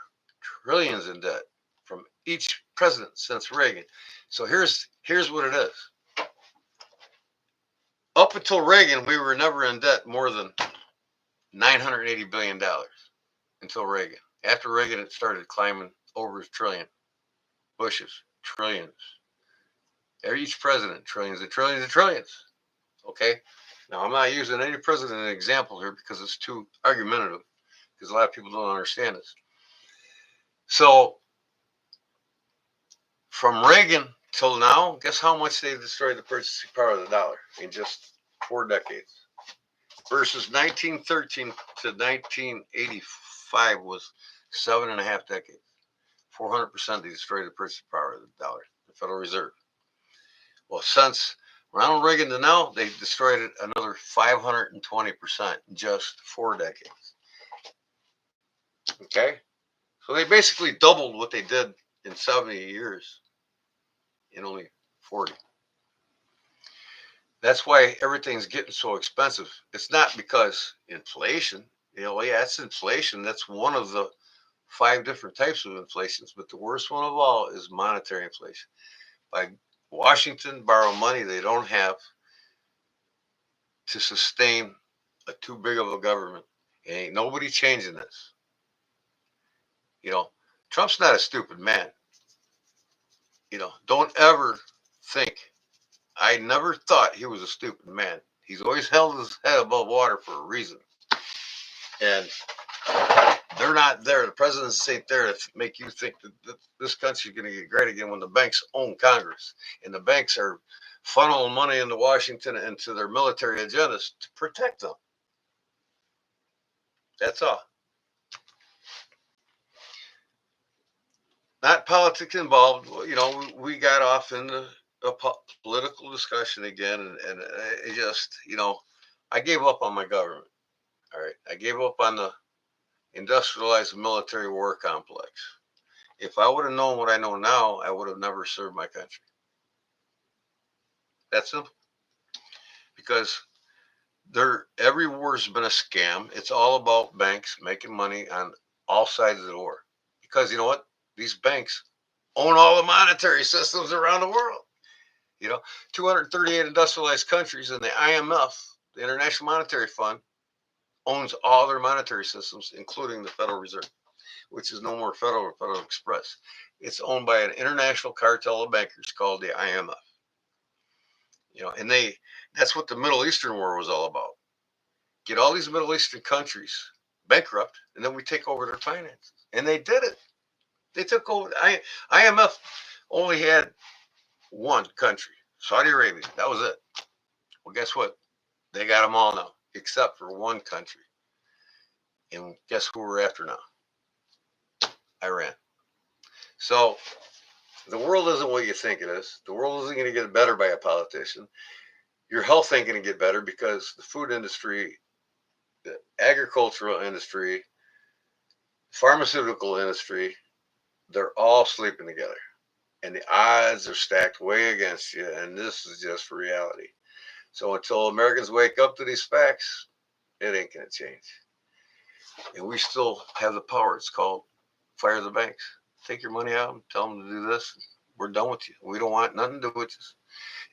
trillions in debt from each president since Reagan. So here's what it is. Up until Reagan, we were never in debt more than $980 billion until Reagan. After Reagan, it started climbing over a trillion. Bush's, trillions. Each president, trillions and trillions and trillions. Okay? Now, I'm not using any president as an example here because it's too argumentative, because a lot of people don't understand this. So, from Reagan till now, guess how much they destroyed the purchasing power of the dollar in just 4 decades? Versus 1913 to 1985 was 7.5 decades. 400%. They destroyed the purchasing power of the dollar, the Federal Reserve. Well, since Ronald Reagan to now, they destroyed it another 520% in just 4 decades. Okay? So they basically doubled what they did in 70 years in only 40. That's why everything's getting so expensive. It's not because inflation, yeah, it's inflation. That's one of the 5 different types of inflations, but the worst one of all is monetary inflation. By Washington borrow money they don't have to sustain a too big of a government. Ain't nobody changing this. Trump's not a stupid man. Don't ever think. I never thought he was a stupid man. He's always held his head above water for a reason. And they're not there. The presidents ain't there to make you think that this country's going to get great again when the banks own Congress. And the banks are funneling money into Washington and to their military agendas to protect them. That's all. Not politics involved. We got off into a political discussion again, and it just, I gave up on my government. All right, I gave up on the industrialized military war complex. If I would have known what I know now, I would have never served my country. That's simple. Because every war's been a scam. It's all about banks making money on all sides of the war. Because you know what? These banks own all the monetary systems around the world. 238 industrialized countries, and the IMF, the International Monetary Fund, owns all their monetary systems, including the Federal Reserve, which is no more Federal Express. It's owned by an international cartel of bankers called the IMF. And that's what the Middle Eastern War was all about. Get all these Middle Eastern countries bankrupt, and then we take over their finances. And they did it. They took over. IMF only had one country, Saudi Arabia. That was it. Well, guess what? They got them all now, except for one country. And guess who we're after now? Iran. So the world isn't what you think it is. The world isn't going to get better by a politician. Your health ain't going to get better because the food industry, the agricultural industry, pharmaceutical industry, they're all sleeping together. And the odds are stacked way against you. And this is just reality. So until Americans wake up to these facts, it ain't going to change. And we still have the power. It's called fire the banks. Take your money out and tell them to do this. We're done with you. We don't want nothing to do with this.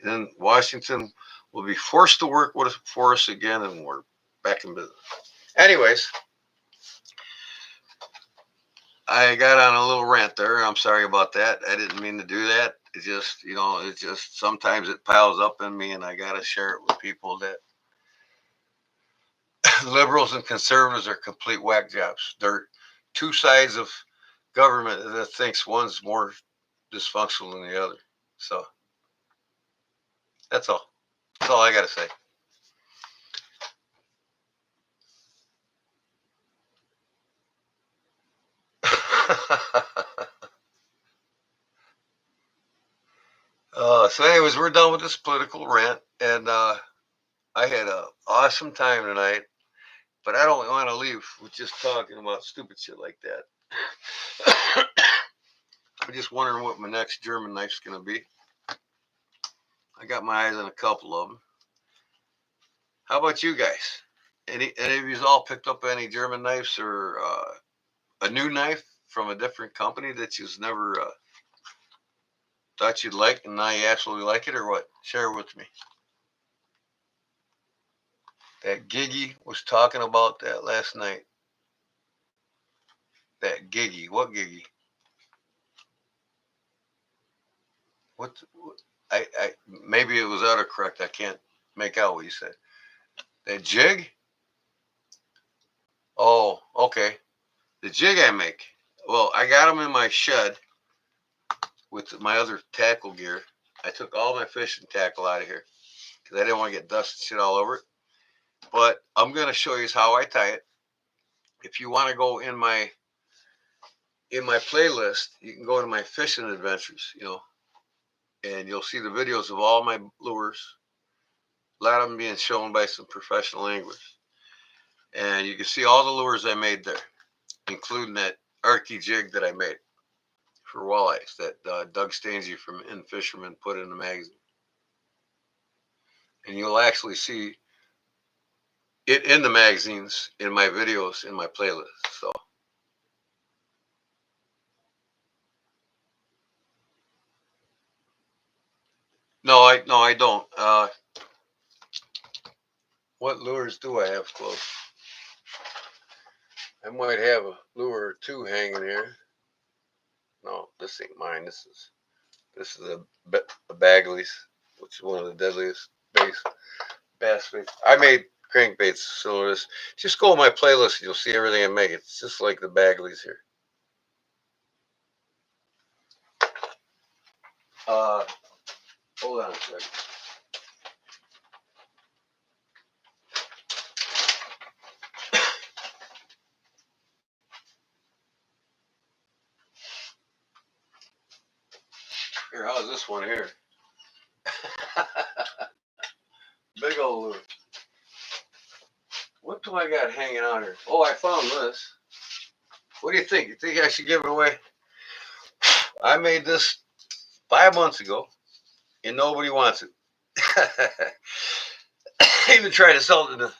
And then Washington will be forced to work for us again, and we're back in business. Anyways, I got on a little rant there. I'm sorry about that. I didn't mean to do that. It just, sometimes it piles up in me, and I got to share it with people that liberals and conservatives are complete whack jobs. They're two sides of government that thinks one's more dysfunctional than the other. So that's all. That's all I got to say. So anyways, we're done with this political rant, and I had an awesome time tonight, but I don't want to leave with just talking about stupid shit like that. I'm just wondering what my next German knife's going to be. I got my eyes on a couple of them. How about you guys? Any of you all picked up any German knives or a new knife from a different company that you've never thought you'd like, and now you absolutely like it, or what? Share it with me. That Giggy was talking about that last night. That Giggy. What Giggy? What I maybe it was autocorrect. I can't make out what you said. That jig? Oh, okay. The jig I make. Well, I got them in my shed with my other tackle gear. I took all my fishing tackle out of here because I didn't want to get dust and shit all over it. But I'm going to show you how I tie it. If you want to go in my in my playlist, you can go to my fishing adventures, and you'll see the videos of all my lures. A lot of them being shown by some professional anglers, and you can see all the lures I made there, including that Arky jig that I made for walleyes that Doug Stainsey from In Fisherman put in the magazine. And you'll actually see it in the magazines, in my videos, in my playlist. So no, I don't. What lures do I have close? I might have a lure or two hanging here. No, this ain't mine. This is a Bagley's, which is one of the deadliest bass baits. I made crankbaits similar to this. Just go to my playlist and you'll see everything I make. It's just like the Bagley's here. Hold on a second. Here, how's this one here? Big old lure. What do I got hanging out here? Oh, I found this. What do you think? You think I should give it away? I made this 5 months ago, and nobody wants it. I even tried to sell it.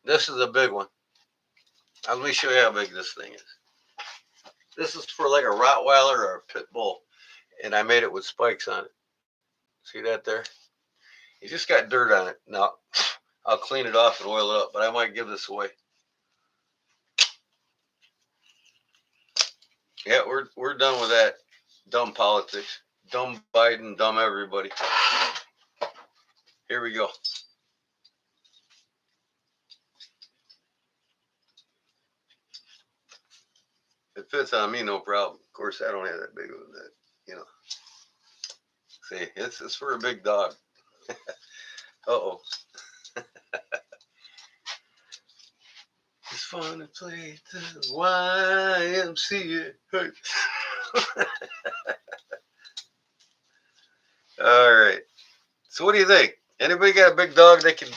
This is a big one. Let me show you how big this thing is. This is for like a Rottweiler or a pit bull, and I made it with spikes on it. See that there? It just got dirt on it. Now, I'll clean it off and oil it up, but I might give this away. Yeah, we're done with that dumb politics. Dumb Biden, dumb everybody. Here we go. It fits on me, no problem. Of course, I don't have that big of that, See, it's for a big dog. Uh-oh. It's fun to play the YMCA. All right. So what do you think? Anybody got a big dog they think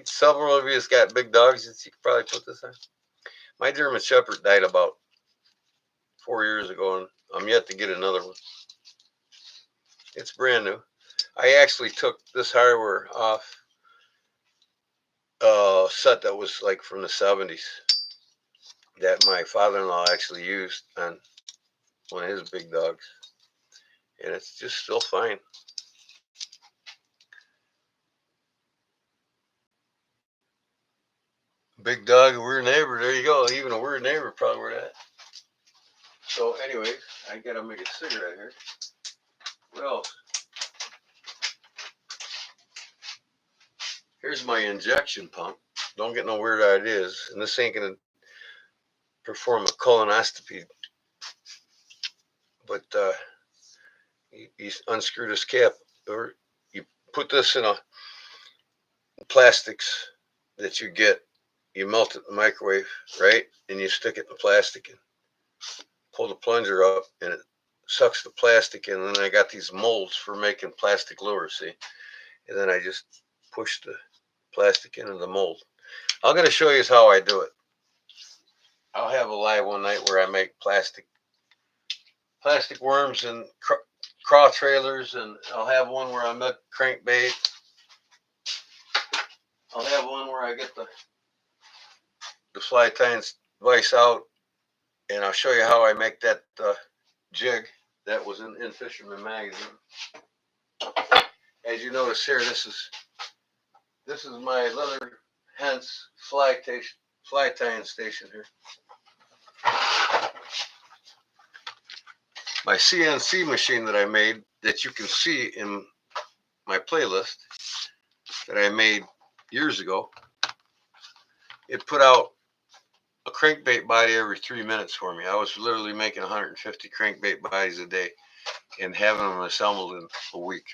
several of you has got big dogs that you could probably put this on? My German Shepherd died about 4 years ago, and I'm yet to get another one. It's brand new. I actually took this hardware off a set that was like from the 70s that my father-in-law actually used on one of his big dogs, and it's just still fine. Big dog, a weird neighbor. There you go. Even a weird neighbor probably were that. So, anyways, I gotta make a cigarette here. What else? Here's my injection pump. Don't get no weird ideas. And this ain't gonna perform a colonoscopy. But you unscrew this cap, or you put this in a plastics that you get. You melt it in the microwave, right? And you stick it in the plastic and pull the plunger up, and it sucks the plastic in. And then I got these molds for making plastic lures, see? And then I just push the plastic into the mold. I'm going to show you how I do it. I'll have a live one night where I make plastic worms and craw trailers, and I'll have one where I make crankbait. I'll have one where I get the fly tying device out, and I'll show you how I make that jig that was in Fisherman magazine. As you notice here, this is my leather hence fly tying station here. My CNC machine that I made, that you can see in my playlist that I made years ago, it put out a crankbait body every 3 minutes for me. I was literally making 150 crankbait bodies a day and having them assembled in a week.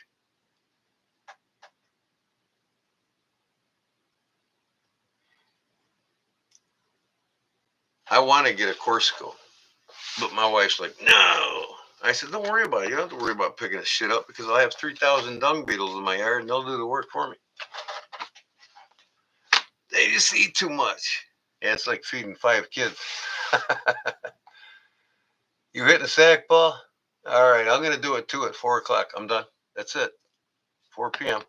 I want to get a Corsico, but my wife's like, no. I said, don't worry about it. You don't have to worry about picking this shit up because I have 3,000 dung beetles in my yard and they'll do the work for me. They just eat too much. Yeah, it's like feeding 5 kids. You hitting the sack, Paul? All right, I'm going to do it too at 4 o'clock. I'm done. That's it. 4 p.m.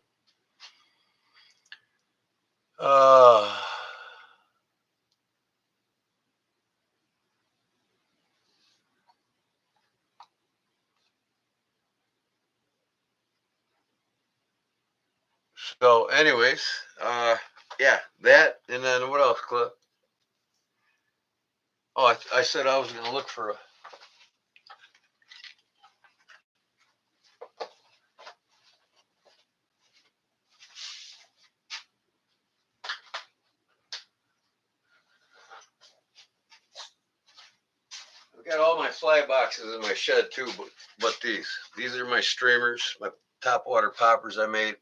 So, anyways, yeah, that, and then what else, Cliff? Oh, I said I was going to look for a. I've got all my fly boxes in my shed too, but these are my streamers, my top water poppers I made.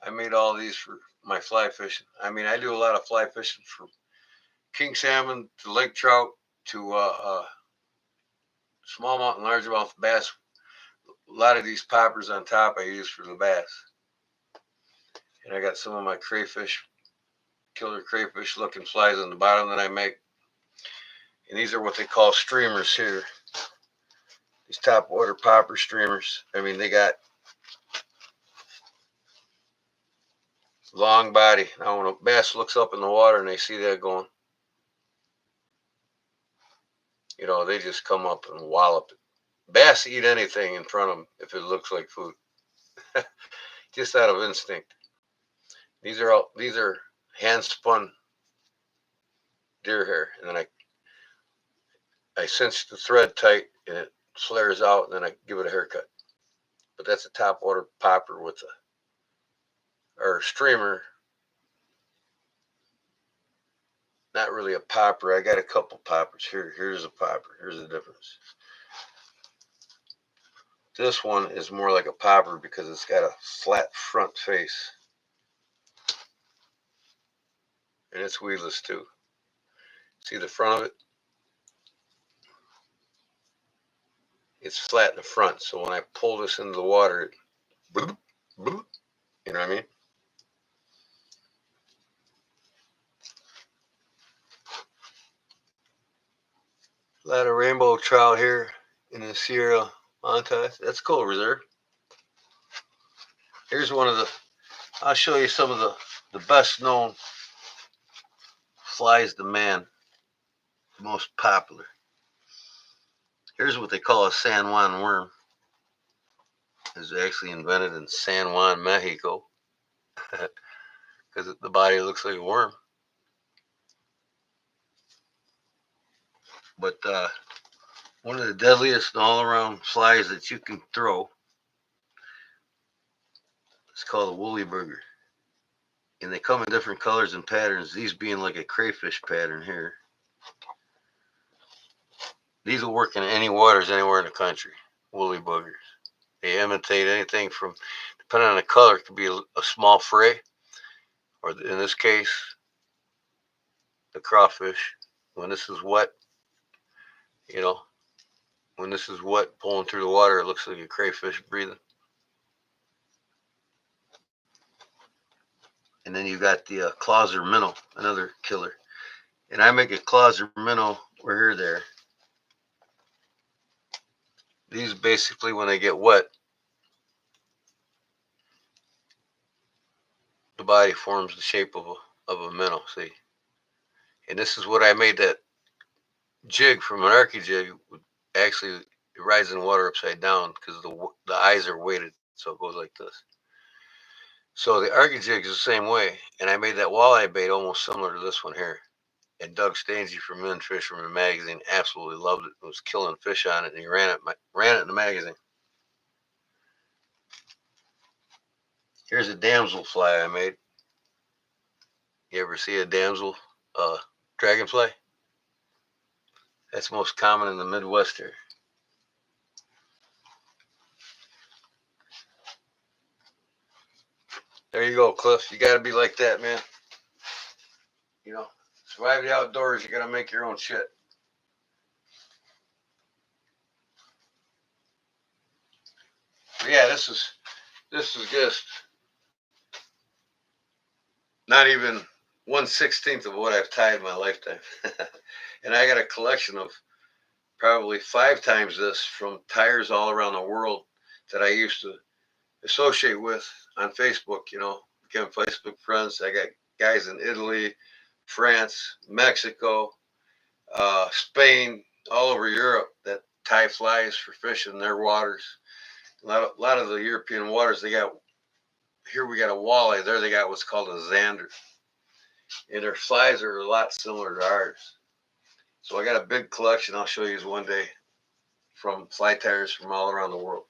I made all these for my fly fishing. I mean, I do a lot of fly fishing from king salmon to lake trout to smallmouth and largemouth bass. A lot of these poppers on top I use for the bass. And I got some of my crayfish, killer crayfish looking flies on the bottom that I make. And these are what they call streamers here. These top water popper streamers. I mean, they got long body. Now when a bass looks up in the water and they see that going, you know, they just come up and wallop it. Bass eat anything in front of them if it looks like food, just out of instinct. These are hand spun deer hair, and then I cinch the thread tight and it flares out, and then I give it a haircut. But that's a top water popper with or streamer. Not really a popper. I got a couple poppers here. Here's a popper. Here's the difference. This one is more like a popper because it's got a flat front face. And it's weedless too. See the front of it? It's flat in the front. So when I pull this into the water, it bloop, bloop, you know what I mean? A lot of rainbow trout here in the Sierra Montage. That's cool, reserve. Here's one of the, I'll show you some of the best known flies to man, the most popular. Here's what they call a San Juan worm. It's actually invented in San Juan, Mexico, because the body looks like a worm. But one of the deadliest all-around flies that you can throw is called a woolly burger. And they come in different colors and patterns, these being like a crayfish pattern here. These will work in any waters anywhere in the country, woolly buggers. They imitate anything from, depending on the color, it could be a small fray, or in this case, the crawfish. When this is wet, you know, when this is wet, pulling through the water, it looks like a crayfish breathing. And then you got the clauser minnow, another killer. And I make a clauser minnow, we're here there. These basically, when they get wet, the body forms the shape of a minnow, see? And this is what I made that jig from an arky jig. Actually, it rides in the water upside down because the eyes are weighted, so it goes like this. So the arky jig is the same way, and I made that walleye bait almost similar to this one here. And Doug Stangey from Inland Fisherman magazine absolutely loved it. Was killing fish on it, and he ran it in the magazine. Here's a damsel fly I made. You ever see a damsel dragonfly? That's most common in the Midwest here. There you go, Cliff. You got to be like that, man. You know, survive the outdoors. You got to make your own shit. Yeah, this is just not even 1/16 of what I've tied in my lifetime. And I got a collection of probably 5 times this from tires all around the world that I used to associate with on Facebook. Became Facebook friends. I got guys in Italy, France, Mexico, Spain, all over Europe that tie flies for fishing in their waters. A lot of the European waters, they got, here we got a walleye, there they got what's called a zander. And their flies are a lot similar to ours. So I got a big collection I'll show you one day from fly tires from all around the world.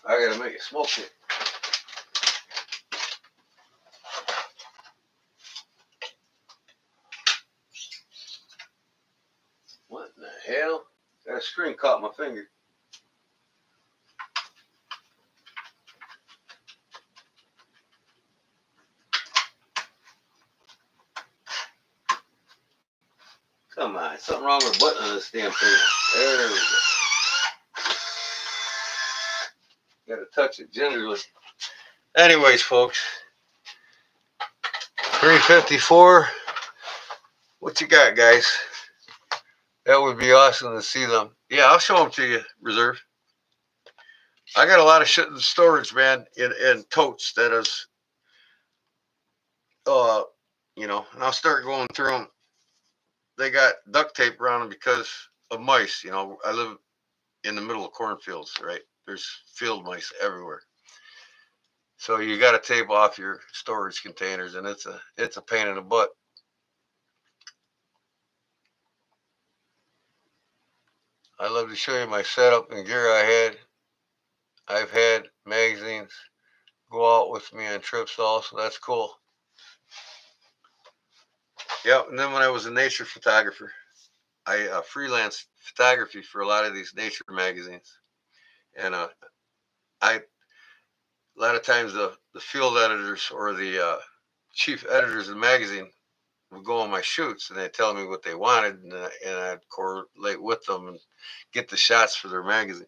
I gotta make a smoke it. What in the hell? That string caught my finger. Come on, something wrong with the button on this damn thing. There we go. Gotta touch it gingerly. Anyways, folks, 354. What you got, guys? That would be awesome to see them. Yeah, I'll show them to you, Reserve. I got a lot of shit in storage, man, in totes that is, and I'll start going through them. They got duct tape around them because of mice. I live in the middle of cornfields, right? There's field mice everywhere. So you got to tape off your storage containers, and it's a pain in the butt. I love to show you my setup and gear I've had magazines go out with me on trips also. That's cool. Yeah, and then when I was a nature photographer, I freelanced photography for a lot of these nature magazines, and I a lot of times the field editors or the chief editors of the magazine would go on my shoots and they'd tell me what they wanted, and I'd correlate with them and get the shots for their magazine.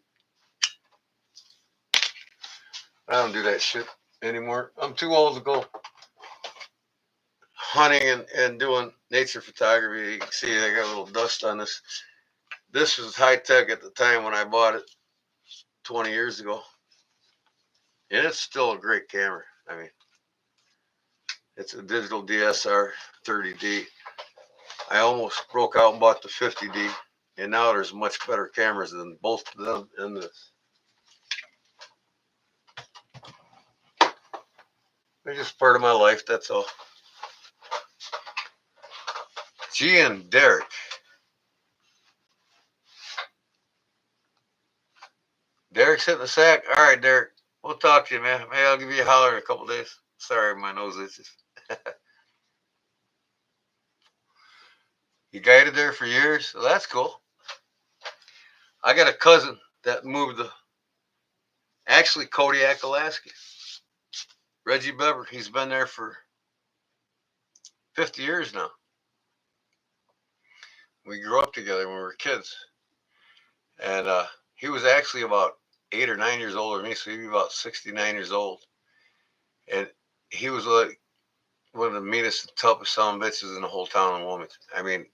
I don't do that shit anymore. I'm too old to go hunting and doing nature photography. You can see I got a little dust on this. This was high tech at the time when I bought it 20 years ago. And it's still a great camera. I mean, it's a digital DSR 30D. I almost broke out and bought the 50D. And now there's much better cameras than both of them and this. They're just part of my life, that's all. G and Derek. Derek's hitting the sack. All right, Derek. We'll talk to you, man. Maybe I'll give you a holler in a couple days. Sorry, my nose itches. You guided there for years? Well, that's cool. I got a cousin that moved to actually Kodiak, Alaska. Reggie Bever. He's been there for 50 years now. We grew up together when we were kids. And he was actually about 8 or 9 years older than me, so he'd be about 69 years old. And he was like one of the meanest and toughest son of bitches in the whole town of Wilmington. I mean,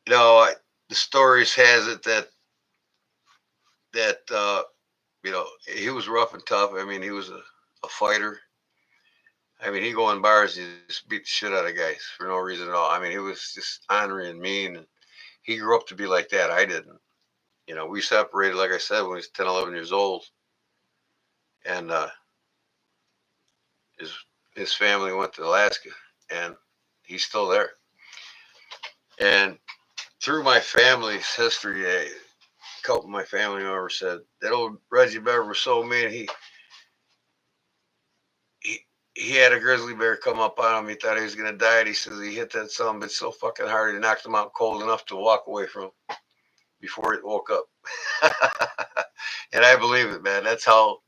the stories has it that he was rough and tough. I mean, he was a fighter. I mean, he'd go in bars and just beat the shit out of guys for no reason at all. I mean, he was just ornery and mean. And he grew up to be like that. I didn't. We separated, like I said, when he was 10, 11 years old. And his family went to Alaska, and he's still there. And through my family's history, a couple of my family members said that old Reggie Bear was so mean. He had a grizzly bear come up on him. He thought he was gonna die. And he says he hit that son of a bitch so fucking hard he knocked him out cold enough to walk away from him before it woke up. And I believe it, man. That's how.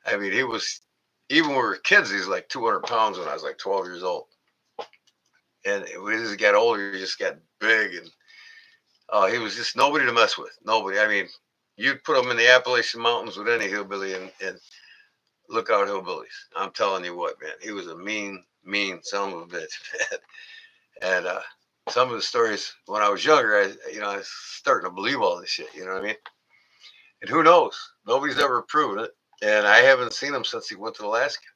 I mean, he was even when we were kids, he's like 200 pounds when I was like 12 years old. And as he got older, he just got big, and he was just nobody to mess with. Nobody. I mean, you'd put him in the Appalachian Mountains with any hillbilly, and look out hillbillies. I'm telling you what, man, he was a mean son of a bitch, man. And some of the stories when I was younger, I was starting to believe all this shit. You know what I mean? And who knows? Nobody's ever proven it, and I haven't seen him since he went to Alaska.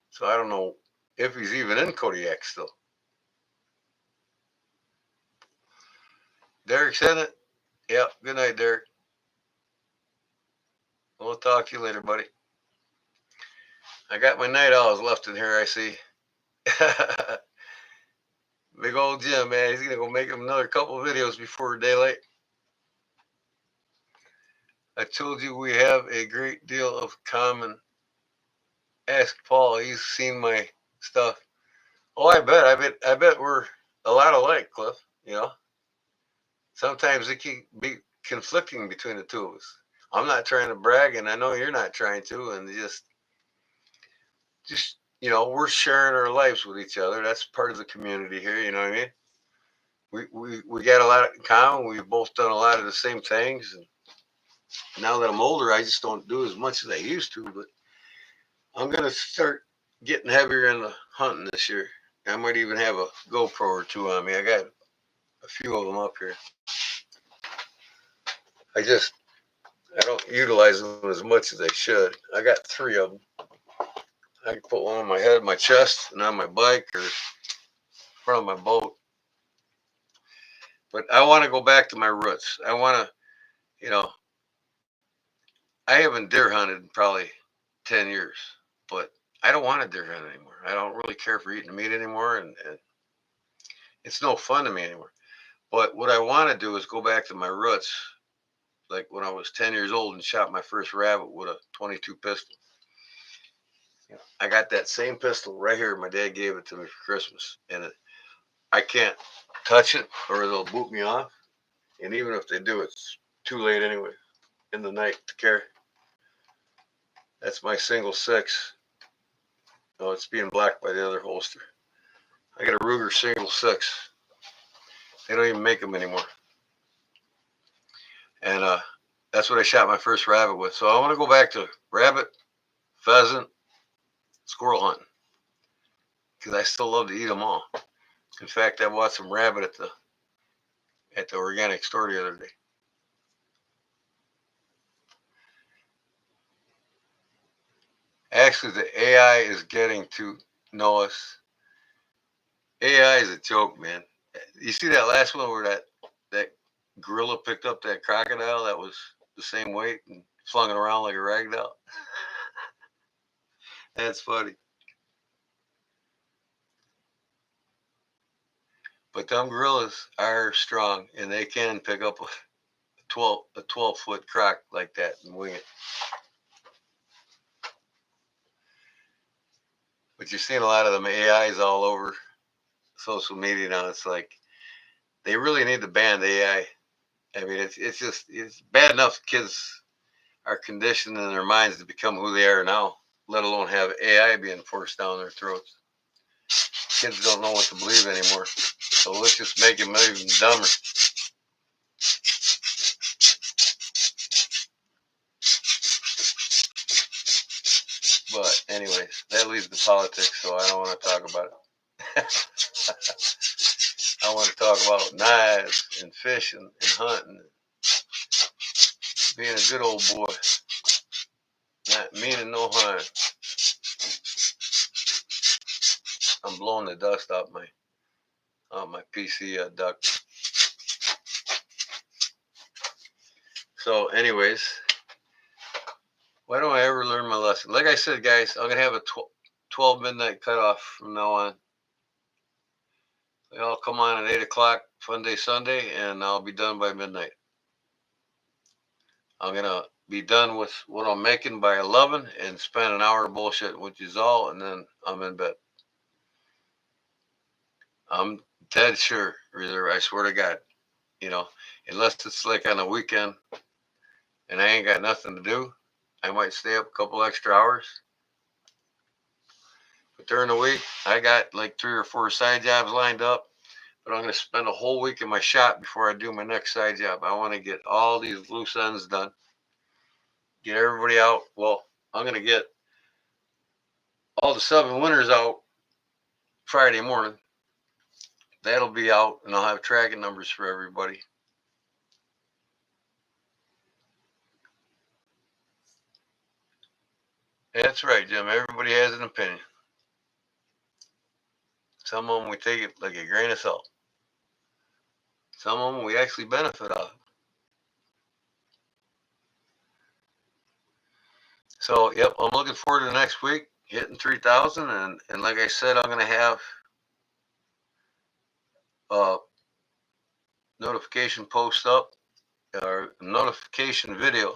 So I don't know if he's even in Kodiak still. Derek's in it. Yep. Good night, Derek. We'll talk to you later, buddy. I got my night owls left in here, I see. Big old Jim, man. He's going to go make him another couple of videos before daylight. I told you we have a great deal of common. Ask Paul. He's seen my stuff. Oh, I bet we're a lot alike, Cliff. You know, sometimes it can be conflicting between the two of us. I'm not trying to brag, and I know you're not trying to, and just we're sharing our lives with each other. That's part of the community here. You know what I mean? We got a lot in common. We've both done a lot of the same things, and now that I'm older, I just don't do as much as I used to. But I'm gonna start getting heavier in the hunting this year. I might even have a GoPro or two on me. I got a few of them up here. I don't utilize them as much as I should. I got 3 of them. I can put one on my head, my chest, and on my bike or front of my boat. But I want to go back to my roots. I want to, I haven't deer hunted in probably 10 years, but I don't want to deer hunt anymore. I don't really care for eating meat anymore, and it's no fun to me anymore. But what I want to do is go back to my roots, like when I was 10 years old and shot my first rabbit with a 22 pistol. I got that same pistol right here. My dad gave it to me for Christmas, and I can't touch it or they'll boot me off. And even if they do, it's too late anyway in the night to carry. That's my single 6. Oh, it's being blacked by the other holster. I got a Ruger single 6. They don't even make them anymore. And that's what I shot my first rabbit with. So I want to go back to rabbit, pheasant, squirrel hunting, because I still love to eat them all. In fact, I bought some rabbit at the organic store the other day. Actually, the AI is getting to know us. AI is a joke, man. You see that last one where that gorilla picked up that crocodile that was the same weight and flung it around like a rag doll? That's funny. But them gorillas are strong, and they can pick up a 12-foot croc like that and wing it. But you're seeing a lot of them AIs all over social media now. It's like they really need to ban the AI. I mean, it's bad enough kids are conditioned in their minds to become who they are now, let alone have AI being forced down their throats. Kids don't know what to believe anymore. So let's just make them even dumber. But anyways, that leads to politics, so I don't want to talk about it. I want to talk about knives and fishing and hunting, being a good old boy, not meaning no harm. I'm blowing the dust off my PC duct. So, anyways, why don't I ever learn my lesson? Like I said, guys, I'm gonna have a 12 midnight cutoff from now on. They all come on at 8 o'clock, Fun Day Sunday, and I'll be done by midnight. I'm gonna be done with what I'm making by 11 and spend an hour bullshitting with you all, and then I'm in bed. I'm dead sure, Reserve. I swear to God, unless it's like on a weekend and I ain't got nothing to do, I might stay up a couple extra hours. But during the week, I got like 3 or 4 side jobs lined up. But I'm going to spend a whole week in my shop before I do my next side job. I want to get all these loose ends done. Get everybody out. Well, I'm going to get all the 7 winners out Friday morning. That'll be out, and I'll have tracking numbers for everybody. That's right, Jim. Everybody has an opinion. Some of them we take it like a grain of salt. Some of them we actually benefit off. So, yep, I'm looking forward to the next week, hitting 3,000. And like I said, I'm going to have a notification post up, or notification video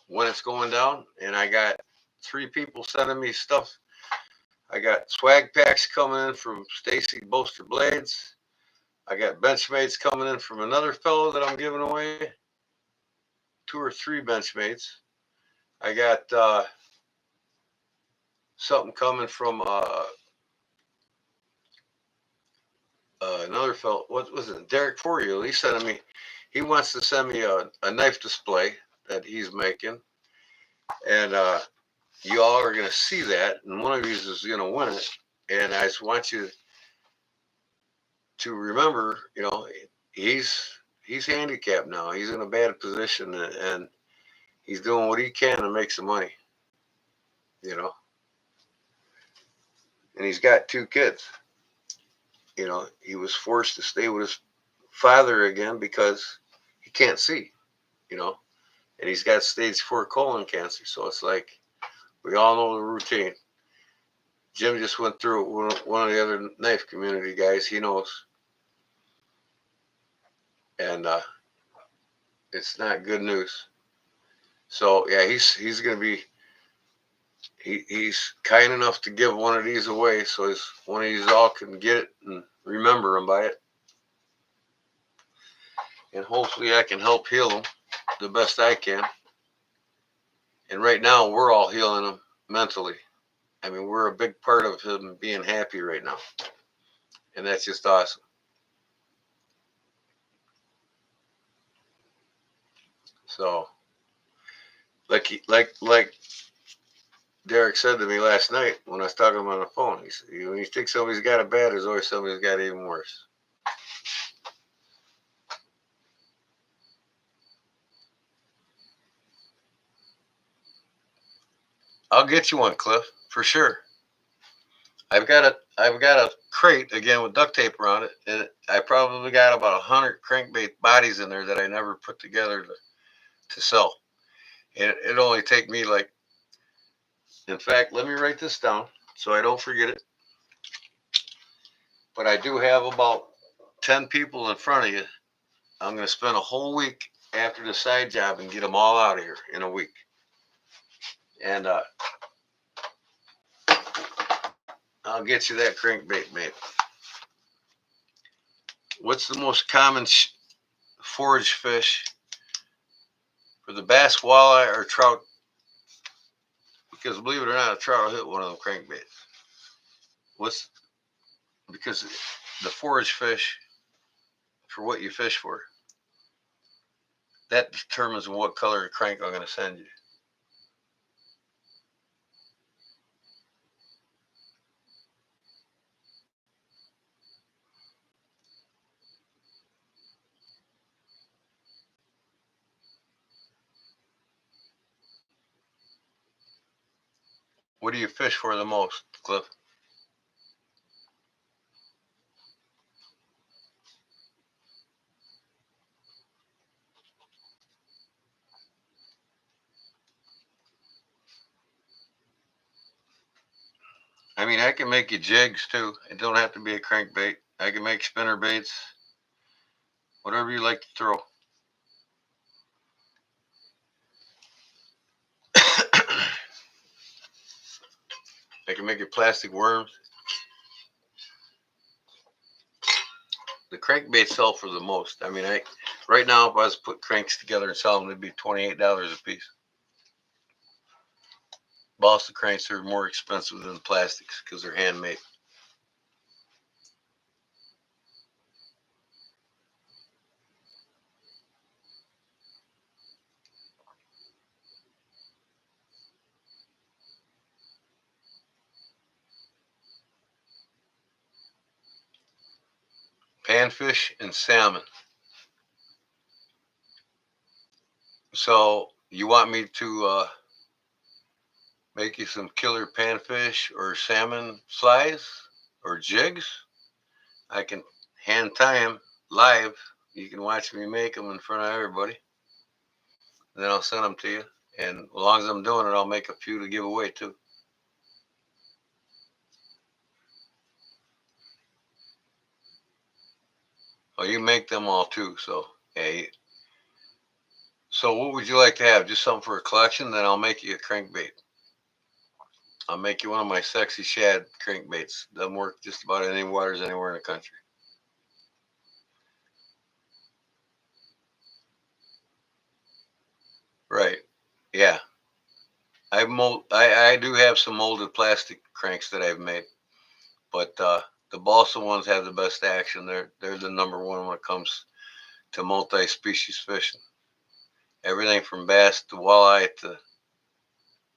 when it's going down. And I got 3 people sending me stuff. I got swag packs coming in from Stacy Boaster Blades. I got Benchmates coming in from another fellow that I'm giving away. 2 or 3 Benchmates. I got something coming from another fellow. What was it? Derek For You. He sent me. He wants to send me a knife display that he's making, and you all are going to see that, and one of you is going to win it. And I just want you to remember, he's handicapped now. He's in a bad position, and he's doing what he can to make some money. And he's got 2 kids. He was forced to stay with his father again because he can't see. And he's got stage 4 colon cancer. So it's like, we all know the routine. Jim just went through it. One of the other knife community guys, he knows. And it's not good news. So yeah, he's going to be, he's kind enough to give one of these away, so one of these all can get it and remember him by it. And hopefully I can help heal him the best I can. And right now we're all healing him mentally. I mean, we're a big part of him being happy right now. And that's just awesome. So, like Derek said to me last night when I was talking to him on the phone, he said, when you think somebody's got it bad, there's always somebody's got it even worse. I'll get you one, Cliff, for sure. I've got a crate again with duct tape around it, and I probably got about 100 crankbait bodies in there that I never put together to sell. And it only take me like, in fact, let me write this down so I don't forget it. But I do have about 10 people in front of you. I'm going to spend a whole week after the side job and get them all out of here in a week. And I'll get you that crankbait, mate. What's the most common forage fish for the bass, walleye, or trout? Because believe it or not, a trout will hit one of them crankbaits. Because the forage fish, for what you fish for, that determines what color of crank I'm going to send you. What do you fish for the most, Cliff? I mean, I can make you jigs too. It don't have to be a crankbait. I can make spinner baits, whatever you like to throw. I can make you plastic worms. The crankbaits sell for the most. I mean, right now, if I was to put cranks together and sell them, it'd be $28 a piece. balsa cranks are more expensive than plastics because they're handmade. Panfish and salmon. So you want me to make you some killer panfish or salmon flies or jigs? I can hand tie them live. You can watch me make them in front of everybody. And then I'll send them to you. And as long as I'm doing it, I'll make a few to give away too. Oh, you make them all too. So, hey. So what would you like to have? Just something for a collection? Then I'll make you a crankbait. I'll make you one of my sexy shad crankbaits. They'll work just about any waters anywhere in the country. Right. Yeah. I do have some molded plastic cranks that I've made, but the balsa ones have the best action. They're the number one when it comes to multi-species fishing. Everything from bass to walleye to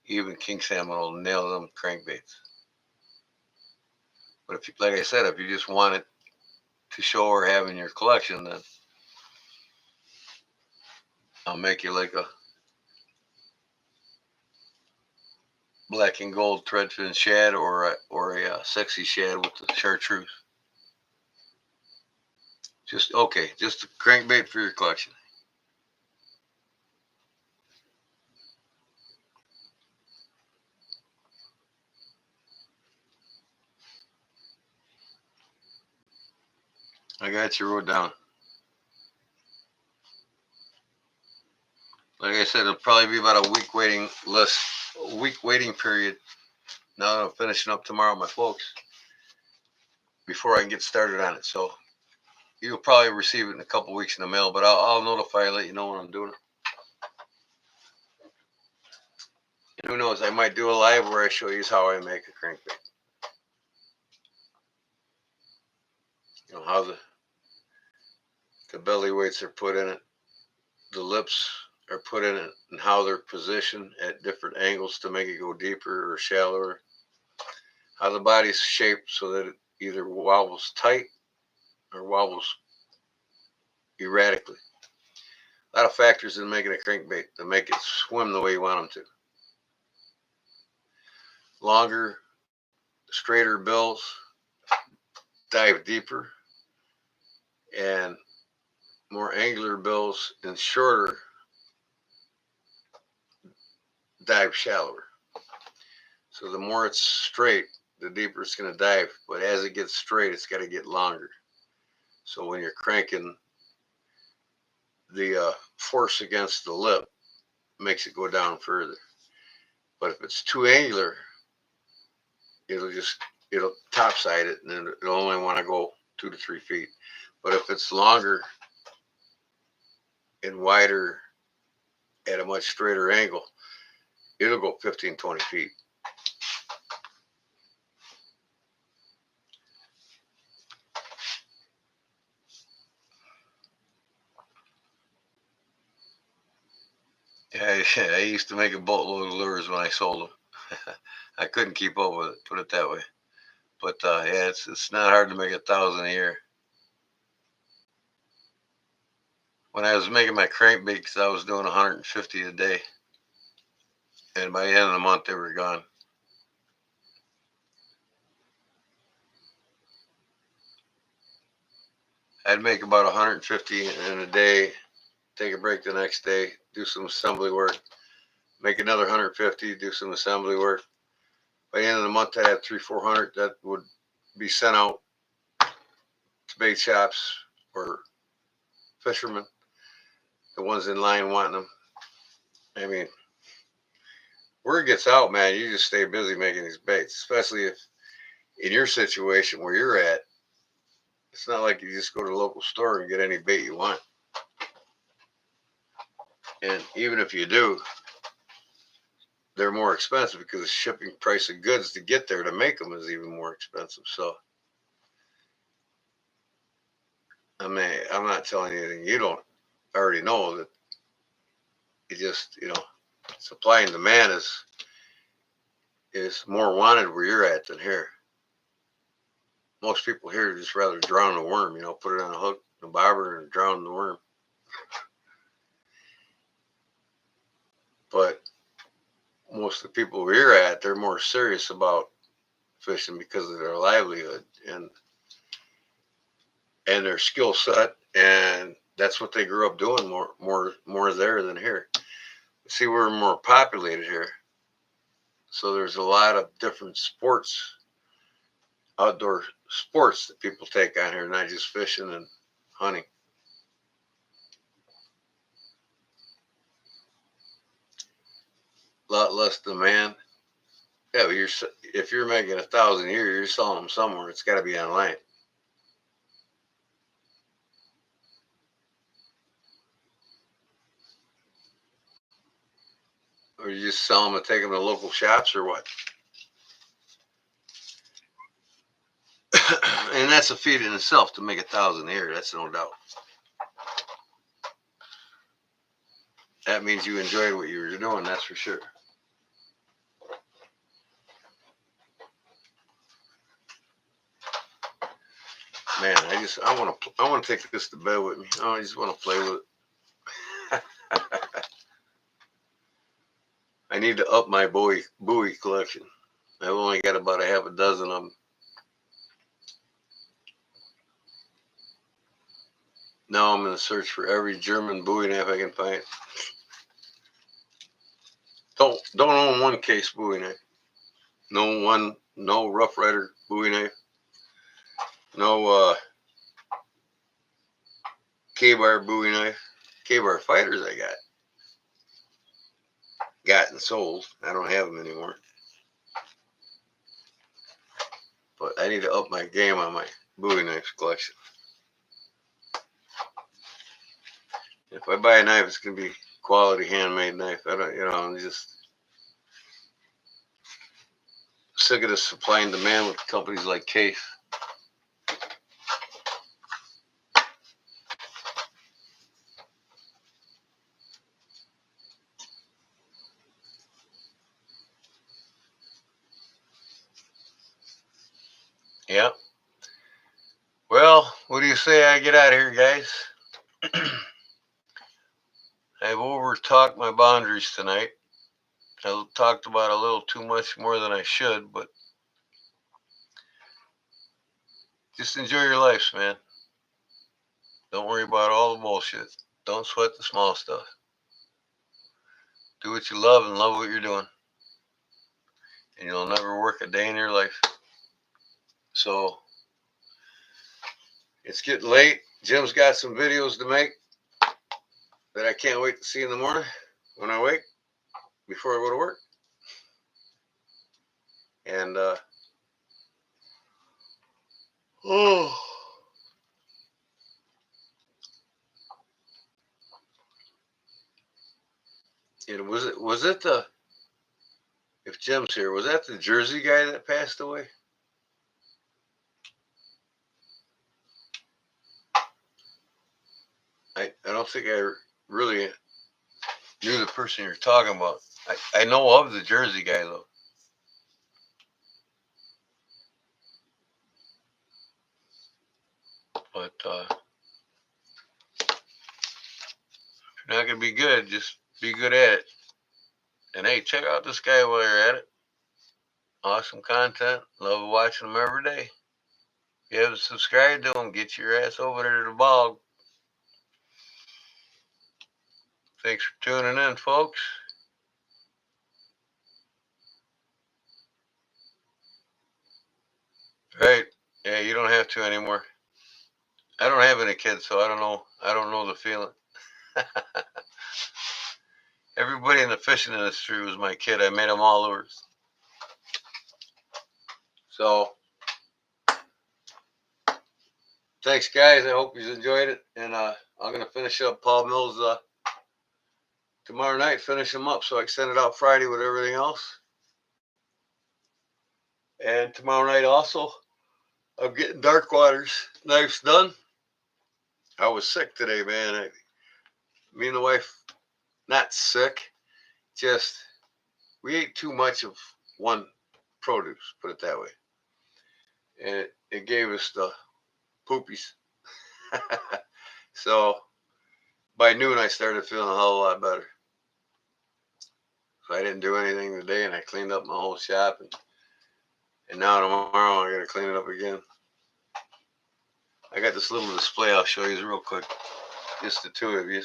even king salmon will nail them crankbaits. But if, like I said, if you just want it to show or have in your collection, then I'll make you like a black and gold threadfin shad or a sexy shad with the chartreuse. Just okay, just a crankbait for your collection. I got you wrote down. Like I said, it'll probably be about a week waiting period. Now that I'm finishing up tomorrow, with my folks, before I can get started on it. So you'll probably receive it in a couple weeks in the mail, but I'll notify you, let you know when I'm doing it. And who knows, I might do a live where I show you how I make a crankbait. You know how the belly weights are put in it, the lips are put in it, and how they're positioned at different angles to make it go deeper or shallower. How the body's shaped so that it either wobbles tight or wobbles erratically. A lot of factors in making a crankbait to make it swim the way you want them to. Longer, straighter bills dive deeper, and more angular bills and shorter dive shallower. So the more it's straight, the deeper it's going to dive. But as it gets straight, it's got to get longer. So when you're cranking, the force against the lip makes it go down further. But if it's too angular, it'll topside it, and then it'll only want to go 2 to 3 feet. But if it's longer and wider at a much straighter angle, it'll go 15, 20 feet. Yeah, I used to make a boatload of lures when I sold them. I couldn't keep up with it, put it that way. But yeah, it's not hard to make 1,000 a year. When I was making my crankbaits, I was doing 150 a day, and by the end of the month, they were gone. I'd make about 150 in a day, take a break the next day, do some assembly work, make another 150, do some assembly work. By the end of the month, I had 300, 400 that would be sent out to bait shops or fishermen, the ones in line wanting them. I mean, word gets out, man. You just stay busy making these baits, especially if in your situation where you're at, it's not like you just go to the local store and get any bait you want. And even if you do, they're more expensive because the shipping price of goods to get there to make them is even more expensive. So, I mean, I'm not telling you anything you don't already know. That it just, supply and demand is more wanted where you're at than here. Most people here just rather drown a worm, put it on a hook, a bobber, and drown the worm. But most of the people where you're at, they're more serious about fishing because of their livelihood and their skill set, and that's what they grew up doing more there than here. See, we're more populated here, so there's a lot of different sports, outdoor sports that people take on here, not just fishing and hunting. A lot less demand. Yeah, but if you're making 1,000 a year, you're selling them somewhere. It's got to be online. Or you just sell them and take them to local shops, or what? And that's a feat in itself to make 1,000 a year. That's no doubt. That means you enjoyed what you were doing. That's for sure. Man, I want to take this to bed with me. I just want to play with it. I need to up my buoy collection. I've only got about a half a dozen of them. Now I'm in the search for every German buoy knife I can find. Don't own one case buoy knife. No Rough Rider buoy knife. No K-bar buoy knife. K-bar fighters I got and sold. I don't have them anymore. But I need to up my game on my buoy knife collection. If I buy a knife, it's gonna be quality handmade knife. I don't, I'm just sick of this supply and demand with companies like Case. Yeah. Well, what do you say I get out of here, guys? I've over talked my boundaries tonight. I talked about a little too much more than I should, but just enjoy your lives, man. Don't worry about all the bullshit. Don't sweat the small stuff. Do what you love and love what you're doing. And you'll never work a day in your life. So, it's getting late. Jim's got some videos to make that I can't wait to see in the morning when I wake before I go to work. And was it the, if Jim's here, was that the Jersey guy that passed away? I don't think I really knew the person you're talking about. I know of the Jersey guy though. But if you're not gonna be good, just be good at it. And hey, check out this guy while you're at it. Awesome content. Love watching him every day. If you haven't subscribed to him, get your ass over there to the bog. Thanks for tuning in, folks. Right. Yeah, you don't have to anymore. I don't have any kids, so I don't know the feeling. Everybody in the fishing industry was my kid. I made them all lures. So, thanks, guys. I hope you enjoyed it. And I'm going to finish up Paul Mills' tomorrow night, finish them up so I can send it out Friday with everything else. And tomorrow night also, I'm getting dark waters knives done. I was sick today, man. Me and the wife, not sick, just we ate too much of one produce, put it that way. And it gave us the poopies. So by noon, I started feeling a whole lot better. So I didn't do anything today, and I cleaned up my whole shop. And now tomorrow, I got to clean it up again. I got this little display I'll show you real quick. Just the two of you.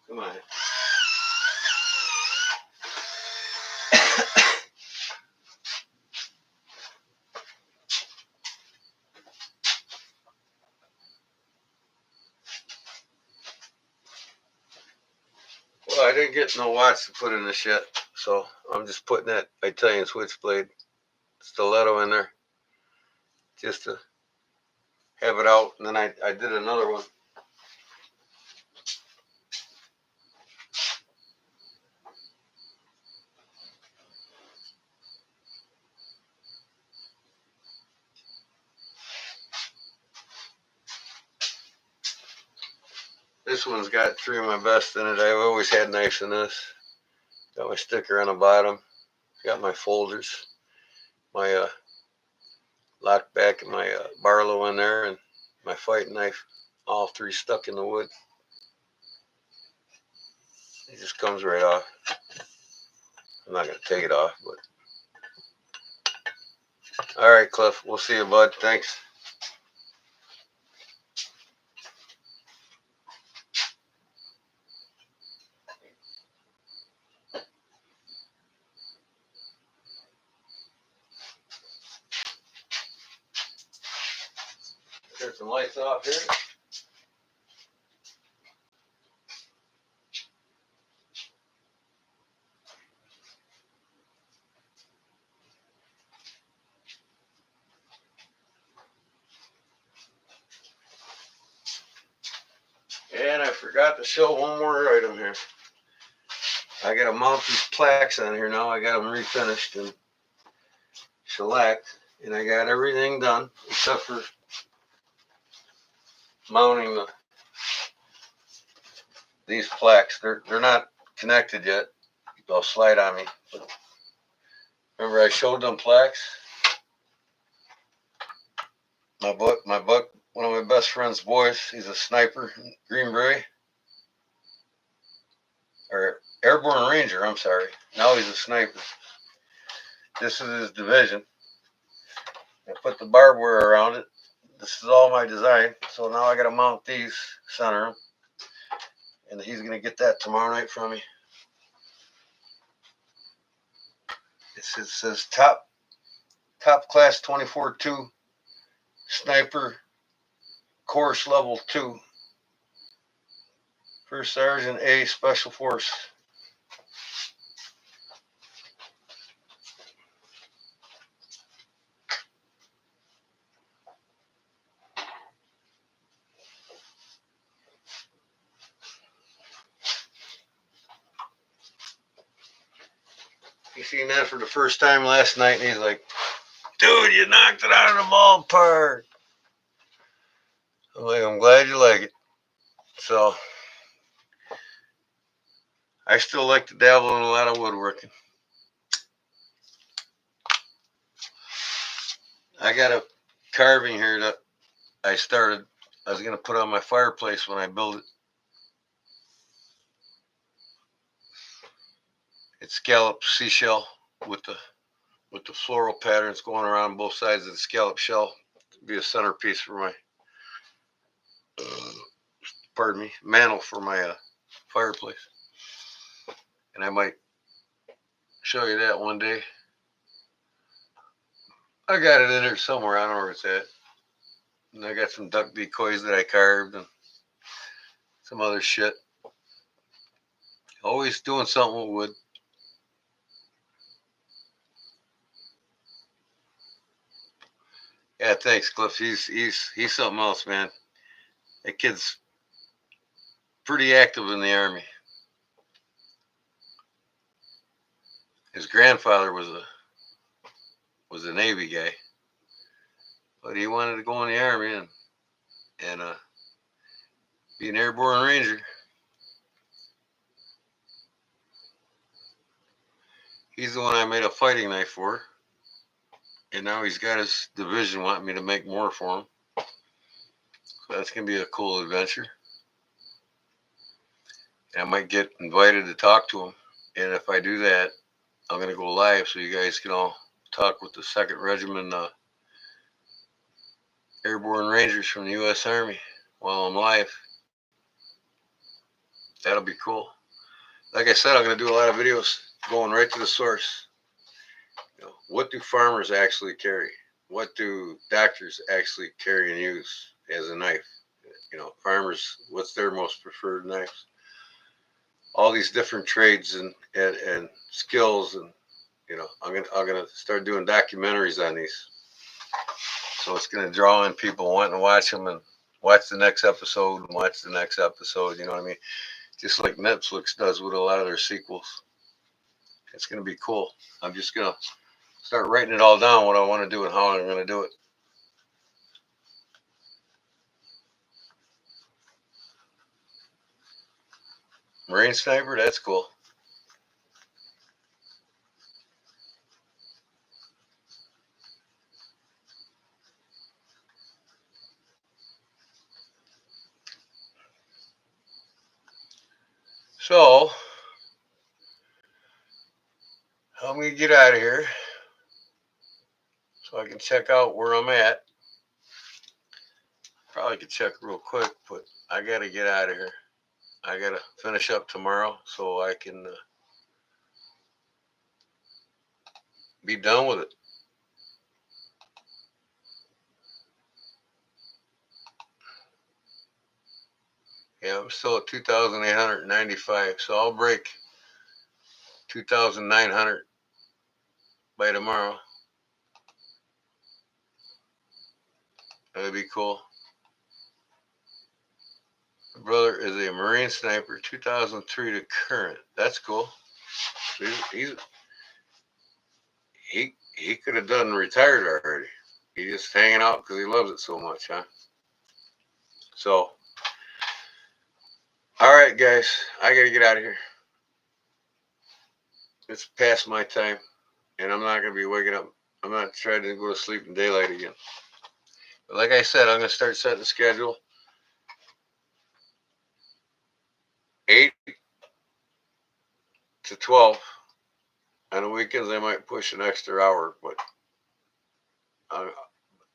Come on. Well, I didn't get no watch to put in this yet, so I'm just putting that Italian switchblade stiletto in there just to have it out. And then I did another one. This one's got 3 of my best in it. I've always had knives in this. Got my sticker on the bottom. Got my folders, my lock back, and my Barlow in there, and my fighting knife. All 3 stuck in the wood. It just comes right off. I'm not going to take it off, but. All right, Cliff. We'll see you, bud. Thanks. Turn some lights off here. And I forgot to show one more item here. I got to mount these plaques on here now. I got them refinished and shellacked, and I got everything done except for mounting these plaques. They're not connected yet. They'll slide on me. But remember, I showed them plaques. My book. One of my best friend's boys. He's a sniper, Green Beret, or Airborne Ranger. I'm sorry. Now he's a sniper. This is his division. I put the barbed wire around it. This is all my design. So now I got to mount these, center them, and he's gonna get that tomorrow night from me. It says top class 24-2 sniper course level 2, First Sergeant A Special Force. He seen that for the first time last night, and he's like, "Dude, you knocked it out of the ballpark." I'm like, "I'm glad you like it." So I still like to dabble in a lot of woodworking. I got a carving here that I started. I was gonna put on my fireplace when I build it. It's scalloped seashell with the floral patterns going around both sides of the scallop shell. It'd be a centerpiece for my mantle for my fireplace. And I might show you that one day. I got it in there somewhere. I don't know where it's at. And I got some duck decoys that I carved and some other shit. Always doing something with wood. Yeah, thanks, Cliff. He's something else, man. That kid's pretty active in the army. His grandfather was a Navy guy, but he wanted to go in the army and be an airborne ranger. He's the one I made a fighting knife for, and now he's got his division wanting me to make more for him. So that's gonna be a cool adventure. And I might get invited to talk to him, and if I do that, I'm gonna go live so you guys can all talk with the 2nd Regiment Airborne Rangers from the U.S. Army while I'm live. That'll be cool. Like I said, I'm going to do a lot of videos going right to the source. What do farmers actually carry? What do doctors actually carry and use as a knife? Farmers, what's their most preferred knives? All these different trades and skills, and I'm gonna start doing documentaries on these. So it's gonna draw in people wanting to watch them and watch the next episode and watch the next episode. You know what I mean? Just like Netflix does with a lot of their sequels. It's going to be cool. I'm just going to start writing it all down, what I want to do and how I'm going to do it. Marine sniper, that's cool. So, I'm going to get out of here so I can check out where I'm at. Probably could check real quick, but I got to get out of here. I got to finish up tomorrow so I can be done with it. Yeah, I'm still at 2,895, so I'll break 2,900 by tomorrow. That'd be cool. My brother is a Marine sniper, 2003 to current. That's cool. He could have done retired already. He's just hanging out because he loves it so much, huh? So, all right, guys, I gotta get out of here. It's past my time, and I'm not gonna be waking up. I'm not trying to go to sleep in daylight again. But like I said, I'm gonna start setting the schedule. 8 to 12. On the weekends, I might push an extra hour, but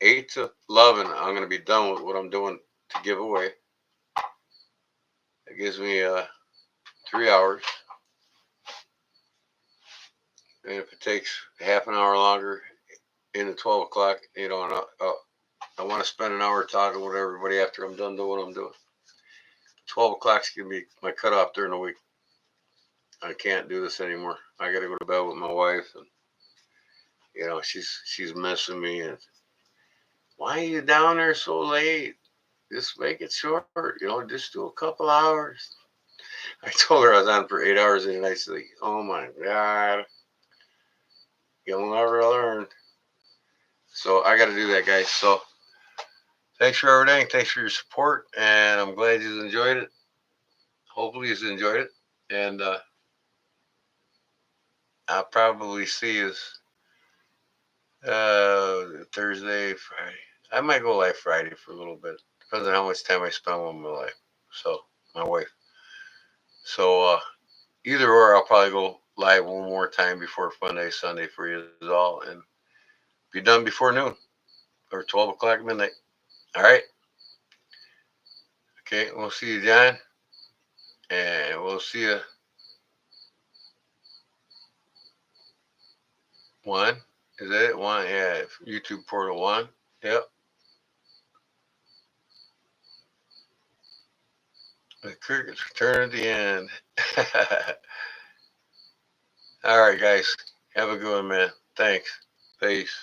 8 to 11, I'm going to be done with what I'm doing to give away. It gives me 3 hours. And if it takes half an hour longer into 12 o'clock, and I want to spend an hour talking with everybody after I'm done doing what I'm doing. 12 o'clock's going to be my cutoff during the week. I can't do this anymore. I got to go to bed with my wife, and she's missing me. And why are you down there so late? Just make it short. Just do a couple hours. I told her I was on for 8 hours, and I said, "Oh my God, you'll never learn." So I got to do that, guys. So thanks for everything. Thanks for your support, and I'm glad you enjoyed it. Hopefully you enjoyed it, and I'll probably see you Thursday, Friday. I might go live Friday for a little bit. Depends on how much time I spend with my life. So my wife. So either or, I'll probably go live one more time before Fun Day Sunday for you all, and be done before noon or 12 o'clock midnight. All right. Okay. We'll see you, John, and we'll see you. One. Is that it? One. Yeah. YouTube portal one. Yep. The crickets return at the end. All right, guys. Have a good one, man. Thanks. Peace.